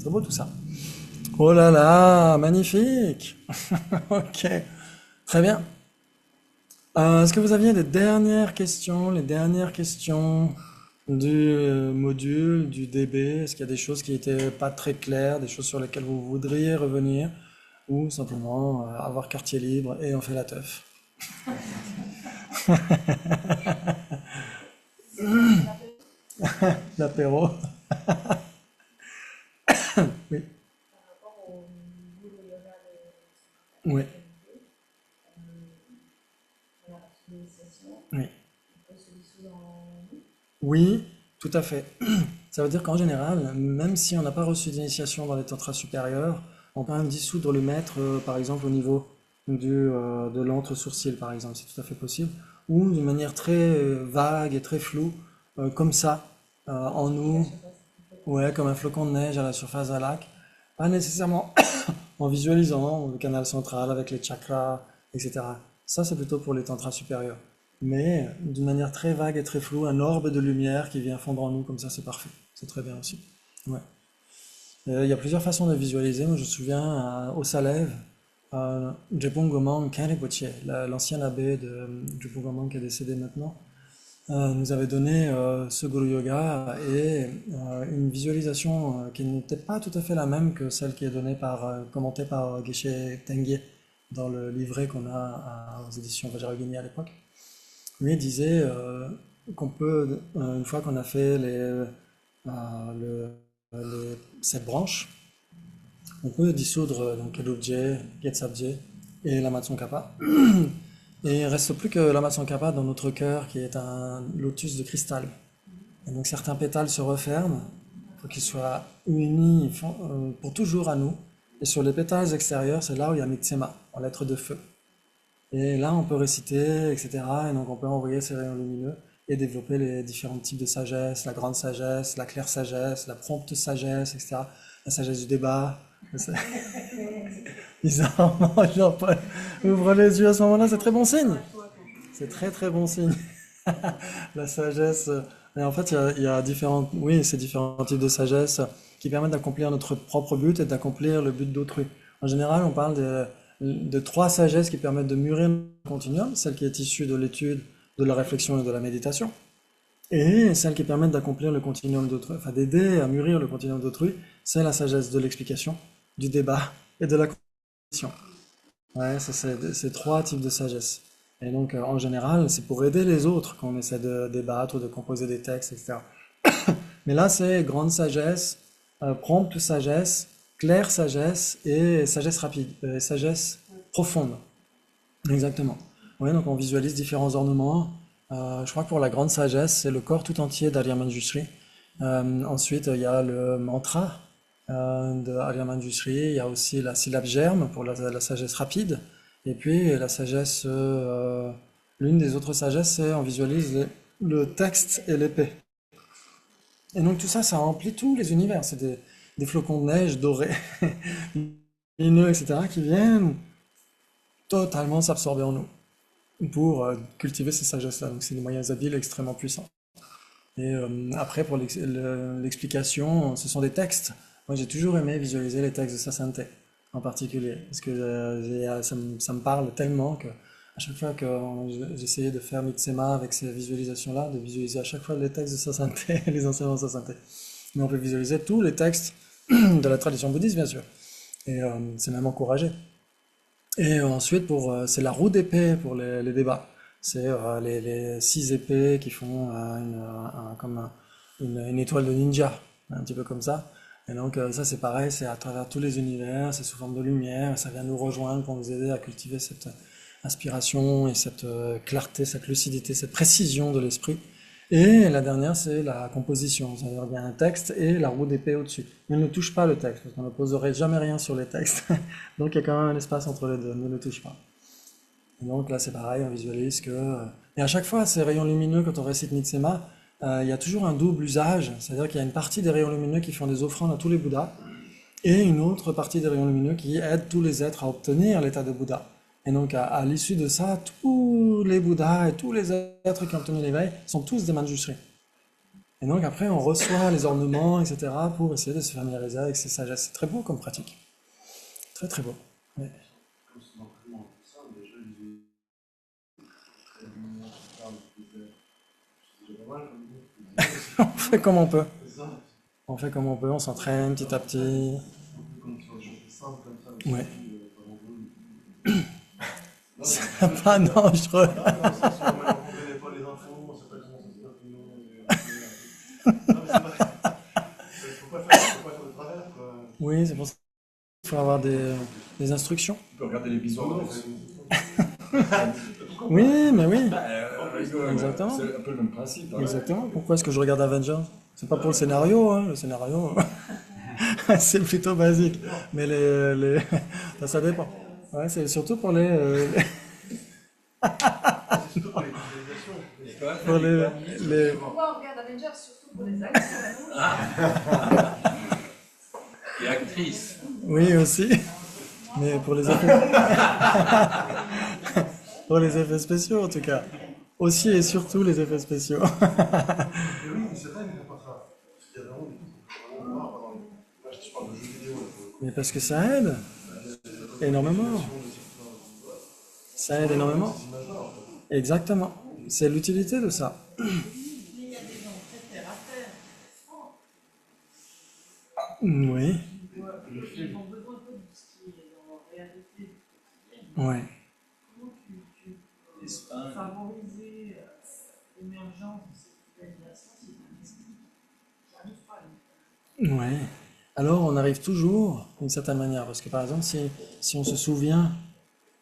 tout ça. Oh là là, magnifique. Ok, très bien. Est-ce que vous aviez des dernières questions, les dernières questions du module, du DB? Est-ce qu'il y a des choses qui n'étaient pas très claires, des choses sur lesquelles vous voudriez revenir, ou simplement avoir quartier libre et on fait la teuf? L'apéro. Oui. Par rapport au guru yoga Oui. la partie d'initiation, Oui. on peut se dissoudre en nous. Oui, tout à fait. Ça veut dire qu'en général, même si on n'a pas reçu d'initiation dans les tantras supérieurs, on peut même dissoudre le maître, par exemple, au niveau de l'entre-sourcil, par exemple, c'est tout à fait possible, ou d'une manière très vague et très floue, comme ça, en nous, ouais, comme un flocon de neige à la surface d'un lac, pas nécessairement en visualisant le canal central avec les chakras, etc. Ça, c'est plutôt pour les tantras supérieurs. Mais d'une manière très vague et très floue, un orbe de lumière qui vient fondre en nous, comme ça, c'est parfait. C'est très bien aussi. Ouais. Il y a plusieurs façons de visualiser. Moi, je me souviens au Salève, Drepung Gomang Khenpo, l'ancien abbé de Drepung Gomang qui est décédé maintenant, nous avait donné ce Guru Yoga et une visualisation qui n'était pas tout à fait la même que celle qui est donnée commentée par Geshe Tengue dans le livret qu'on a aux éditions Vajrayogini à l'époque. Lui disait qu'on peut, une fois qu'on a fait cette branche, on peut dissoudre donc Gelugje, Getsabje et l'Amatsongkhapa. Et il ne reste plus que l'Amatsongkhapa dans notre cœur qui est un lotus de cristal. Et donc certains pétales se referment pour qu'ils soient unis pour toujours à nous. Et sur les pétales extérieurs, c'est là où il y a Mitsema, en lettres de feu. Et là, on peut réciter, etc. Et donc, on peut envoyer ces rayons lumineux et développer les différents types de sagesse, la grande sagesse, la claire sagesse, la prompte sagesse, etc. La sagesse du débat. Bizarrement, Jean-Paul ouvre les yeux à ce moment-là, c'est très bon signe. C'est très très bon signe. La sagesse. Et en fait, il y a ces différents types de sagesse qui permettent d'accomplir notre propre but et d'accomplir le but d'autrui. En général, on parle de trois sagesses qui permettent de mûrir le continuum, celle qui est issue de l'étude, de la réflexion et de la méditation, et celle qui permet d'accomplir le continuum d'autrui, enfin d'aider à mûrir le continuum d'autrui, c'est la sagesse de l'explication, du débat et de la compétition. Ouais, c'est trois types de sagesse. Et donc, en général, c'est pour aider les autres qu'on essaie de débattre ou de composer des textes, etc. Mais là, c'est grande sagesse, prompte sagesse, claire sagesse et sagesse rapide, sagesse profonde. Exactement. Oui, donc on visualise différents ornements. Je crois que pour la grande sagesse, c'est le corps tout entier d'Arya Manjushri. Ensuite, il y a le mantra de Arya Manjushri. Il y a aussi la syllabe germe pour la sagesse rapide. Et puis la sagesse, l'une des autres sagesses, c'est on visualise le texte et l'épée. Et donc tout ça, ça remplit tous les univers. C'est des flocons de neige dorés, lumineux, etc., qui viennent totalement s'absorber en nous pour cultiver ces sagesses-là. Donc c'est des moyens habiles extrêmement puissants. Et après, pour l'explication, ce sont des textes. Moi, j'ai toujours aimé visualiser les textes de Sasanté, en particulier, parce que ça me parle tellement que à chaque fois que j'essayais de faire Mitsema avec ces visualisations-là, de visualiser à chaque fois les textes de Sasanté, les enseignements de Sasanté. Mais on peut visualiser tous les textes de la tradition bouddhiste, bien sûr. Et c'est même encouragé. Et ensuite, c'est la roue d'épée pour les débats. C'est les 6 épées qui font comme une étoile de ninja, un petit peu comme ça. Et donc ça c'est pareil, c'est à travers tous les univers, c'est sous forme de lumière, ça vient nous rejoindre pour nous aider à cultiver cette inspiration et cette clarté, cette lucidité, cette précision de l'esprit. Et la dernière, c'est la composition. C'est-à-dire qu'il y a un texte et la roue d'épée au-dessus. Mais ne touche pas le texte, parce qu'on ne poserait jamais rien sur les textes. Donc il y a quand même un espace entre les deux, ne le touche pas. Et donc là, c'est pareil, on visualise que... Et à chaque fois, ces rayons lumineux, quand on récite Mitsema, il y a toujours un double usage. C'est-à-dire qu'il y a une partie des rayons lumineux qui font des offrandes à tous les Bouddhas, et une autre partie des rayons lumineux qui aident tous les êtres à obtenir l'état de Bouddha. Et donc, à l'issue de ça, tous les Bouddhas et tous les êtres qui ont obtenu l'éveil sont tous des Manjushri. Et donc, après, on reçoit les ornements, etc., pour essayer de se familiariser avec ces sagesses. C'est très beau comme pratique. Très, très beau. Ouais. On fait comme on peut. On fait comme on peut, on s'entraîne petit à petit. Ouais. C'est pas dangereux. Oui, c'est pour ça qu'il faut avoir des instructions. On peut regarder les bisounours. Oui, mais oui. Exactement. C'est un peu le même principe. Hein. Exactement. Pourquoi est-ce que je regarde Avengers? C'est pas pour le scénario, hein. Le scénario, c'est plutôt basique. Mais ça dépend. Ouais, c'est surtout pour pour les... Pourquoi on regarde Avengers surtout pour les acteurs? Et actrice. Oui, aussi. Mais pour les effets... pour les effets spéciaux, en tout cas. Aussi et surtout les effets spéciaux. Oui, c'est vrai, mais pas ça. Il y a vraiment des trucs qui sont vraiment noirs dans les... Moi, je parle de jeux vidéo. Mais parce que ça aide énormément. Ça aide énormément. Exactement. C'est l'utilité de ça. Oui. Ils ont besoin de ce qui est dans la réalité quotidienne. Ouais. Comment tu peux favoriser l'émergence de cette imagination si tu as un esprit qui n'arrive pas à le faire? Ouais. Alors on arrive toujours d'une certaine manière. Parce que par exemple, si on se souvient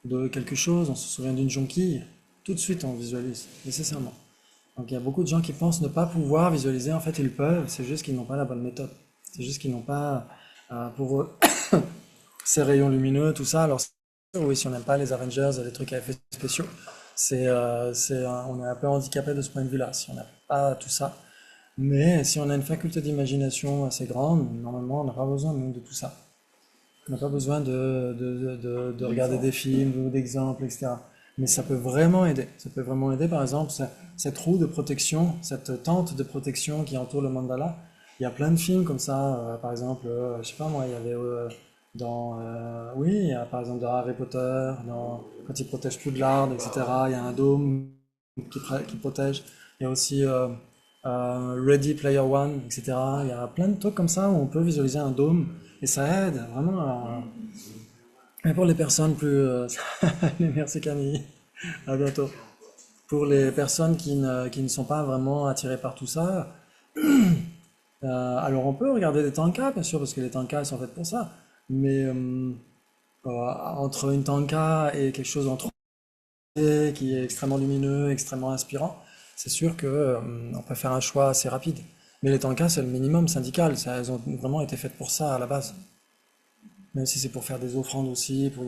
de quelque chose, on se souvient d'une jonquille, tout de suite on visualise, nécessairement. Donc il y a beaucoup de gens qui pensent ne pas pouvoir visualiser. En fait, ils peuvent, c'est juste qu'ils n'ont pas la bonne méthode. C'est juste qu'ils n'ont pas, pour eux, ces rayons lumineux, tout ça. Alors, oui, si on n'aime pas les Avengers et les trucs à effets spéciaux, on est un peu handicapé de ce point de vue-là, si on n'a pas tout ça. Mais si on a une faculté d'imagination assez grande, normalement, on n'a pas besoin même de tout ça. On n'a pas besoin de regarder des films ou d'exemples, etc. Mais ça peut vraiment aider. Ça peut vraiment aider, par exemple, cette roue de protection, cette tente de protection qui entoure le mandala. Il y a plein de films comme ça, par exemple, je sais pas moi, il y avait oui, il y a par exemple dans Harry Potter, quand il protège Poudlard, etc. Il y a un dôme qui protège. Il y a aussi Ready Player One, etc. Il y a plein de trucs comme ça où on peut visualiser un dôme et ça aide vraiment à... Et pour les personnes plus... Merci Camille, à bientôt. Pour les personnes qui ne sont pas vraiment attirées par tout ça, alors on peut regarder des tankas, bien sûr, parce que les tankas sont faits pour ça. Mais entre une tanka et quelque chose en 3D qui est extrêmement lumineux, extrêmement inspirant, c'est sûr que on peut faire un choix assez rapide. Mais les tankas, c'est le minimum syndical. Elles ont vraiment été faites pour ça à la base. Même si c'est pour faire des offrandes aussi, pour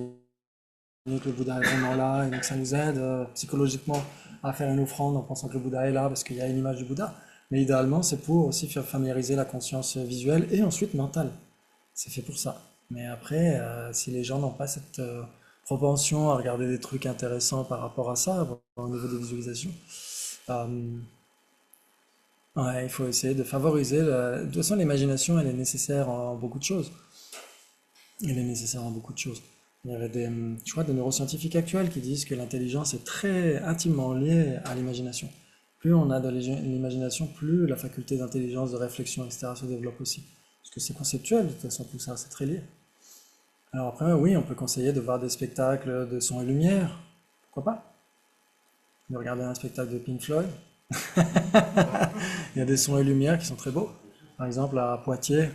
que le Bouddha est vraiment là, et donc ça nous aide psychologiquement à faire une offrande en pensant que le Bouddha est là parce qu'il y a une image du Bouddha. Mais idéalement, c'est pour aussi faire familiariser la conscience visuelle et ensuite mentale. C'est fait pour ça. Mais après, si les gens n'ont pas cette propension à regarder des trucs intéressants par rapport à ça, au niveau des visualisations, ouais, il faut essayer de favoriser. De toute façon, l'imagination, elle est nécessaire en beaucoup de choses. Elle est nécessaire en beaucoup de choses. Il y avait je crois, des neuroscientifiques actuels qui disent que l'intelligence est très intimement liée à l'imagination. Plus on a de l'imagination, plus la faculté d'intelligence, de réflexion, etc. se développe aussi. Parce que c'est conceptuel, de toute façon, tout ça, c'est très lié. Alors après, oui, on peut conseiller de voir des spectacles de son et lumière. Pourquoi pas? De regarder un spectacle de Pink Floyd. Il y a des sons et lumières qui sont très beaux. Par exemple, à Poitiers,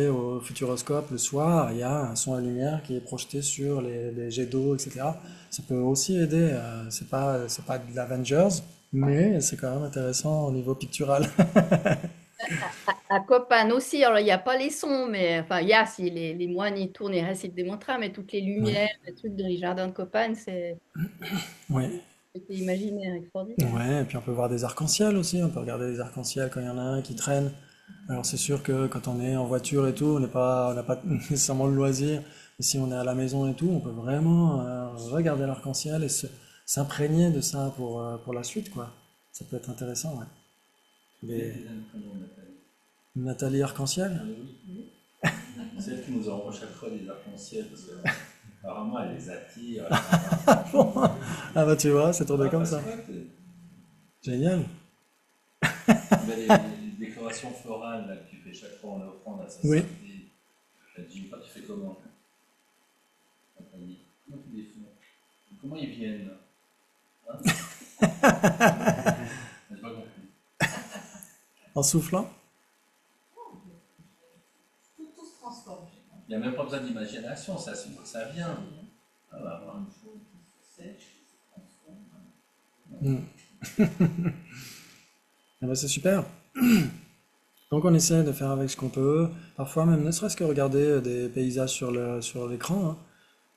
au Futuroscope, le soir, il y a un son et lumière qui est projeté sur les jets d'eau, etc. Ça peut aussi aider. C'est pas de l'Avengers, mais c'est quand même intéressant au niveau pictural. À Copan aussi, alors il n'y a pas les sons, mais enfin, il y a, si les moines y tournent et récitent des mantras, mais toutes les lumières, les trucs dans les jardins de Copan, c'est Oui. imaginaire, extraordinaire. Ouais, et puis on peut voir des arcs-en-ciel aussi, on peut regarder des arcs-en-ciel quand il y en a un qui traîne. Alors c'est sûr que quand on est en voiture et tout, on n'a pas nécessairement le loisir, mais si on est à la maison et tout, on peut vraiment regarder l'arc-en-ciel et s'imprégner de ça pour la suite, quoi. Ça peut être intéressant, ouais. Nathalie Arc-en-Ciel? Oui. C'est elle qui nous envoie chaque fois des arcs-en-ciel, parce que apparemment elle les attire. Ah bah tu vois, c'est tourné comme ça. Génial. Mais les décorations florales là, que tu fais chaque fois en offrande à ça, Oui. Jim, toi, tu fais comment? Comment tu les fais? Comment ils viennent? Hein? J'ai pas compris. En soufflant? Tout se transforme. Il n'y a même pas besoin d'imagination, ça vient. Ah, bah, voilà. Une chose qui se sèche, qui se transforme. Eh ben, c'est super. Donc on essaie de faire avec ce qu'on peut. Parfois même ne serait-ce que regarder des paysages sur l'écran,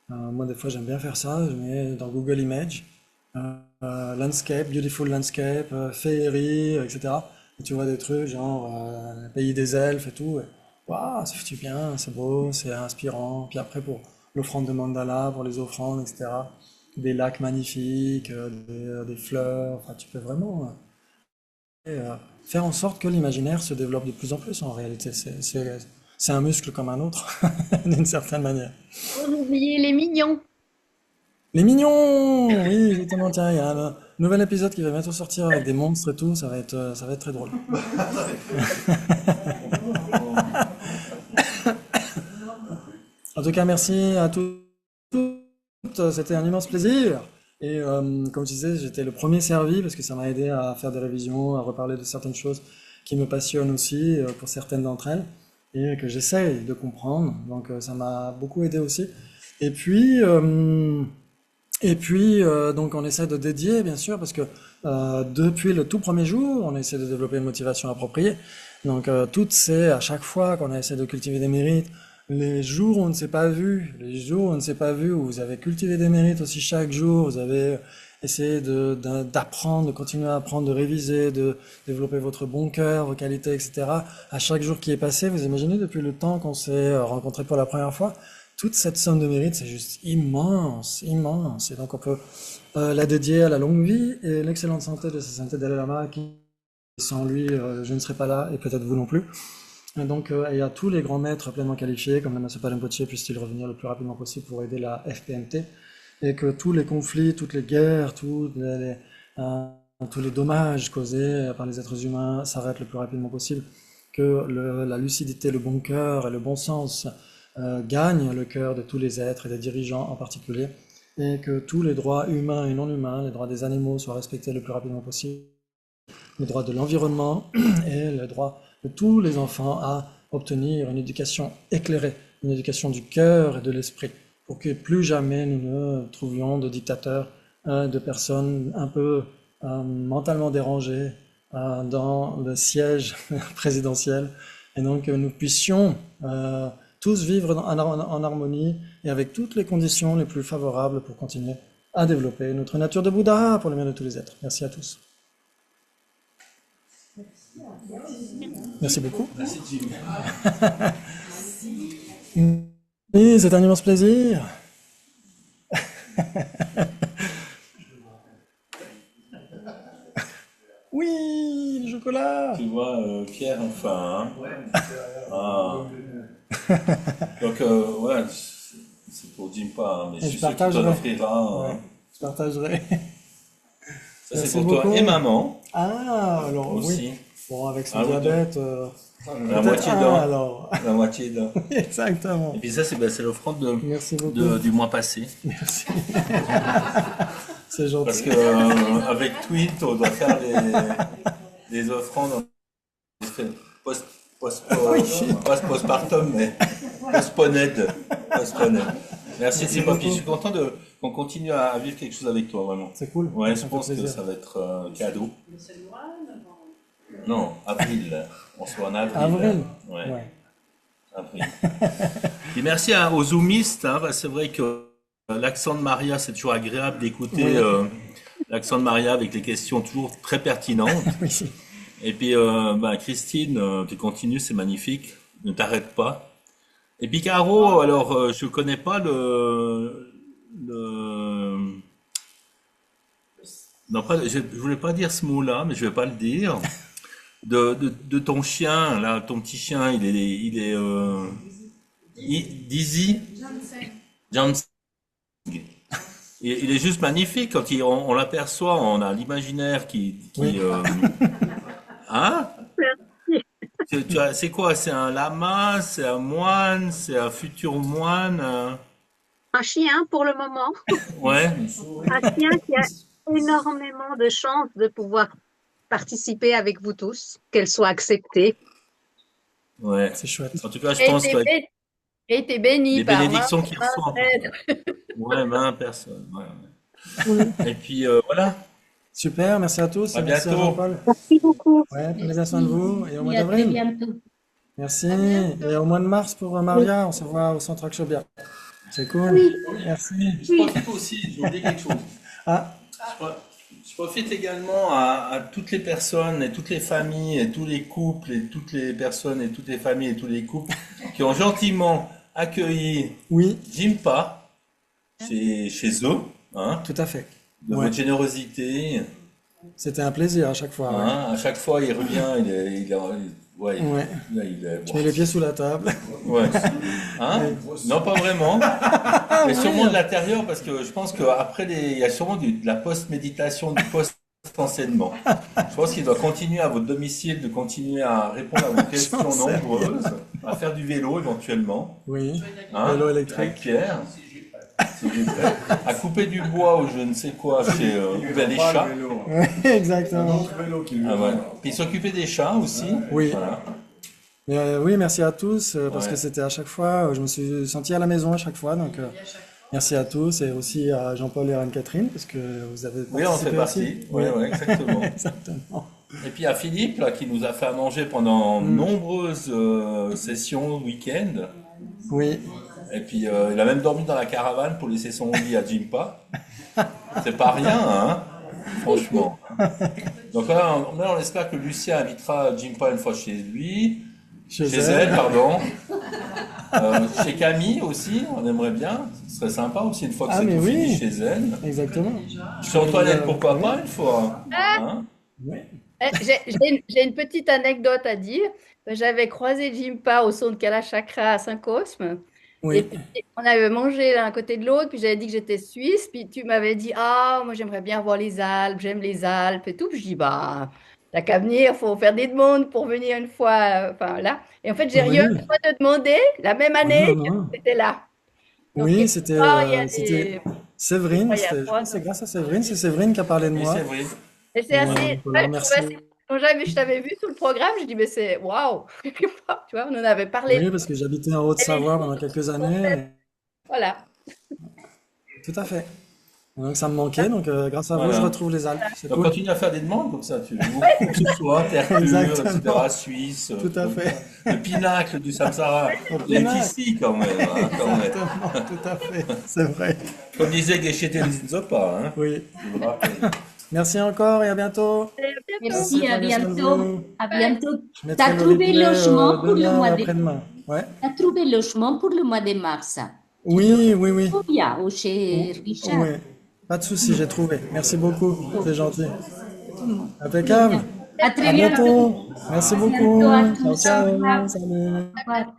hein. Moi des fois j'aime bien faire ça. Je mets dans Google Images landscape, beautiful landscape, féerie, etc. Et tu vois des trucs genre le pays des elfes et tout. Waouh, ça fait du bien, c'est beau, c'est inspirant. Puis après pour l'offrande de mandala, pour les offrandes, etc. Des lacs magnifiques, des fleurs. Enfin, tu peux vraiment faire en sorte que l'imaginaire se développe de plus en plus en réalité. C'est un muscle comme un autre, d'une certaine manière. Vous oubliez les mignons. Les mignons! Oui, exactement. Tiens, il y a un nouvel épisode qui va bientôt sortir avec des monstres et tout. Ça va être très drôle. En tout cas, merci à tous. C'était un immense plaisir. Et comme je disais, j'étais le premier servi parce que ça m'a aidé à faire des révisions, à reparler de certaines choses qui me passionnent aussi, pour certaines d'entre elles, et que j'essaye de comprendre. Donc ça m'a beaucoup aidé aussi. Et puis, donc on essaie de dédier, bien sûr, parce que depuis le tout premier jour, on essaie de développer une motivation appropriée. Donc toutes c'est à chaque fois qu'on a essayé de cultiver des mérites, les jours où on ne s'est pas vu, où vous avez cultivé des mérites aussi chaque jour, vous avez essayé d'apprendre, de continuer à apprendre, de réviser, de développer votre bon cœur, vos qualités, etc. À chaque jour qui est passé, vous imaginez depuis le temps qu'on s'est rencontré pour la première fois, toute cette somme de mérites, c'est juste immense, immense. Et donc on peut la dédier à la longue vie et l'excellente santé de Sa Sainteté Dalai Lama, qui sans lui, je ne serais pas là, et peut-être vous non plus. Et donc, et à tous les grands maîtres pleinement qualifiés, comme Lama Zopa Rinpoche, puissent-ils revenir le plus rapidement possible pour aider la FPMT, et que tous les conflits, toutes les guerres, tous les dommages causés par les êtres humains s'arrêtent le plus rapidement possible, que la lucidité, le bon cœur et le bon sens gagnent le cœur de tous les êtres et des dirigeants en particulier, et que tous les droits humains et non humains, les droits des animaux soient respectés le plus rapidement possible, le droit de l'environnement et le droit de tous les enfants à obtenir une éducation éclairée, une éducation du cœur et de l'esprit, pour que plus jamais nous ne trouvions de dictateurs, de personnes un peu mentalement dérangées dans le siège présidentiel, et donc que nous puissions tous vivre en harmonie et avec toutes les conditions les plus favorables pour continuer à développer notre nature de Bouddha pour le bien de tous les êtres. Merci à tous. Merci beaucoup. Merci Jim. Oui, c'est un immense plaisir. Oui, le chocolat. Tu vois, Pierre, enfin. Hein. Ah. Donc, ouais, c'est pour Jim pas, hein, mais je suis sûr qu'il t'en offrira. Ouais, je partagerai. Ça, c'est pour toi et maman. Ah, alors aussi. Oui. Bon, avec son diabète. La moitié d'un. Alors. La moitié d'un. Exactement. Et puis ça, c'est l'offrande du mois passé. Merci. C'est gentil. Parce que avec Tweet, on doit faire des offrandes postpartum, mais postponed. Merci Timothy, je suis content qu'on continue à vivre quelque chose avec toi, vraiment. C'est cool. Ouais, je pense que ça va être un cadeau. Mais c'est loin, Non, avril. On se voit en avril. Avril. Ouais. Avril. Et merci aux zoomistes. Hein, c'est vrai que l'accent de Maria, c'est toujours agréable d'écouter l'accent de Maria avec les questions toujours très pertinentes. Oui. Et puis, Christine, tu continues, c'est magnifique. Ne t'arrête pas. Et puis Caro, alors je connais pas non, je voulais pas dire ce mot-là, mais je vais pas le dire. De ton chien, là, ton petit chien, il est Dizzy Johnson. il est juste magnifique quand on l'aperçoit, on a l'imaginaire Oui. hein? C'est quoi? C'est un lama, c'est un moine, c'est un futur moine, Un chien pour le moment. ouais. Un chien qui a énormément de chance de pouvoir participer avec vous tous, qu'elle soit acceptée. Ouais. C'est chouette. En tout cas, je Et pense que été béni les par bénédictions qu'il 20 reçoit. frères. Ouais, 20 personnes. Ouais. Et puis voilà. Super, merci à tous. À Merci à bientôt. Jean-Paul. Merci beaucoup. Ouais, prenez bien soin de vous. Et au mois Et à très d'avril. bientôt. Merci. Et au mois de mars pour Maria, on se voit au centre Akshobia. C'est cool. Oui. Merci. Je profite aussi, j'ai oublié quelque chose. Ah, Je profite également à toutes les personnes et toutes les familles et tous les couples et toutes les personnes et toutes les familles et tous les couples qui ont gentiment accueilli oui, Jimpa chez eux, hein, tout à fait. de Ouais. votre générosité. C'était un plaisir à chaque fois. Ouais. Hein, à chaque fois, il revient, ouais, Ouais. là, il est, Tu mets les pieds sous la table. ouais. Hein? Non, pas vraiment. Mais sûrement de l'intérieur, parce que je pense qu'après, il y a sûrement de la post-méditation, du post-enseignement. Je pense qu'il doit continuer à votre domicile, de continuer à répondre à vos questions J'en sais nombreuses, à faire du vélo éventuellement, Oui, hein, vélo avec électrique. Pierre, à couper du bois ou je ne sais quoi chez les chats. Ouais, exactement. Ah ouais. Puis s'occuper des chats aussi. Oui. Voilà. Mais, oui, merci à tous, parce Ouais. que c'était à chaque fois, je me suis senti à la maison à chaque fois, donc merci à tous, et aussi à Jean-Paul et Anne-Catherine, parce que vous avez Oui, on fait participé partie. aussi. Oui, ouais, exactement. Exactement. Et puis à Philippe, là, qui nous a fait à manger pendant nombreuses sessions, week-end. Oui, Et puis il a même dormi dans la caravane pour laisser son lit à Jimpa. C'est pas rien, hein, franchement. Donc là, on espère que Lucien invitera Jimpa une fois chez lui, chez elle, pardon. Chez Camille aussi, on aimerait bien. Ce serait sympa aussi une fois que Ah, c'est mais tout fini oui. chez elle. Exactement. Chez Antoinette, pourquoi pas une fois, hein? Oui. J'ai une petite anecdote à dire. J'avais croisé Jimpa au son de Kalachakra à Saint-Cosme. Et Oui. puis, on avait mangé l'un à côté de l'autre, puis j'avais dit que j'étais suisse, puis tu m'avais dit, ah, moi j'aimerais bien voir les Alpes, j'aime les Alpes et tout. Puis je dis, bah, t'as qu'à venir, faut faire des demandes pour venir une fois, enfin là. Et en fait, j'ai rien Oui. à te demander, la même Oh, année, non, non. c'était là. Donc, Oui, quelque c'était part, il y a c'était des... Séverine, Ouais, il y a je trois, pense que c'est grâce à Séverine, c'est Séverine qui a parlé de Oui, moi. c'est vrai. Et c'est assez... Ouais, ouais, voilà, je trouvais merci. quand je t'avais vu sur le programme, je dis, mais c'est waouh! Tu vois, on en avait parlé. Oui, parce que j'habitais en Haute-Savoie pendant quelques années. Voilà. Tout à fait. Et donc ça me manquait, donc grâce à vous, Voilà. je retrouve les Alpes. C'est Donc cool. continue à faire des demandes comme ça, tu veux. Où que ce soit, Terre pure, Exactement. etc., Suisse. Tout à fait. Le pinacle du Samsara. Il est pinacle. ici quand même. Hein, quand même. Exactement, tout à fait. C'est vrai. Comme disait Geshe Tenzin-Zopa. Hein, Oui. je vous le rappelle. Merci encore et à bientôt. Merci, à prenez soin de bientôt. vous. À bientôt. Je mettrai T'as le trouvé replay logement pour le demain et mois de... après-demain. Ouais. T'as trouvé logement pour le mois de mars. Oui, oui, oui. Ou bien, ou chez Richard. Oui. Pas de souci, j'ai trouvé. Merci beaucoup. C'est gentil. Impeccable. À très À bientôt. bientôt. Merci beaucoup. bientôt à Ciao, tous. ciao. Au revoir. Salut. Au revoir.